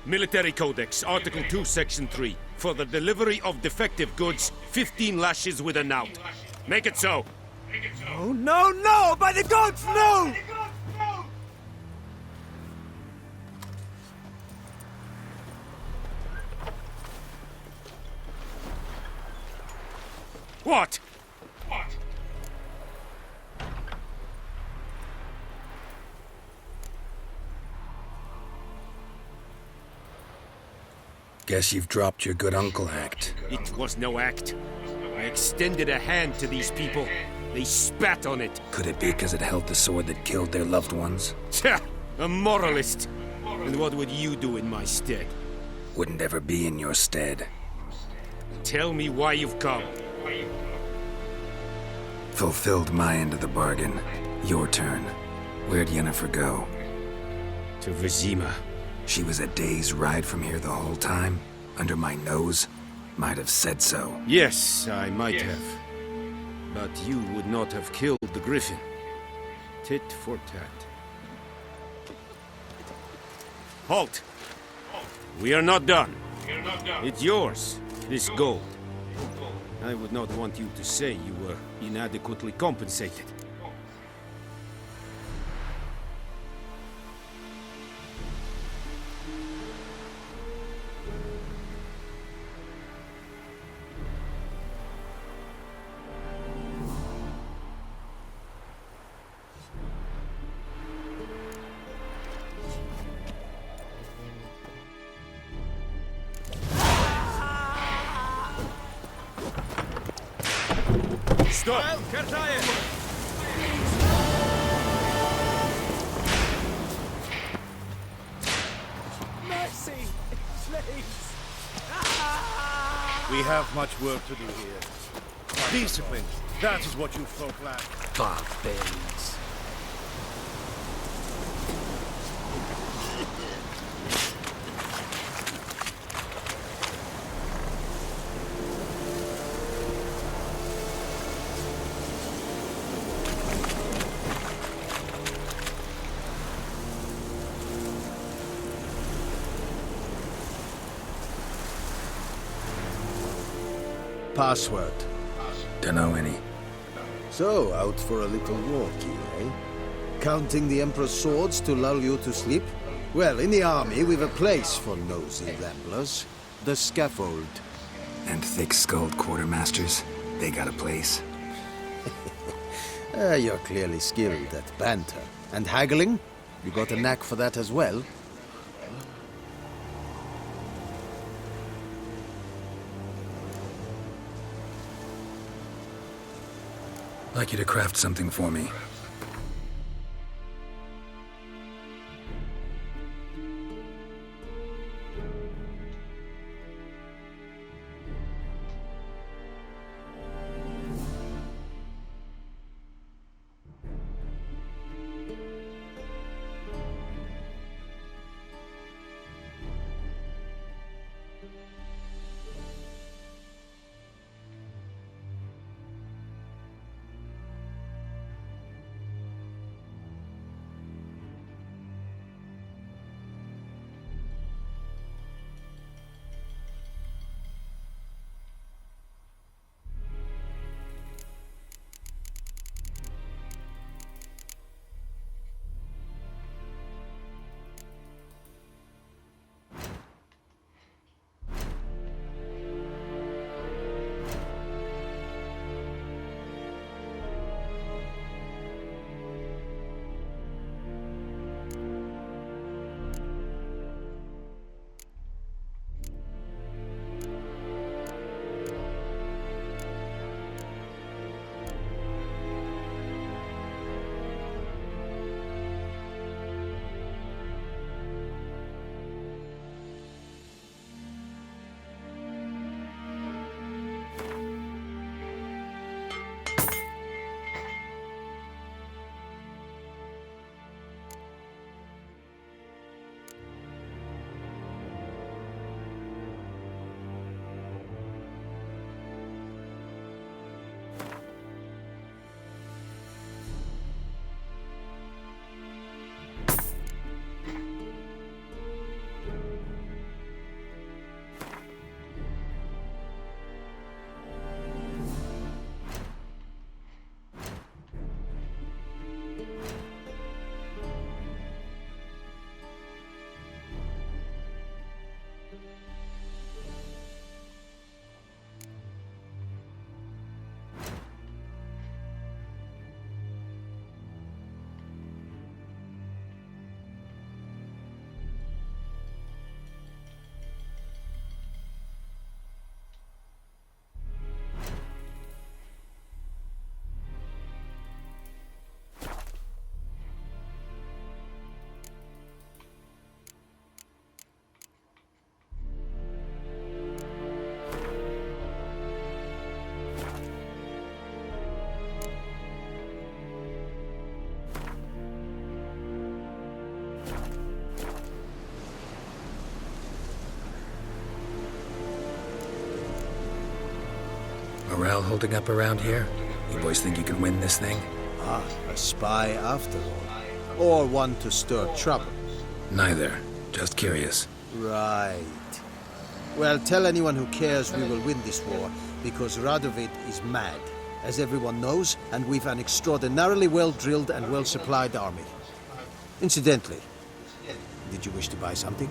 Speaker 19: Military Codex, Article 2, Section 3. For the delivery of defective goods, 15 lashes with a knout. Make it so.
Speaker 10: Oh, no, no! By the gods, no!
Speaker 19: What?
Speaker 2: Guess you've dropped your good uncle act.
Speaker 19: It was no act. I extended a hand to these people. They spat on it.
Speaker 2: Could it be because it held the sword that killed their loved ones?
Speaker 19: Tja! A moralist! And what would you do in my stead?
Speaker 2: Wouldn't ever be in your stead.
Speaker 19: Tell me why you've come.
Speaker 2: Fulfilled my end of the bargain. Your turn. Where'd Yennefer go?
Speaker 19: To Vizima.
Speaker 2: She was a day's ride from here the whole time? Under my nose? Might have said so.
Speaker 19: Yes, I might have. But you would not have killed the griffin. Tit for tat. Halt! We are not done. It's yours, this gold. I would not want you to say you were inadequately compensated. Stop!
Speaker 15: Mercy! Please!
Speaker 20: We have much work to do here. Discipline, that is what you folk lack.
Speaker 2: Barbarians.
Speaker 1: Password.
Speaker 2: Dunno any.
Speaker 1: So, out for a little walkie, eh? Counting the Emperor's swords to lull you to sleep? Well, in the army, we've a place for nosy ramblers. The scaffold.
Speaker 2: And thick-skulled quartermasters? They got a place?
Speaker 1: You're clearly skilled at banter. And haggling? You got a knack for that as well?
Speaker 2: I'd like you to craft something for me. morale holding up around here? You boys think you can win this thing?
Speaker 1: Ah, a spy after all. Or one to stir trouble.
Speaker 2: Neither. Just curious.
Speaker 1: Right. Well, tell anyone who cares we will win this war, because Radovid is mad, as everyone knows, and we've an extraordinarily well-drilled and well-supplied army. Incidentally, did you wish to buy something?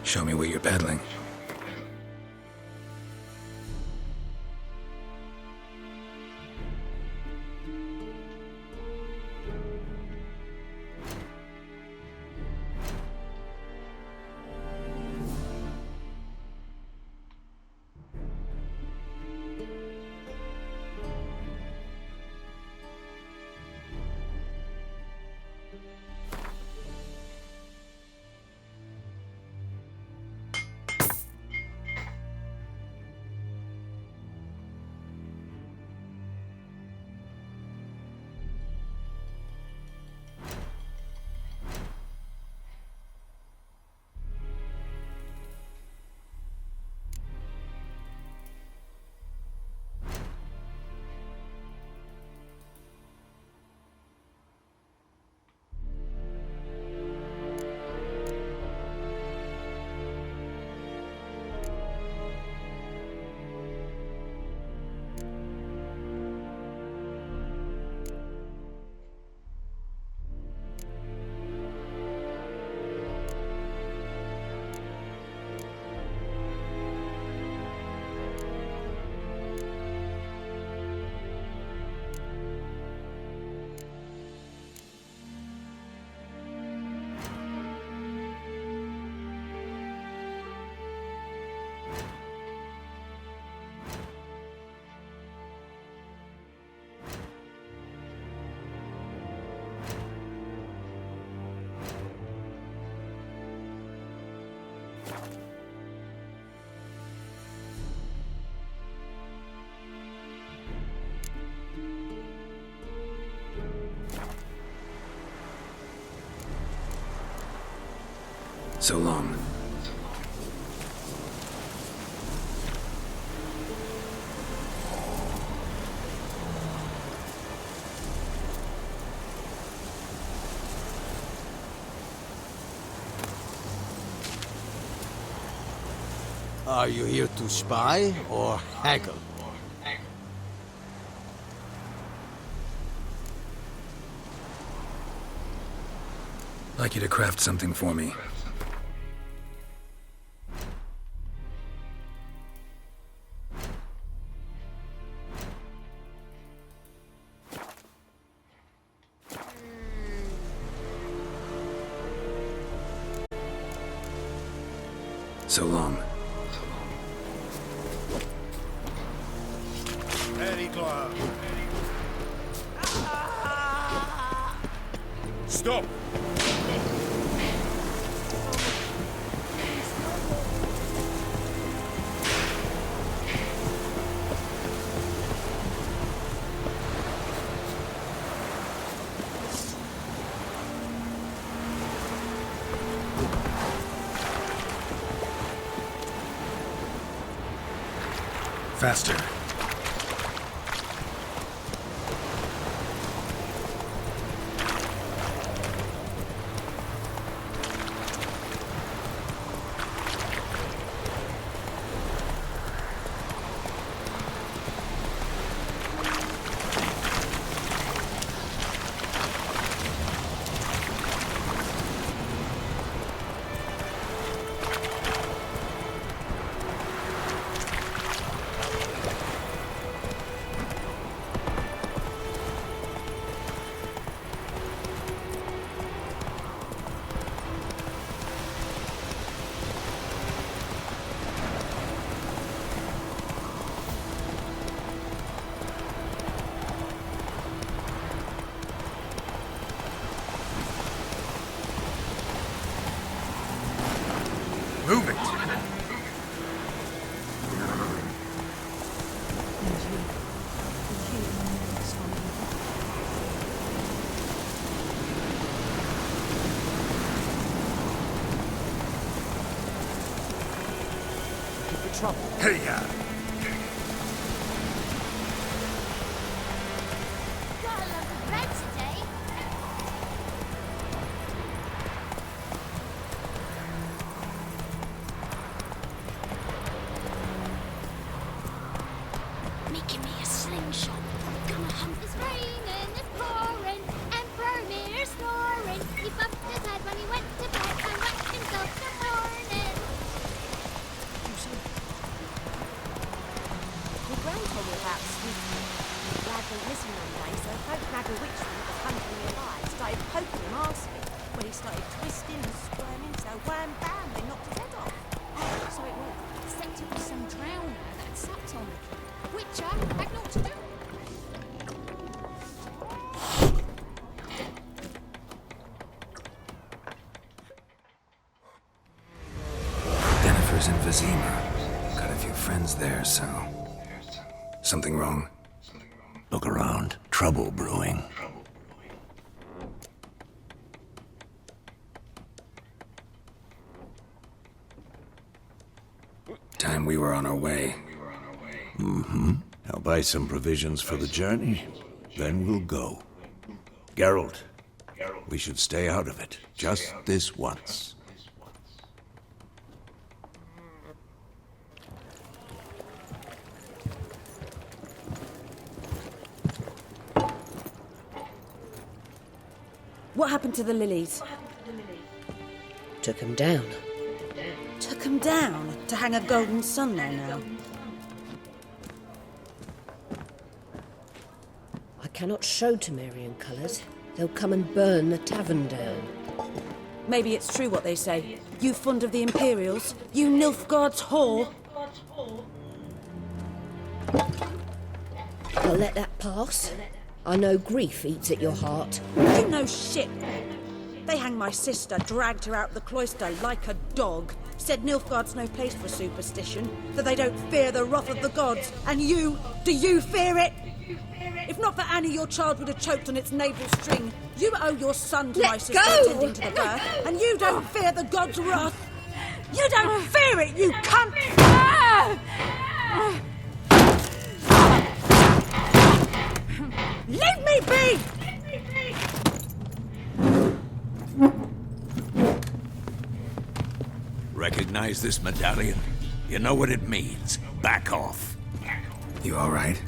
Speaker 2: Show me what you're peddling. So long.
Speaker 1: Are you here to spy or haggle?
Speaker 2: I'd like you to craft something for me. So long.
Speaker 20: Very glad. Stop!
Speaker 2: Faster.
Speaker 10: trouble.
Speaker 20: Hey, ya!
Speaker 5: Gotta love the red today. Making me a slingshot. Gonna hunt. It's raining, it's pouring, Emperor Mir snoring. He bumped his head when he went to bed and whacked himself in the morning.
Speaker 14: My gran told me about Sneaky. The lad went missing one day, so folk nag a witchman that was hunting nearby started poking him asking. When he started twisting and squirming, so wham bam, they knocked his head off. So it was
Speaker 5: Except it was some drowner that sucked on the kid. Witcher had naught to do.
Speaker 2: Jennifer's in Vizima. Got a few friends there, so... Something wrong?
Speaker 1: Look around. Trouble brewing.
Speaker 2: Time we were on our way.
Speaker 4: Mm-hmm. I'll buy some provisions for the journey, then we'll go. Geralt, we should stay out of it, just this once.
Speaker 21: What happened to the lilies?
Speaker 9: Took 'em down.
Speaker 21: Took 'em down to hang a golden sun there now.
Speaker 9: I cannot show Temerian colours. They'll come and burn the tavern down.
Speaker 21: Maybe it's true what they say. You fond of the Imperials? You Nilfgaard's whore?
Speaker 9: I'll let that pass. I know grief eats at your heart.
Speaker 21: You know shit. They hanged my sister, dragged her out of the cloister like a dog. Said Nilfgaard's no place for superstition, that they don't fear the wrath of the gods. And you, do you fear it? If not for Annie, your child would have choked on its navel string. You owe your son to my sister attending to the birth, and you don't fear the gods' wrath. You don't fear it, you cunt! Leave me be!
Speaker 4: Recognize this medallion? You know what it means. Back off.
Speaker 2: You all right?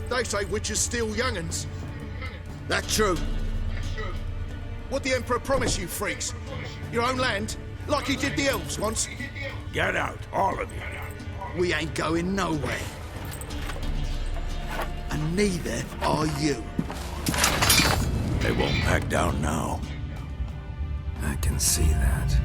Speaker 20: They say witches steal young'uns. That true. What the Emperor promise you, freaks? Your own land? Like he did the elves once?
Speaker 4: Get out, all of you.
Speaker 7: We ain't going nowhere. And neither are you.
Speaker 4: They won't back down now.
Speaker 2: I can see that.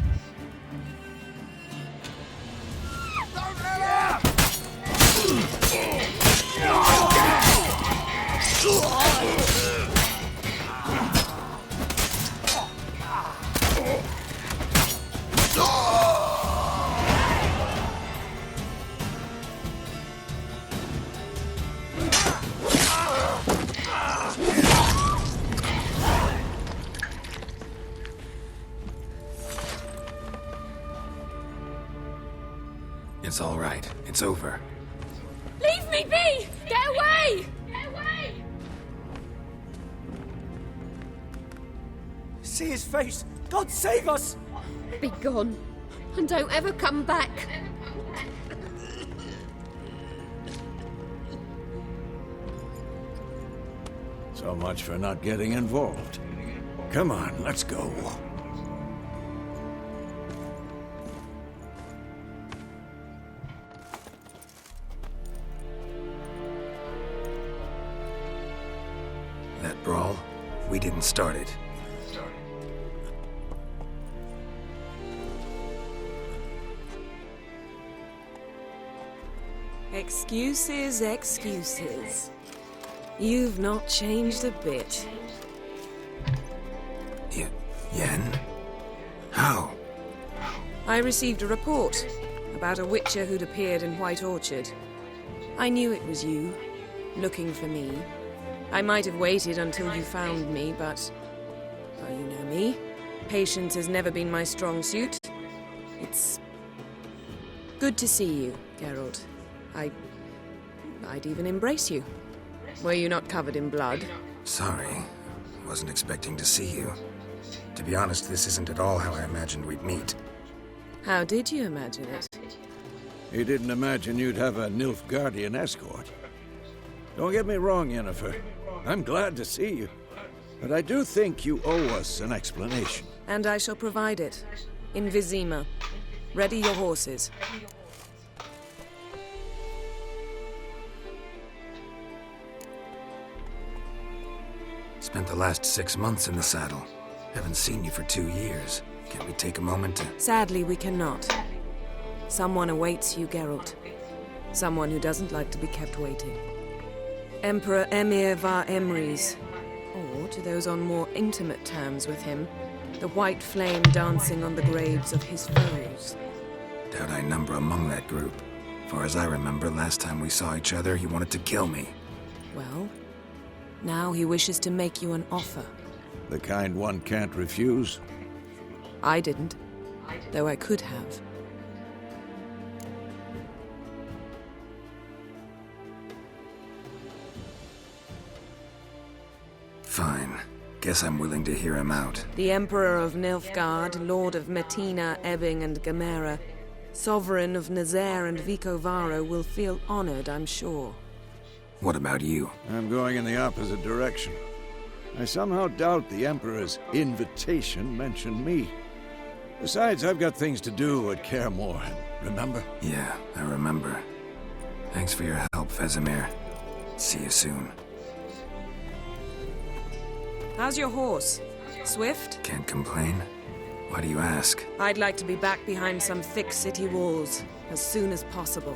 Speaker 2: It's all right. It's over.
Speaker 5: Leave me be! Get away! Get away!
Speaker 10: See his face! God save us!
Speaker 9: Be gone, and don't ever come back.
Speaker 4: So much for not getting involved. Come on, let's go.
Speaker 2: That brawl, we didn't start it.
Speaker 3: Excuses, excuses. You've not changed a bit.
Speaker 2: Yen? How?
Speaker 3: I received a report about a witcher who'd appeared in White Orchard. I knew it was you, looking for me. I might have waited until you found me, but... well, you know me. Patience has never been my strong suit. It's Good to see you, Geralt. I'd even embrace you. Were you not covered in blood?
Speaker 2: Sorry. Wasn't expecting to see you. To be honest, this isn't at all how I imagined we'd meet.
Speaker 3: How did you imagine it?
Speaker 4: He didn't imagine you'd have a Nilfgaardian escort. Don't get me wrong, Yennefer. I'm glad to see you. But I do think you owe us an explanation.
Speaker 3: And I shall provide it. In Vizima. Ready your horses.
Speaker 2: Spent the last 6 months in the saddle. Haven't seen you for 2 years. Can't we take a moment to...
Speaker 3: Sadly, we cannot. Someone awaits you, Geralt. Someone who doesn't like to be kept waiting. Emperor Emir var Emrys. Or, to those on more intimate terms with him, the white flame dancing on the graves of his foes.
Speaker 2: Doubt I number among that group. Far as I remember, last time we saw each other, he wanted to kill me.
Speaker 3: Well, now he wishes to make you an offer.
Speaker 4: The kind one can't refuse?
Speaker 3: I didn't, though I could have.
Speaker 2: Fine. Guess I'm willing to hear him out.
Speaker 3: The Emperor of Nilfgaard, Lord of Metina, Ebbing and Gamera, Sovereign of Nazaire and Vicovaro will feel honored, I'm sure.
Speaker 2: What about you?
Speaker 4: I'm going in the opposite direction. I somehow doubt the Emperor's invitation mentioned me. Besides, I've got things to do at Kaer Morhen, remember?
Speaker 2: Yeah, I remember. Thanks for your help, Vesemir. See you soon.
Speaker 3: How's your horse? Swift?
Speaker 2: Can't complain. Why do you ask?
Speaker 3: I'd like to be back behind some thick city walls as soon as possible.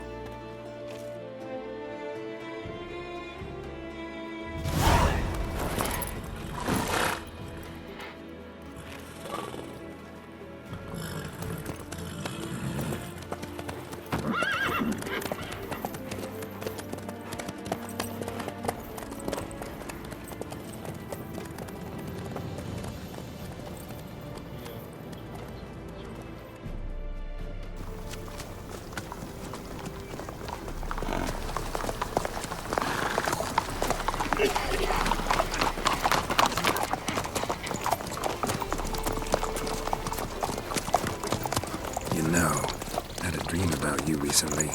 Speaker 2: You know, I had a dream about you recently.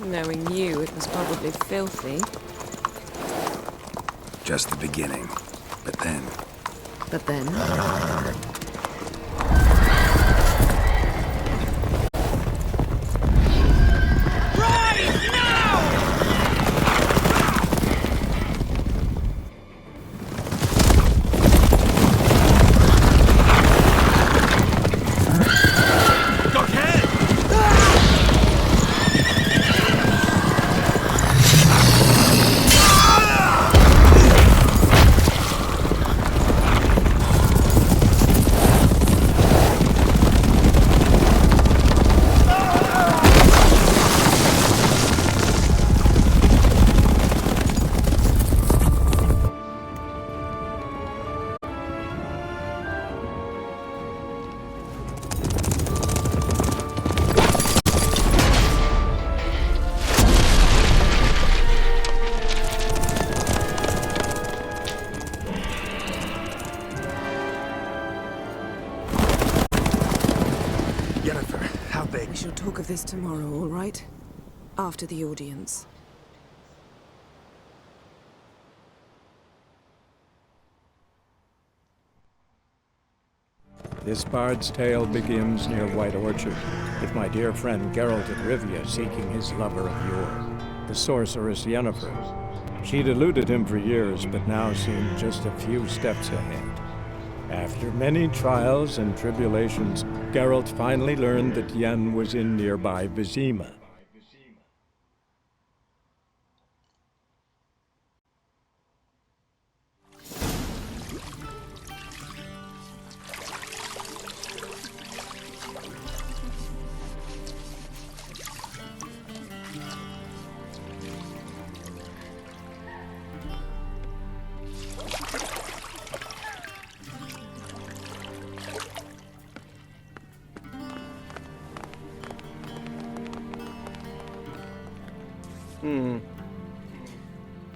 Speaker 3: Knowing you, it was probably filthy.
Speaker 2: Just the beginning. But then...
Speaker 3: But then? We shall talk of this tomorrow, all right? After the audience.
Speaker 6: This bard's tale begins near White Orchard, with my dear friend Geralt of Rivia seeking his lover of yore, the sorceress Yennefer. She'd eluded him for years, but now seemed just a few steps ahead. After many trials and tribulations, Geralt finally learned that Yen was in nearby Vizima.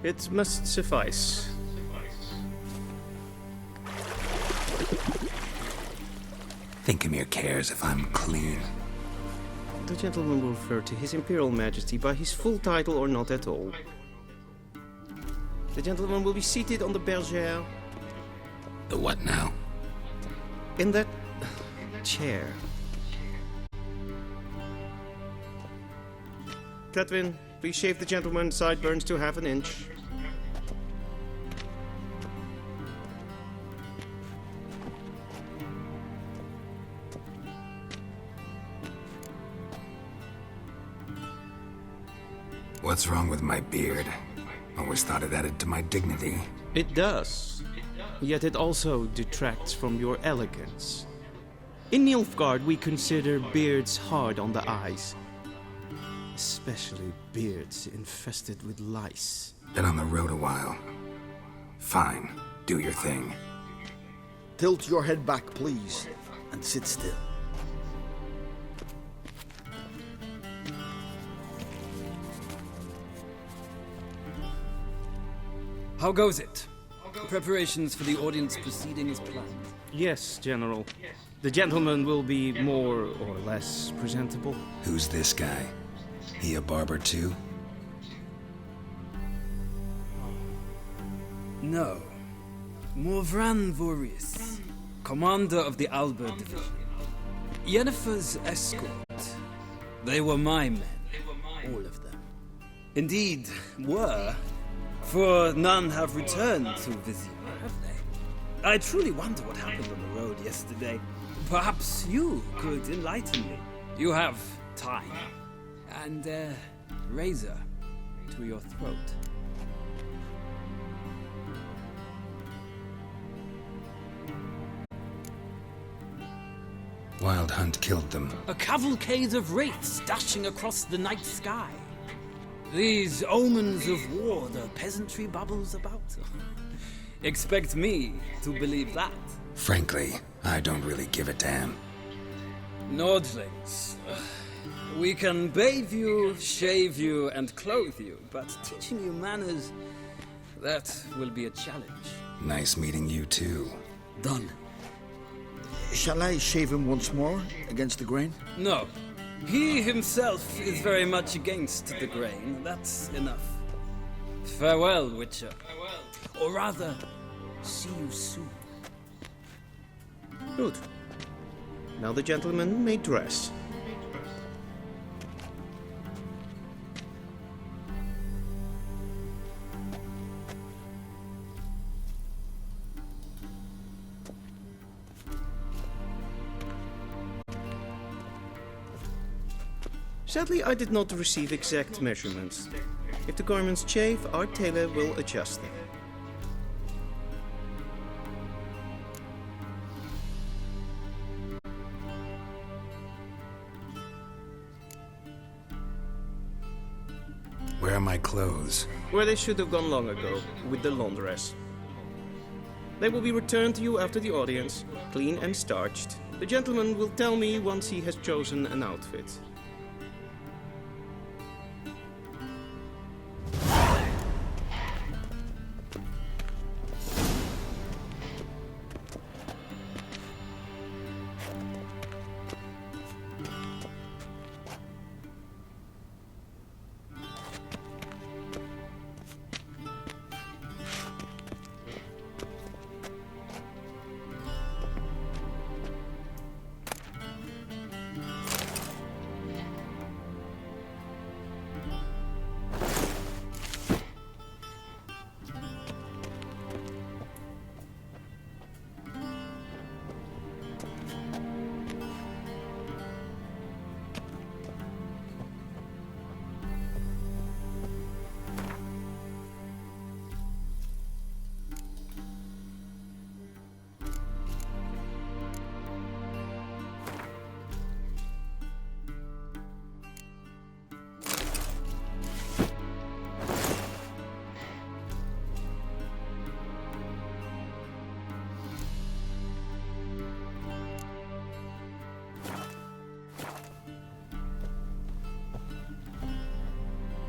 Speaker 12: It must suffice.
Speaker 2: Thinkamere cares if I'm clean.
Speaker 12: The gentleman will refer to His Imperial Majesty by his full title or not at all. The gentleman will be seated on the bergère.
Speaker 2: The what now?
Speaker 12: In that chair. Catwin, please shave the gentleman's sideburns to half an inch.
Speaker 2: What's wrong with my beard? Always thought it added to my dignity.
Speaker 12: It does. Yet it also detracts from your elegance. In Nilfgaard, we consider beards hard on the eyes. Especially beards infested with lice.
Speaker 2: Been on the road a while. Fine, do your thing.
Speaker 20: Tilt your head back, please, and sit still.
Speaker 22: How goes it? Preparations for the audience proceeding as planned?
Speaker 12: Yes, General. The gentleman will be more or less presentable.
Speaker 2: Who's this guy? He a barber too?
Speaker 22: No. Morvran Voris, commander of the Alba Division. Yennefer's escort. They were my men, all of them. Indeed, were. For none have returned to Vizima, have they? I truly wonder what happened on the road yesterday. Perhaps you could enlighten me. You have time. And a razor to your throat.
Speaker 2: Wild Hunt killed them.
Speaker 22: A cavalcade of wraiths dashing across the night sky. These omens of war the peasantry babbles about. Expect me to believe that.
Speaker 2: Frankly, I don't really give a damn.
Speaker 22: Nordlings. We can bathe you, shave you, and clothe you, but teaching you manners, that will be a challenge.
Speaker 2: Nice meeting you too.
Speaker 20: Done. Shall I shave him once more, against the grain?
Speaker 22: No. He himself is very much against the grain. That's enough. Farewell, Witcher. Or rather, see you soon.
Speaker 12: Good. Now the gentleman may dress. Sadly, I did not receive exact measurements. If the garments chafe, our tailor will adjust them.
Speaker 2: Where are my clothes?
Speaker 12: Where they should have gone long ago, with the laundress. They will be returned to you after the audience, clean and starched. The gentleman will tell me once he has chosen an outfit.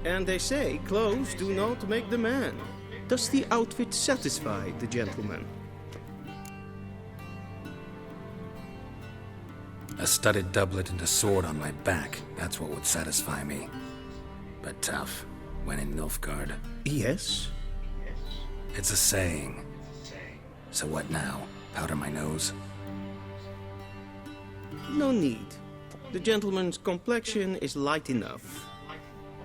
Speaker 12: And they say clothes do not make the man. Does the outfit satisfy the gentleman?
Speaker 2: A studded doublet and a sword on my back, that's what would satisfy me. But tough, when in Nilfgaard.
Speaker 12: Yes?
Speaker 2: It's a saying. So what now? Powder my nose?
Speaker 12: No need. The gentleman's complexion is light enough.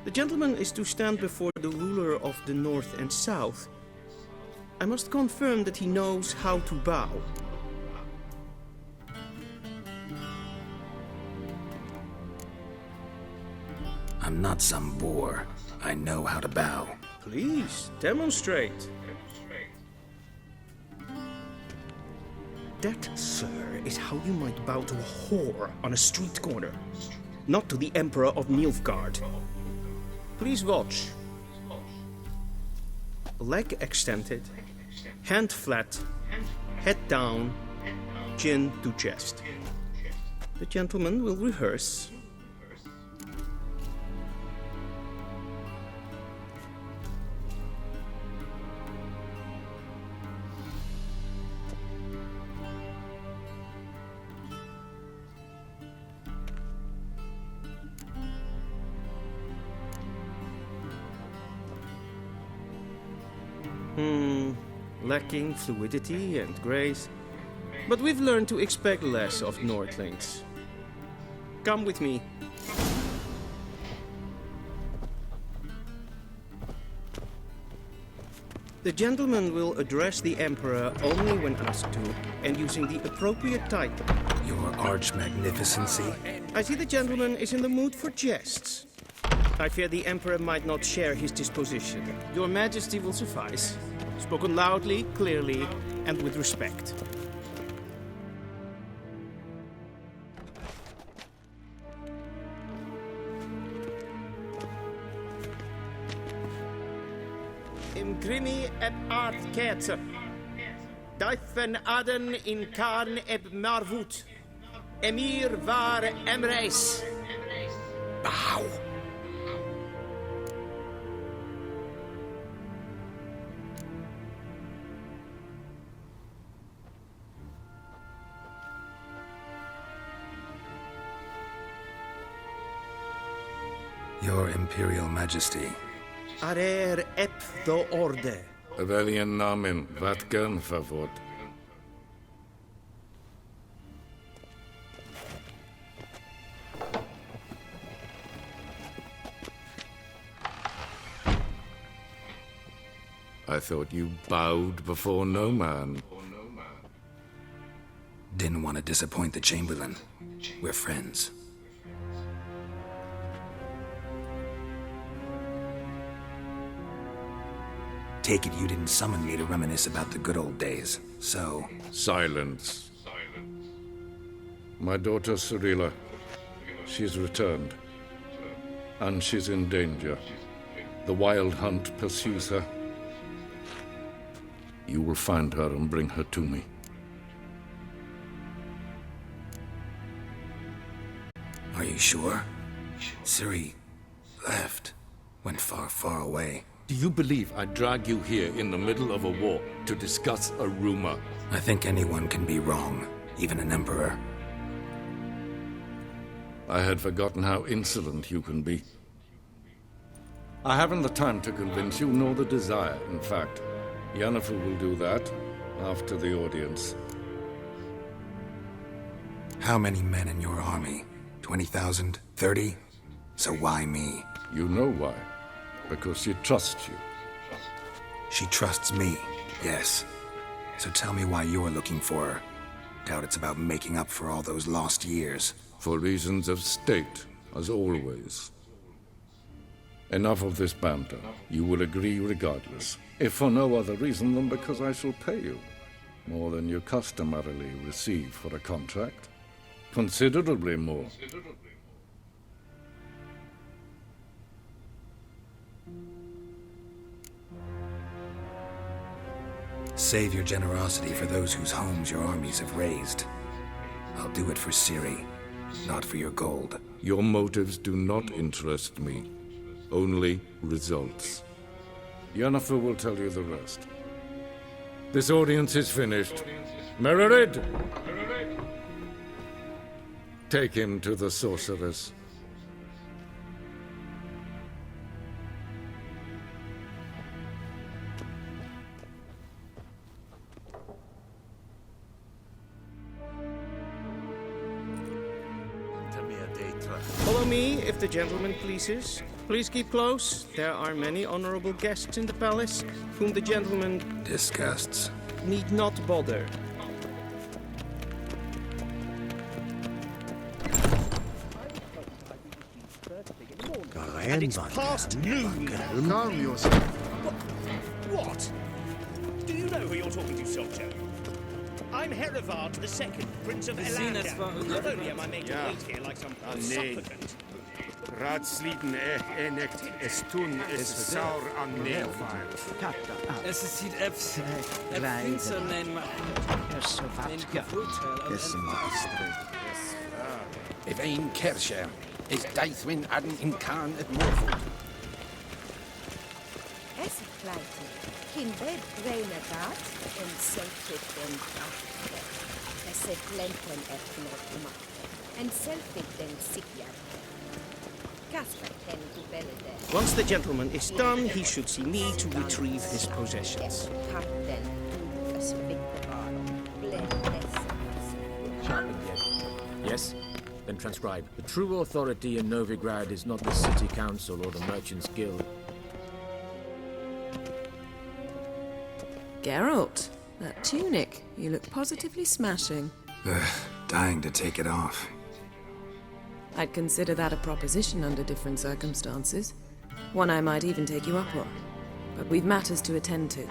Speaker 12: The gentleman is to stand before the ruler of the North and South. I must confirm that he knows how to bow.
Speaker 2: I'm not some boor. I know how to bow.
Speaker 12: Please, demonstrate. That, sir, is how you might bow to a whore on a street corner, not to the Emperor of Nilfgaard. Please watch. Leg extended, hand flat, head down, chin to chest. The gentleman will rehearse. Lacking fluidity and grace, but we've learned to expect less of Nordlings. Come with me. The gentleman will address the Emperor only when asked to, and using the appropriate title.
Speaker 2: Your Arch-Magnificency?
Speaker 12: I see the gentleman is in the mood for jests. I fear the Emperor might not share his disposition. Your Majesty will suffice. Spoken loudly, clearly, and with respect. Imprimi et art ketzer. Duifen aden in karn eb marvoet. Emir var emreis.
Speaker 2: Bow. Your Imperial Majesty.
Speaker 12: Arer ep the orde.
Speaker 4: Weljen namen, wat kan favor? I thought you bowed before no man.
Speaker 2: Didn't want to disappoint the Chamberlain. We're friends. Take it you didn't summon me to reminisce about the good old days, so...
Speaker 4: Silence. My daughter Cyrilla, she's returned. And she's in danger. The Wild Hunt pursues her. You will find her and bring her to me.
Speaker 2: Are you sure? Ciri left. Went far, far away.
Speaker 4: Do you believe I'd drag you here in the middle of a war to discuss a rumor?
Speaker 2: I think anyone can be wrong, even an emperor.
Speaker 4: I had forgotten how insolent you can be. I haven't the time to convince you, nor the desire, in fact. Yennefer will do that after the audience.
Speaker 2: How many men in your army? 20,000? 30? So why me?
Speaker 4: You know why. Because she trusts you.
Speaker 2: She trusts me, yes. So tell me why you're looking for her. Doubt it's about making up for all those lost years.
Speaker 4: For reasons of state, as always. Enough of this banter. You will agree regardless. If for no other reason than because I shall pay you. More than you customarily receive for a contract. Considerably more.
Speaker 2: Save your generosity for those whose homes your armies have razed. I'll do it for Ciri, not for your gold.
Speaker 4: Your motives do not interest me.
Speaker 8: Only results.
Speaker 4: Yennefer will tell you the rest. This audience is finished. Mererid! Take him to the sorceress.
Speaker 12: Follow me, if the gentleman pleases. Please keep close. There are many honorable guests in the palace, whom the gentleman
Speaker 2: disgusts.
Speaker 12: Need not bother.
Speaker 1: And
Speaker 16: it's past noon. Calm yourself. What? Do you know who you're talking to, soldier? I'm Herivard II, Prince of Elander. Not only am I made to wait here like some supplicant.
Speaker 19: Raadsliden enekt estun is saur an neelvaar.
Speaker 22: Es ist het efs. Het vindt neem maar.
Speaker 11: If ein Kersher is Deithwin Adden in Khan at Morford.
Speaker 14: Es pleiten. Kinder reine dat en selfit den kracht. Es plenten etnot macht. En selfit den sikja.
Speaker 12: Once the gentleman is done, he should see me to retrieve his possessions.
Speaker 18: Sharpened yet? Yes? Then transcribe. The true authority in Novigrad is not the city council or the merchants' guild.
Speaker 3: Geralt, that tunic. You look positively smashing.
Speaker 2: Dying to take it off.
Speaker 3: I'd consider that a proposition under different circumstances. One I might even take you up on. But we've matters to attend to.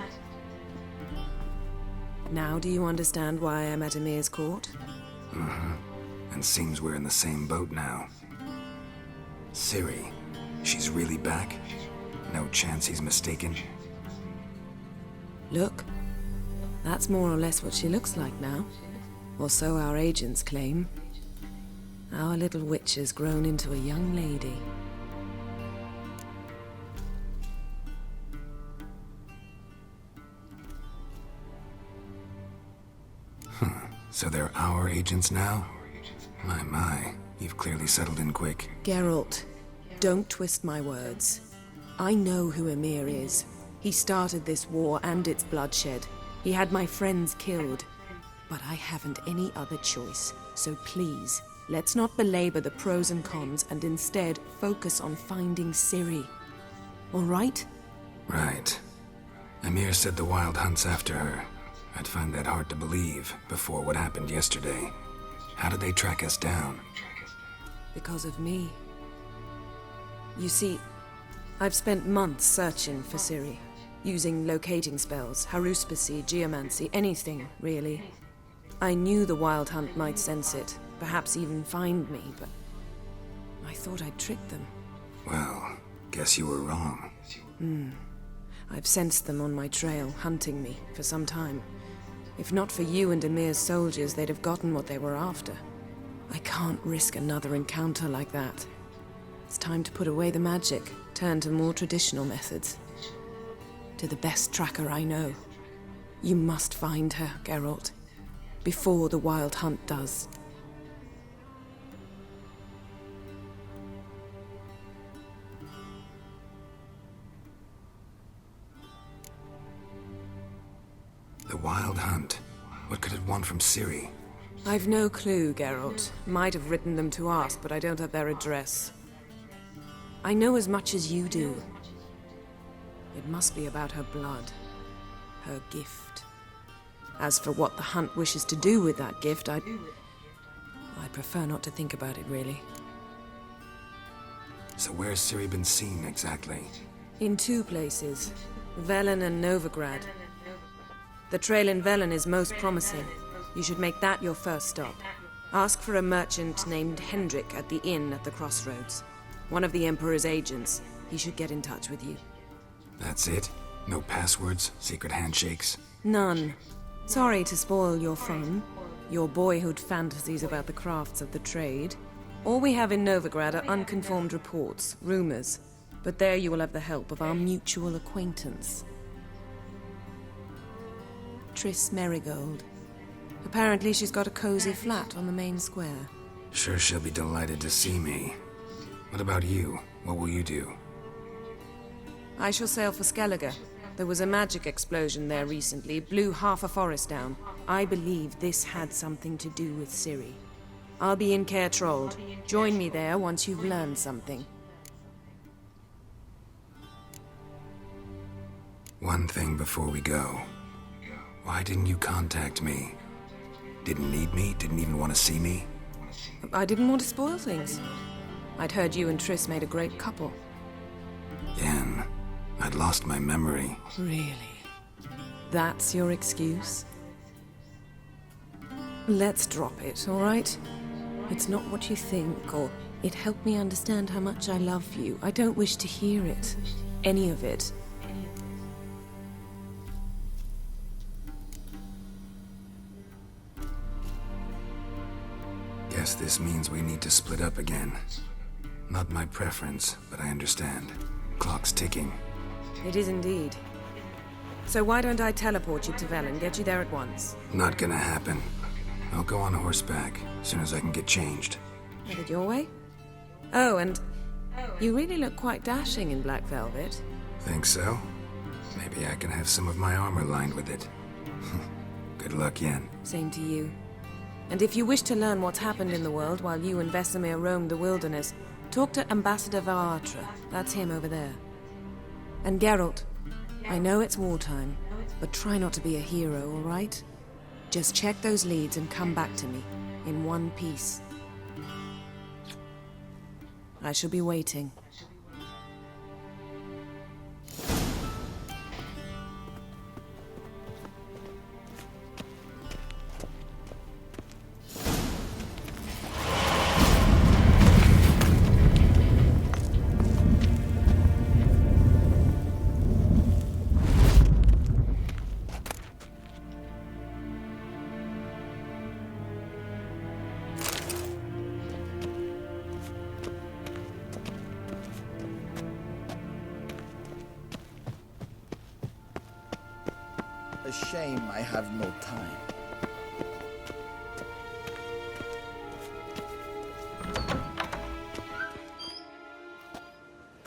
Speaker 3: Now do you understand why I'm at Emir's court?
Speaker 2: Mm-hmm. And seems we're in the same boat now. Ciri, she's really back? No chance he's mistaken?
Speaker 3: Look, that's more or less what she looks like now. Or so our agents claim. Our little witch has grown into a young lady.
Speaker 2: So they're our agents now? My, you've clearly settled in quick.
Speaker 3: Geralt, don't twist my words. I know who Emir is. He started this war and its bloodshed. He had my friends killed. But I haven't any other choice, so please, let's not belabor the pros and cons and instead focus on finding Ciri. All right?
Speaker 2: Right. Emir said the Wild Hunt's after her. I'd find that hard to believe before what happened yesterday. How did they track us down?
Speaker 3: Because of me. You see, I've spent months searching for Ciri, using locating spells, haruspicy, geomancy, anything, really. I knew the Wild Hunt might sense it, perhaps even find me, but I thought I'd tricked them.
Speaker 2: Well, guess you were wrong.
Speaker 3: I've sensed them on my trail, hunting me, for some time. If not for you and Emir's soldiers, they'd have gotten what they were after. I can't risk another encounter like that. It's time to put away the magic, turn to more traditional methods. To the best tracker I know. You must find her, Geralt. Before the Wild Hunt does.
Speaker 2: The Wild Hunt? What could it want from Ciri?
Speaker 3: I've no clue, Geralt. Might have written them to ask, but I don't have their address. I know as much as you do. It must be about her blood. Her gift. As for what the Hunt wishes to do with that gift, I'd prefer not to think about it, really.
Speaker 2: So where's Ciri been seen, exactly?
Speaker 3: In two places. Velen and Novigrad. The trail in Velen is most promising. You should make that your first stop. Ask for a merchant named Hendrik at the inn at the crossroads. One of the Emperor's agents. He should get in touch with you.
Speaker 2: That's it? No passwords? Secret handshakes?
Speaker 3: None. Sorry to spoil your fun. Your boyhood fantasies about the crafts of the trade. All we have in Novigrad are unconformed reports, rumors. But there you will have the help of our mutual acquaintance. Triss Merigold. Apparently she's got a cozy flat on the main square.
Speaker 2: Sure she'll be delighted to see me. What about you? What will you do?
Speaker 3: I shall sail for Skellige. There was a magic explosion there recently, blew half a forest down. I believe this had something to do with Ciri. I'll be in Caer Trold. Join me there once you've learned something.
Speaker 2: One thing before we go. Why didn't you contact me? Didn't need me? Didn't even want to see me?
Speaker 3: I didn't want to spoil things. I'd heard you and Triss made a great couple.
Speaker 2: Yen, I'd lost my memory.
Speaker 3: Really? That's your excuse? Let's drop it, all right? It's not what you think, or it helped me understand how much I love you. I don't wish to hear it. Any of it.
Speaker 2: Guess this means we need to split up again. Not my preference, but I understand. Clock's ticking.
Speaker 3: It is indeed. So why don't I teleport you to Velen, get you there at once?
Speaker 2: Not gonna happen. I'll go on horseback, as soon as I can get changed.
Speaker 3: Headed your way? Oh, and you really look quite dashing in black velvet.
Speaker 2: Think so? Maybe I can have some of my armor lined with it. Good luck, Yen.
Speaker 3: Same to you. And if you wish to learn what's happened in the world while you and Vesemir roamed the wilderness, talk to Ambassador Varatra. That's him over there. And Geralt, I know it's wartime, but try not to be a hero, all right? Just check those leads and come back to me, in one piece. I shall be waiting.
Speaker 13: A shame I have no time.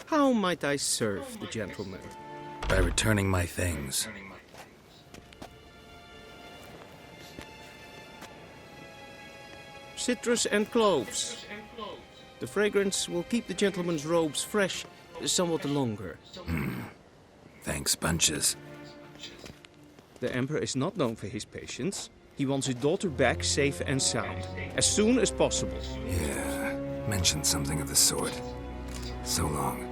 Speaker 12: How might I serve the gentleman?
Speaker 2: By returning my things.
Speaker 12: Citrus and cloves. The fragrance will keep the gentleman's robes fresh somewhat longer.
Speaker 2: Thanks, bunches.
Speaker 12: The Emperor is not known for his patience. He wants his daughter back safe and sound, as soon as possible.
Speaker 2: Yeah, mentioned something of the sort. So long.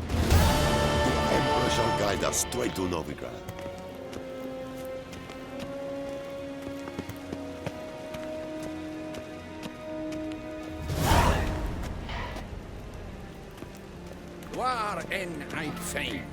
Speaker 8: The Emperor shall guide us straight to Novigrad.
Speaker 11: War en ein Fein.